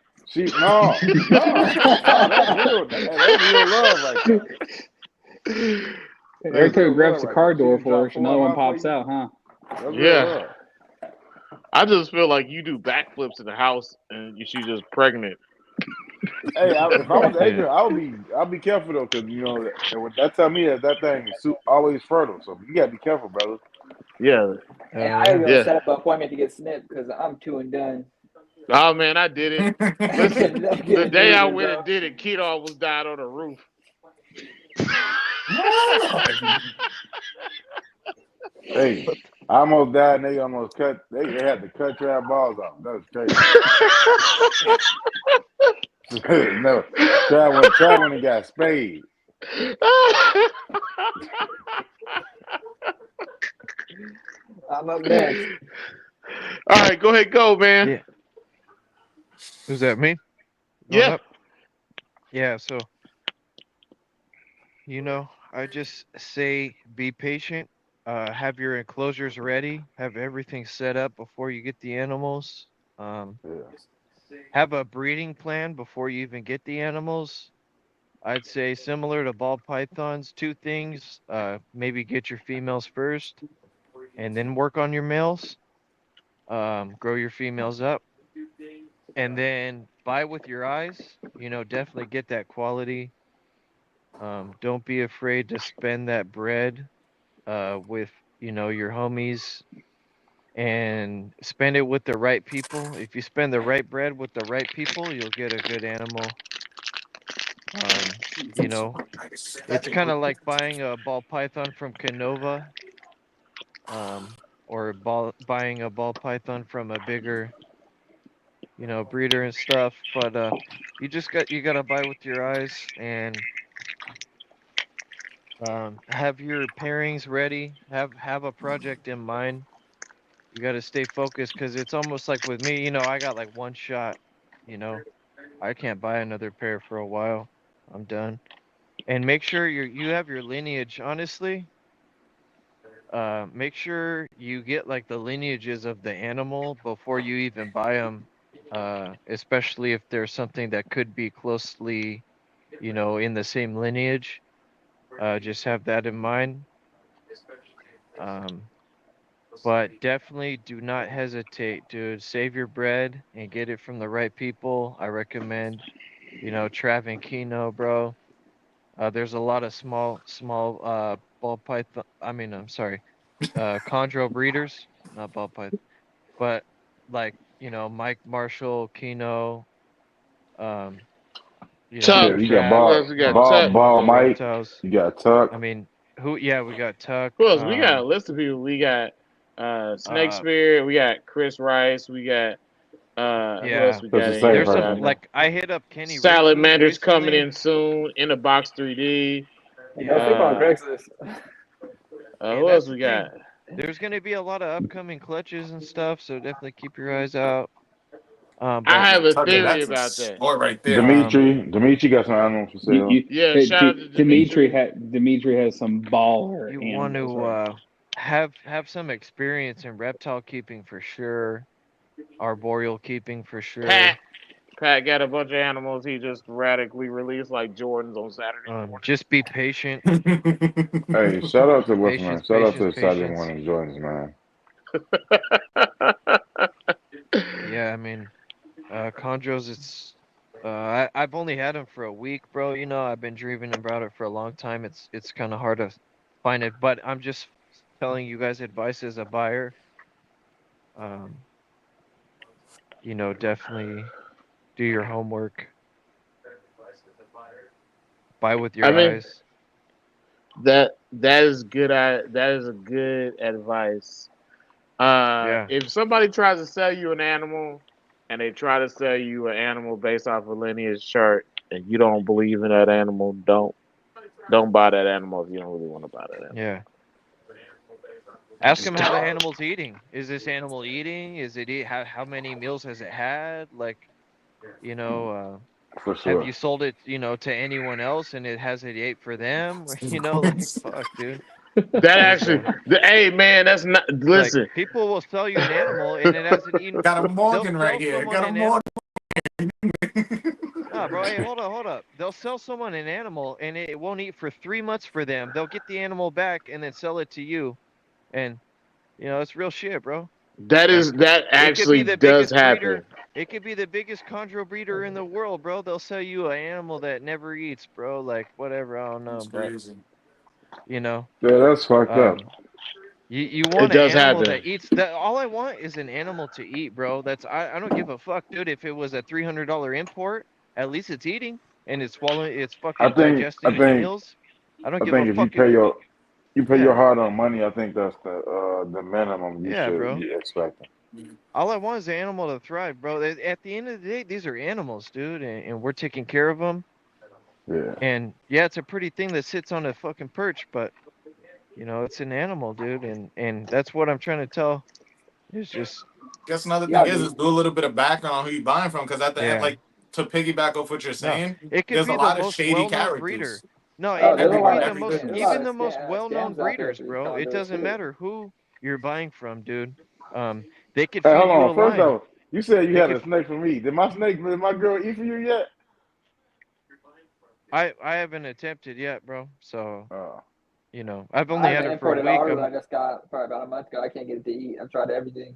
No, that's real. That's real love right there. Erica grabs the Right car there. She door just for her, dropped so 4 another one off for pops you. out, huh? That's real Yeah. love. I just feel like you do backflips in the house and she's just pregnant. Hey, if I was Adrian, I'd be careful though, because that tell me that thing is always fertile. So you gotta be careful, brother. Yeah. And I gotta go Yeah. set up an appointment to get snipped because I'm 2 and done. Oh man, I did it. Listen, Not the getting day I needed, went bro. and did it, Keto almost died on the roof. Hey, I almost died, and they almost cut. They had to cut your balls off. That was crazy. No, Chad when he got spayed. I'm up next. All right, go ahead, go, man. Yeah. Who's that? Me? Going Yeah. up? Yeah. So, I just say be patient. Have your enclosures ready. Have everything set up before you get the animals. Have a breeding plan before you even get the animals. I'd say similar to ball pythons, 2 things. Maybe get your females first, and then work on your males. Grow your females up, and then buy with your eyes. Definitely get that quality. Don't be afraid to spend that bread with your homies, and spend it with the right people. If you spend the right bread with the right people, you'll get a good animal. It's kind of like buying a ball python from Canova, or buying a ball python from a bigger, breeder and stuff. But you gotta buy with your eyes, and have your pairings ready. Have a project in mind. You got to stay focused, because it's almost like with me. I got like one shot. You know, I can't buy another pair for a while. I'm done. And make sure you have your lineage. Honestly, make sure you get like the lineages of the animal before you even buy them. Especially if there's something that could be closely, in the same lineage. Just have that in mind. Um, but definitely do not hesitate, dude. Save your bread and get it from the right people. I recommend, Trav and Kino, bro. There's a lot of small ball python. I mean, I'm sorry, chondro breeders, not ball python, but like Mike Marshall, Kino, um, Tuck. You got Trav, Who else we got? Tuck. ball Chondro Mike. Reptiles. You got Tuck. I mean, who? Yeah, we got Tuck. Who else? We got a list of people. We got Snake Uh, Spirit. We got Chris Rice. We got who else yeah. we That's got the in same here? There's We some person. got like I hit up Kenny Racers Salamanders coming recently. in soon in the box 3D. Hey, don't sleep on Craigslist. Who else we got? There's going to be a lot of upcoming clutches and stuff, so definitely keep your eyes out. I But have a Tucker, theory that's a about that. sport right there. Dimitri got some animals for sale. Yeah, shout out to Dimitri. Dimitri has some baller you want animals. to Right? have some experience in reptile keeping for sure, arboreal keeping for sure. Pat got a bunch of animals he just radically released like Jordans on Saturday morning. Just be patient. Hey, shout out to what's man. Patience, Shout out to patience, the Saturday patience. morning Jordans, man. Yeah, I mean, chondros. It's I've only had them for a week, bro. I've been dreaming about it for a long time. It's kind of hard to find it, but I'm just telling you guys advice as a buyer. Um, definitely do your homework. Buy with your eyes. That is good. That is a good advice. Yeah. If somebody tries to sell you an animal, and they try to sell you an animal based off a lineage chart, and you don't believe in that animal, don't buy that animal if you don't really want to buy that animal. Yeah. Ask them how the animal's eating. Is this animal eating? Is it how many meals has it had? Like, For sure. have you sold it, to anyone else and it ate for them? Like, fuck, dude. That actually, hey man, that's not. Like Listen, people will sell you an animal and it hasn't eaten. Got a They'll Morgan right sell here. someone Got a an Morgan. Nah, bro. Hey, hold up. They'll sell someone an animal and it won't eat for 3 months for them. They'll get the animal back and then sell it to you, and it's real shit, bro. that Like is that it could be actually the does biggest happen. breeder. It could be the biggest chondro breeder in the world, bro. They'll sell you an animal that never eats, bro. Like whatever, I don't know, That's but crazy. you know, Yeah, that's fucked up. you It want an does animal happen. that eats. That all I want is an animal to eat, bro. I don't give a fuck, dude. If it was a $300 import, at least it's eating and it's swallowing. It's I fucking think I digesting its think meals. I don't I give a think if fuck if you pay your yeah, hard-earned money, I think that's the minimum you yeah, should bro. be expecting. All I want is an animal to thrive, bro. At the end of the day, these are animals, dude, and we're taking care of them. Yeah. And yeah, it's a pretty thing that sits on a fucking perch, but it's an animal, dude, and that's what I'm trying to tell. It's just Guess another thing Yeah, is dude. do a little bit of background on who you're buying from, because at the end, yeah. like to piggyback off what you're No, saying, it could there's a be the lot of most shady well-known breeder. characters. No, Oh, it there's a could lot be Everywhere, of the every most, there's a business. lot even of the most well-known scams out there breeders, for these bro. It condos doesn't too. matter who you're buying from, dude. They could Hey, feed hold you a on. First line. off, you said you They had could. a snake for me. Did my girl eat for you yet? I haven't attempted yet, bro. So Oh. I've I only have had an her for a imported week. otter that I just got probably about a month ago. I can't get it to eat. I've tried everything.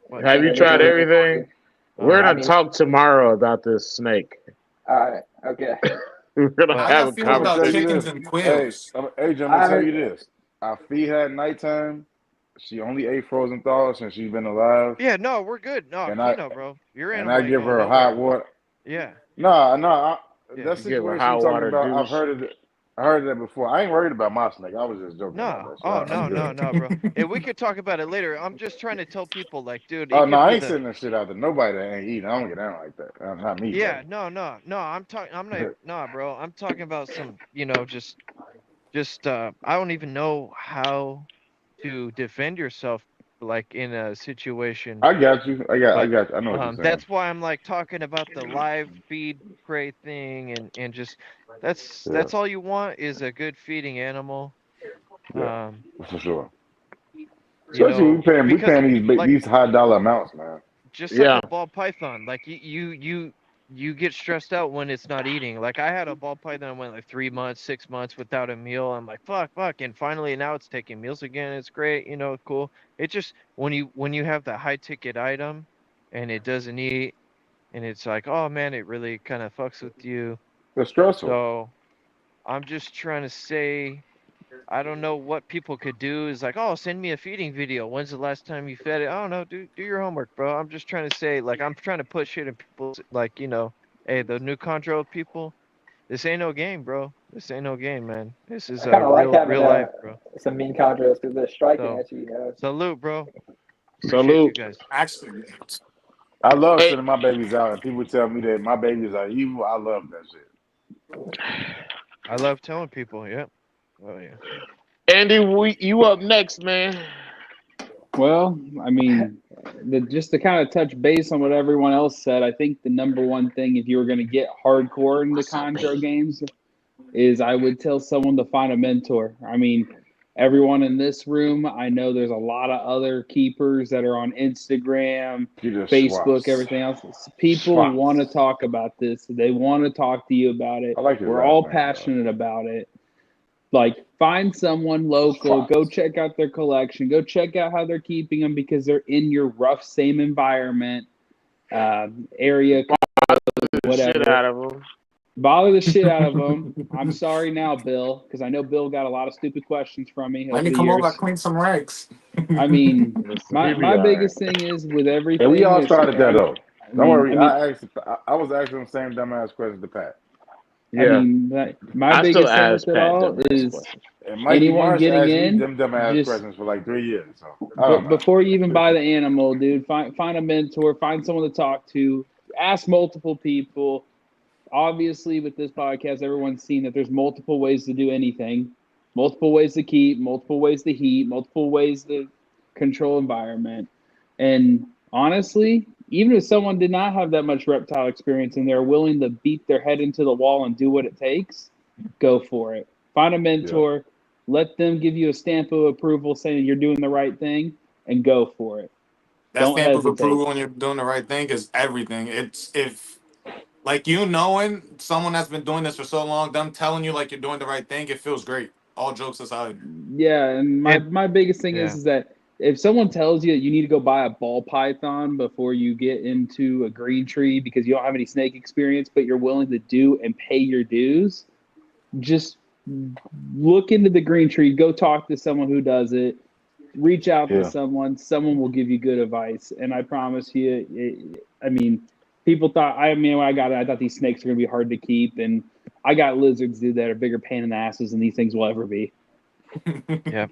What? Have Can't you get it tried to eat. everything? We're Uh-huh. I gonna mean, talk tomorrow about this snake. all right, okay. We're gonna But How y'all have a feel I'm gonna about tell you conversation. chickens this. and Hey, quails? Adrian, I'm I gonna tell haven't. you this. I feed her at nighttime. She only ate frozen thaws since she's been alive, yeah, no, we're good. No, and I Kino, bro. Your and I animal ain't give going her hot nowhere. water. Yeah, No, no, yeah. that You give her situation you hot talking water about, I've douche. heard of it. I heard of that before. I ain't worried about my snake. I was just joking about No. that shit. Oh, I'm no, no, good. no, bro. If we could talk about it later. I'm just trying to tell people, like, dude, Oh it no, could I be ain't the. sending that shit out to nobody that ain't eating. I don't get down like that. Not me, Yeah, brother. no. I'm talking. I'm not. Nah, bro. I'm talking about some. Just. I don't even know how to defend yourself, like in a situation. I got you. I But got you. I know what you're saying. that's why I'm like talking about the live feed crate thing, and just Yeah, that's all you want is a good feeding animal. yeah, Um, for sure. you Especially know, we because paying like these high dollar amounts, man. just like Yeah. a ball python, like you get stressed out when it's not eating. Like I had a ball python that went like 3 months, 6 months without a meal. I'm like fuck, and finally now it's taking meals again. It's great, cool. It just when you have the high ticket item and it doesn't eat, and it's like, oh man, it really kind of fucks with you. It's stressful. So I'm just trying to say, I don't know what people could do. Is like, oh, send me a feeding video. When's the last time you fed it? I don't know. Do your homework, bro. I'm just trying to say, like, I'm trying to put shit in people's, like, hey, the new Chondro people, this ain't no game, bro. This ain't no game, man. This is I kind a of like having real life, bro. some mean contras because they're striking So at you. You know. salute, bro. Appreciate you Salute. guys. Actually, I love Hey, sending my babies out, and people tell me that my babies are evil. I love that shit. I love telling people. Yep. Oh yeah. Andy, you up next, man. Well, I mean, just to kind of touch base on what everyone else said, I think the number one thing if you were going to get hardcore into What's up, Contra babe? games is I would tell someone to find a mentor. I mean, everyone in this room, I know there's a lot of other keepers that are on Instagram, Peter Facebook, Schwartz. everything else. People want to Schwartz. talk about this. They want to talk to you about it. I like his We're last all name, though. passionate about it. Like, find someone local, go Schwartz. check out their collection, go check out how they're keeping them because they're in your rough, same environment, area, The shit whatever. out of him. Bother the shit out of them. I'm sorry now, Bill, because I know Bill got a lot of stupid questions from me let over me the come over, years. clean some rags. I mean, Listen, he my be all right. biggest thing is with And we everything all is, started that, though. I Don't mean, worry. I mean, I was asking the same dumbass questions to Pat. Yeah, my I still biggest thing with ask it Pat all dumbass is questions. And Mikey anyone Marsh getting asked me in, them dumbass just questions for like 3 years. So I don't know. before you even buy the animal, dude, find a mentor, find someone to talk to, ask multiple people. Obviously, with this podcast, everyone's seen that there's multiple ways to do anything, multiple ways to keep, multiple ways to heat, multiple ways to control environment. And honestly, even if someone did not have that much reptile experience and they're willing to beat their head into the wall and do what it takes, go for it. Find a Yeah. mentor, let them give you a stamp of approval saying you're doing the right thing, and go for it. That Don't stamp of hesitate. approval when you're doing the right thing is everything. It's if like you knowing someone that's been doing this for so long, them telling you like you're doing the right thing, it feels great. All jokes aside. Yeah, and my biggest thing Yeah. is that if someone tells you that you need to go buy a ball python before you get into a green tree because you don't have any snake experience, but you're willing to do and pay your dues, just look into the green tree, go talk to someone who does it, reach out to Yeah. someone will give you good advice. And I promise you, I mean, people thought, when I got it, I thought these snakes are going to be hard to keep. And I got lizards, dude, that are bigger pain in the asses than these things will ever be. Yeah.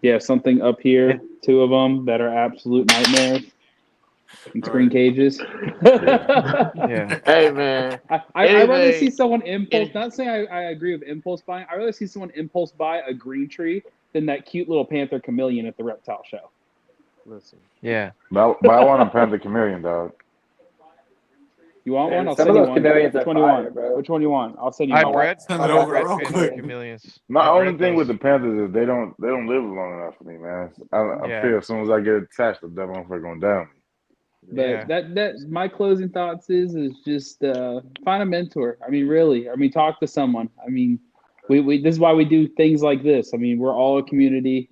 Yeah, something up here, 2 of them that are absolute nightmares in screen cages. Yeah. Hey man, I'd rather see anything. someone impulse. Not saying I agree with impulse buying. I'd rather see someone impulse buy a green tree than that cute little panther chameleon at the reptile show. Listen, Yeah. But I want a panther chameleon, dog. You want Man, one? I'll some send of you those one. chameleons Which are one do you fire, want? bro. Which one do you want? I'll send you I one. bred. Send I it have over bred real panther quick. chameleons. My I only bred thing with those. the panthers is they don't live long enough for me, man. I Yeah. feel as soon as I get attached, the devil motherfucker gonna down me. But Yeah. that my closing thoughts is just find a mentor. I mean, really. I mean, talk to someone. I mean, we this is why we do things like this. I mean, we're all a community,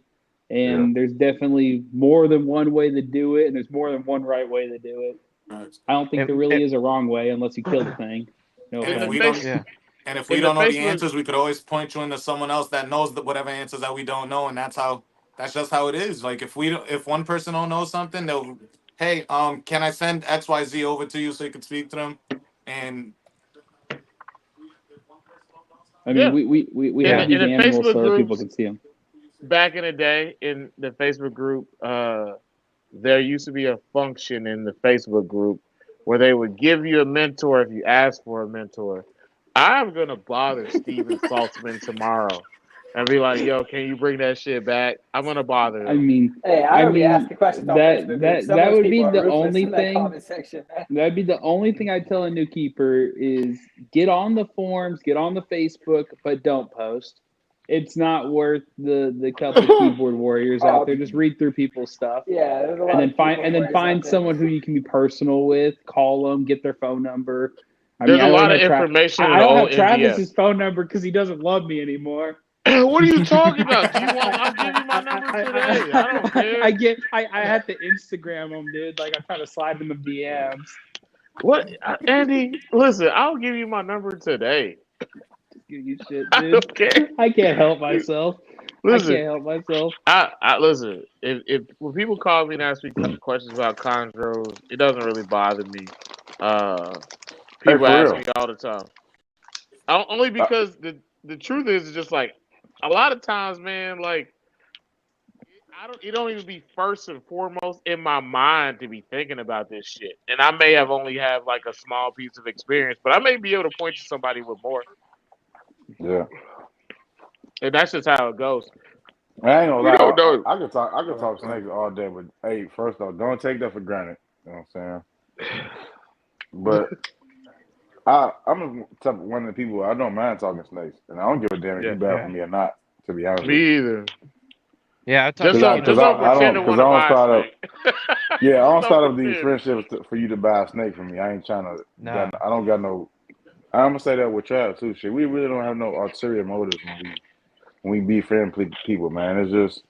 and there's definitely more than one way to do it, and there's more than one right way to do it. I don't think there really is a wrong way unless you kill the thing. No And if offense. we don't, Yeah. and if in we the don't know the Facebook, answers, we could always point you into someone else that knows whatever answers that we don't know, and that's just how it is. Like if one person don't know something, they'll, hey, can I send XYZ over to you so you can speak to them? And I yeah, mean, we in have the, in these the animals Facebook so that people groups can see them. back in the day, in the Facebook group, there used to be a function in the Facebook group where they would give you a mentor if you asked for a mentor. I'm gonna bother Steven Saltzman tomorrow and be like, "Yo, can you bring that shit back?" I'm gonna bother I him. mean, Hey, I would be asking questions on Facebook groups. Some of that those would be people are the ruthless only in that thing. comment section, man. That'd be the only thing I tell a new keeper is get on the forums, get on the Facebook, but don't post. It's not worth the couple keyboard warriors out there. Just read through people's stuff, Yeah, there's a lot and of then find keyboard warriors out there. someone who you can be personal with. Call them, get their phone number. I There's mean, a I lot don't of have information in I the don't old have MDF. Travis's phone number because he doesn't love me anymore. What are you talking about? Do you want? I'll give you my number today. I don't care. I had to Instagram him, dude. Like I try to slide him the DMs. What, Andy? Listen, I'll give you my number today. Give you shit, I dude. don't care. I can't help myself. Listen, I can't help myself. I listen. If when people call me and ask me questions about chondros, it doesn't really bother me. Hey, People for ask real. me all the time. Only because the truth is just like a lot of times, man. Like it don't even be first and foremost in my mind to be thinking about this shit. And I may have only have like a small piece of experience, but I may be able to point to somebody with more. Yeah. And that's just how it goes. I ain't gonna We lie. don't know. I could talk snakes all day, but hey, first off, don't take that for granted. You know what I'm saying? But I'm one of the people I don't mind talking snakes, and I don't give a damn if you bad for me or not. To be honest with you. Me either. Yeah, I talked Just to don't Keno. pretend to want to buy a snake. Yeah, I don't Just start up pretend. these friendships for you to buy a snake from me. I ain't trying to. Nah. I don't got no. I'm gonna say that with Trav too. Shit, we really don't have no ulterior motives when we be friendly people, man. It's just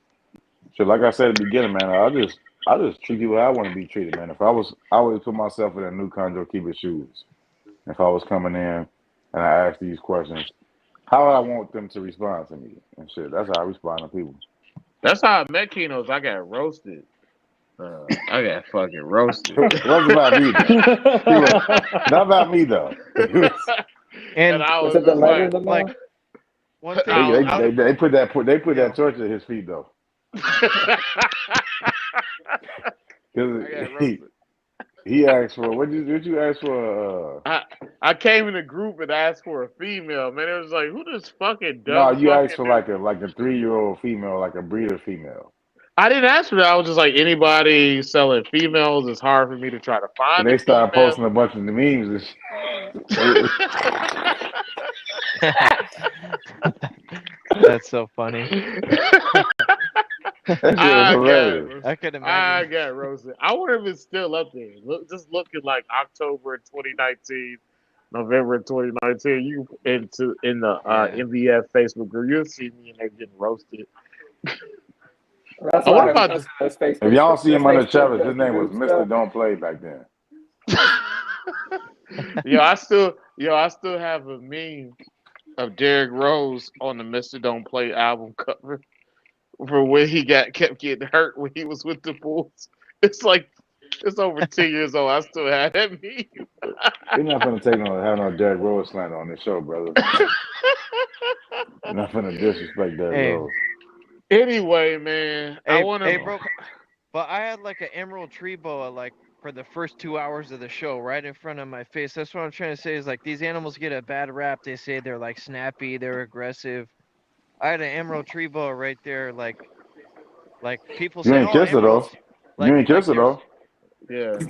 shit. Like I said at the beginning, man. I just treat people how I want to be treated, man. I always put myself in a new Chondro keeper's shoes. If I was coming in and I asked these questions, how would I want them to respond to me and shit. That's how I respond to people. That's how I met Keno's. I got roasted. I got fucking roasted. It wasn't about me though. Not about me though. And I was Was it the just letters like about? one thing. they put that torch at his feet though. Because he asked for what did you ask for? I came in a group and asked for a female. Man, it was like, who this fucking dumb? No, you asked for dude? like a 3-year-old female, like a breeder female. I didn't ask for that. I was just like, anybody selling females. It's hard for me to try to find. And they started posting a bunch of the memes and shit. That's so funny. That shit was I hilarious. got, I could I imagine. got roasted. I wonder if it's still up there. Just looking like October 2019, November 2019. You in the Yeah. MVF Facebook group, you'll see me and they getting roasted. That's What why about those Facebook. If y'all see him under Facebook Travis, his name was group Mr. stuff. Don't Play back then. I still have a meme of Derrick Rose on the Mr. Don't Play album cover for when he kept getting hurt when he was with the Bulls. It's over 10 years old. I still have that meme. We're not gonna have no Derrick Rose slander on this show, brother. We're not gonna disrespect Derrick Hey, Rose. Anyway, man, I hey, want hey, to. bro. But I had like an emerald tree boa like for the first 2 hours of the show right in front of my face. That's what I'm trying to say is like these animals get a bad rap. They say they're like snappy, they're aggressive. I had an emerald tree boa right there, like people You say, ain't oh, kiss her though. emeralds. You ain't kiss her There's though. Yeah,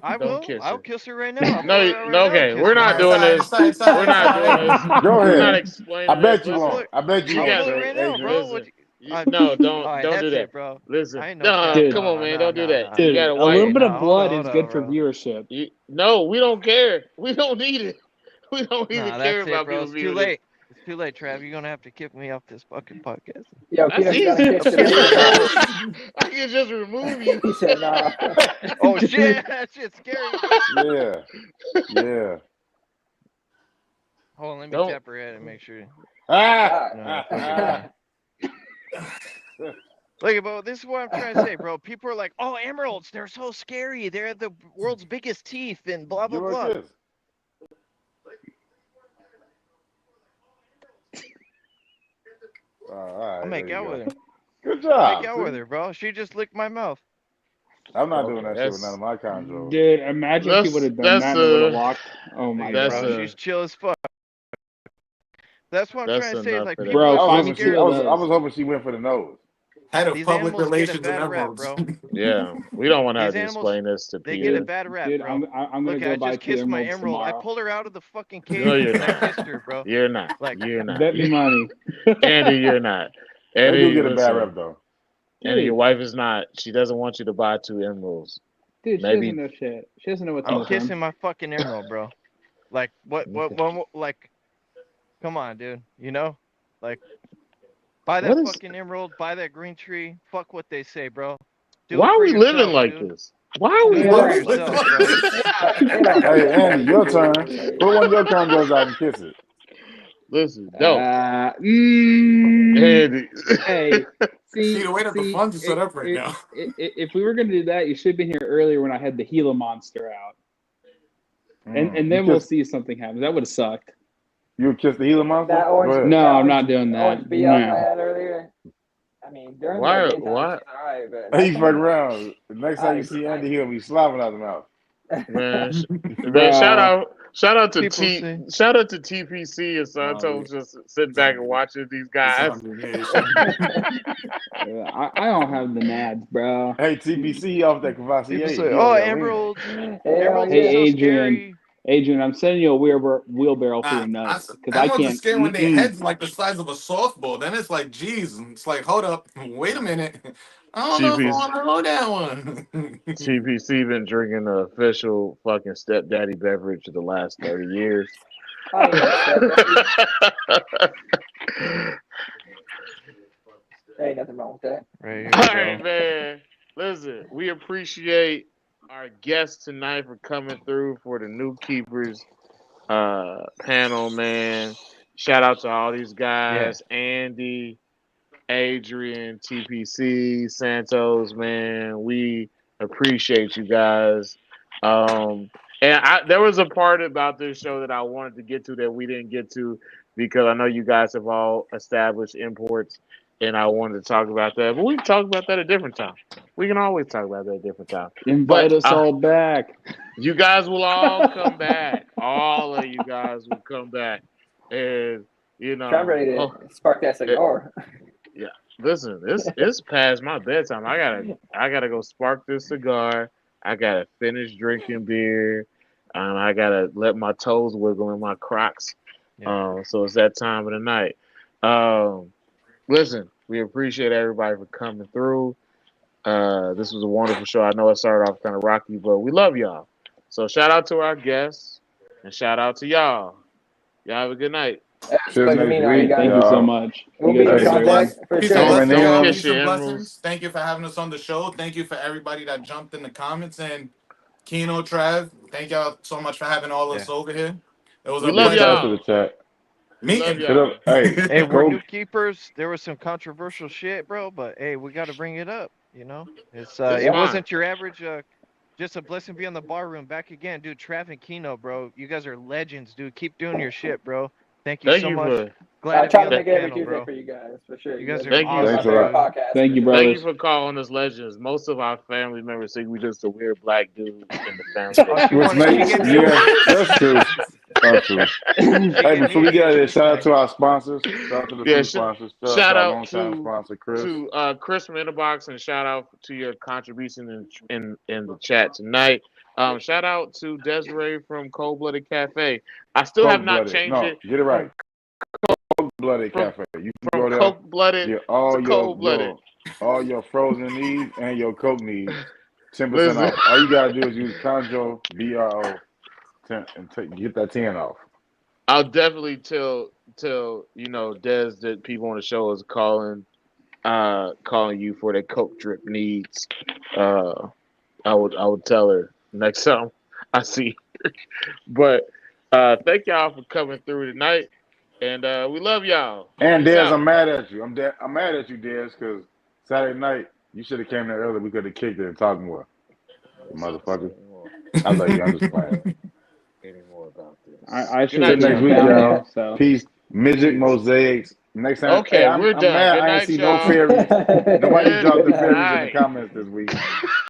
I don't will. kiss I'll her. kiss her right now. I'll pull No, her out right no, now and okay. kiss We're her. not It's doing all right, this. it's all right, it's all We're right, not it's all doing right. this. Go We're not ahead. explaining I this. bet you I'll pull won't. her. I bet you I'll Yeah, won't, pull her right now, Adrian. bro. listen. I, No, all right, don't do that's that. it, bro. Listen, I ain't no no, cat. Dude, come on, man, don't do that. You dude, got a a little wife. bit of Hold blood on, is hold good on, for bro. viewership. No, we don't care. We don't need it. We don't even Nah, care that's it, about bro. people It's too viewing this. late. It's too late, Trav. You're gonna have to kick me off this fucking podcast. Yo, That's Keenan's gonna easy. kiss I'm the kissing baby. emeralds. I can just remove you. He said, "Nah." Oh shit, that shit's scary, bro. Yeah. Yeah. Hold on, let me Don't. tap her head and make sure. Ah! No, fucking Look, bro, this is what I'm trying to say, bro. People are like, oh, emeralds, they're so scary. They're the world's biggest teeth and blah, blah, Give her blah. a kiss. All right, I'll make there you out go. with her. Good I'll job. make out with her, bro. She just licked my mouth. I'm not Okay, doing that shit with none of my chondros. Dude, imagine if he would have done that and it would have locked. Oh my Yeah, That's bro, god. she's chill as fuck. That's what I'm That's trying to say is enough like for people that. Bro, are so find me scared. two of I was those. hoping she went for the nose. Head of These public animals get a relations and bad rap, emeralds. bro. Yeah, we don't want to have These to animals, explain this to they get a Peter. bad rap, Dude, bro. I'm gonna Look, go I buy just 2 kissed my emeralds emerald. I tomorrow. pulled her out of the fucking No, cage you're and I not. kissed her, bro. You're not. Like, You're not. Bet me money. Andy, you're not. They do Andy, get a bad listen. rep though. Andy, your Dude, wife is not. She doesn't want you to buy 2 emeralds. dude, she Maybe. doesn't know shit. She doesn't know what's I'm in the kissing sun. my fucking emerald, bro. Like, like, come on, dude. You know? Like, buy What that is? fucking emerald, buy that green tree. Fuck what they say, bro. Do Why it are for we living yourself, like dude. this? Why are we Do it Yeah, for living like yourself, this? bro. They don't know Hey, shit, Andy, your turn. Hey. Put one of your chondros out and kiss it. Listen, don't. Mm, Andy. hey, See, the way that the funds are set up right now. if we were gonna do that, you should have been here earlier when I had the Gila monster out, and You then we'll kiss. see if something happens. That would have sucked. You kiss the Gila monster. That Go orange, ahead. No, that I'm not orange, doing orange that. bee I No. had earlier. I mean, during the Why? daytime, Why? she's alright, but He fuck nighttime, around. The next time you nice, see Andy, nice. he'll be slobbing out the mouth. Man, Bro, shout out to People say. TPC and Oh, Santos just sitting back and watching these guys. I don't have the nads, bro. Hey, TBC off that Cavassier. People He say, on oh, your arena. emeralds. Hell Emeralds Hey, are so yeah. Adrian, scary. I'm sending you a wheelbarrow for your nuts because I Emeralds are can't. scared when their head's like the size of a softball. Then it's like, geez, it's like, hold up, wait a minute. I don't know if I TPC, want to hold that one. TPC been drinking the official fucking stepdaddy beverage for the last 30 years. I ain't no stepdaddy. There ain't nothing wrong with that. Right All here, right, bro. man. Listen, we appreciate our guests tonight for coming through for the New Keepers panel, man. Shout out to all these guys, Andy, Adrian, TPC, Santos, man. We appreciate you guys. There was a part about this show that I wanted to get to that we didn't get to because I know you guys have all established imports, and I wanted to talk about that. But we can talk about that at a different time. We can always talk about that at a different time. Invite But us all back. you guys will all come back. All of you guys will come back, and I'm ready to spark that cigar. yeah. Listen, it's past my bedtime. I gotta go spark this cigar. I gotta finish drinking beer. I gotta let my toes wiggle in my Crocs. Yeah. So it's that time of the night. listen, we appreciate everybody for coming through. This was a wonderful show. I know it started off kind of rocky, but we love y'all. So shout out to our guests and shout out to y'all. Y'all have a good night. Till Pleasure next meeting all you week, guys. Thank you so y'all. much. We'll You be guys in are a great one. contact for Peace sure. and Don't blessings, y'all. kiss Peace your and emeralds. blessings. Thank you for having us on the show. Thank you for everybody that jumped in the comments. And Keno, Trav, thank y'all so much for having all us Yeah. over here. It was We a love Yeah, shout out pleasure to y'all. the chat. We love meeting. Hit y'all. up. Hey, Hey, we're go. new keepers. There was some controversial shit, bro, but hey, we got to bring it up. You know, It's it fine. wasn't your average. Just a blessing to be on the bar room back again, dude. Trav and Keno, bro. You guys are legends, dude. Keep doing your shit, bro. Thank you Thank so you much. for Glad I to be try on to the make it every panel, Tuesday bro. for you guys, for sure. You guys are Thank you. are my Thanks a favorite lot. podcast. Thank you, for sure. thank you brothers. for calling us legends. Most of our family members think we just a weird black dude in the family. Oh, she With wanted you to snakes. get Yeah, new. that's true. That's true. She Hey, get before we new get out of here, Tuesday. shout out to our sponsors. Shout out to the Yeah, two sponsors. Shout out shout to our out longtime sponsor, Chris. to Chris from Innerbox, and shout out to your contribution in the chat tonight. Shout out to Desiree from Cold Blooded Cafe. I still have Cold not blooded. changed No, it get it right. Cold blooded from cafe. You can from go there. Coke Blooded Get to Cold Blooded. all your frozen needs and your Coke needs. 10% Listen, off. All you gotta do is use Chondro BRO and get that 10 off. I'll definitely tell Des that people on the show is calling you for their Coke drip needs. I would tell her next time I see her. But thank y'all for coming through tonight, and we love y'all. And Peace Dez, I'm out. mad at you. I'm mad at you, Dez, because Saturday night you should have came there early. We could have kicked it and talked more, Let's say motherfucker. anymore. I love you. I'm just playing. Anymore about this. I Good should Till have night, next y'all. jumped week, down y'all. there. So Peace. Midget Peace. mosaics. Next time, hey, Okay, we're I'm done. mad. Good I ain't night, see no y'all. fairies. Nobody Good dropped the Good night. fairies in the night. comments this week.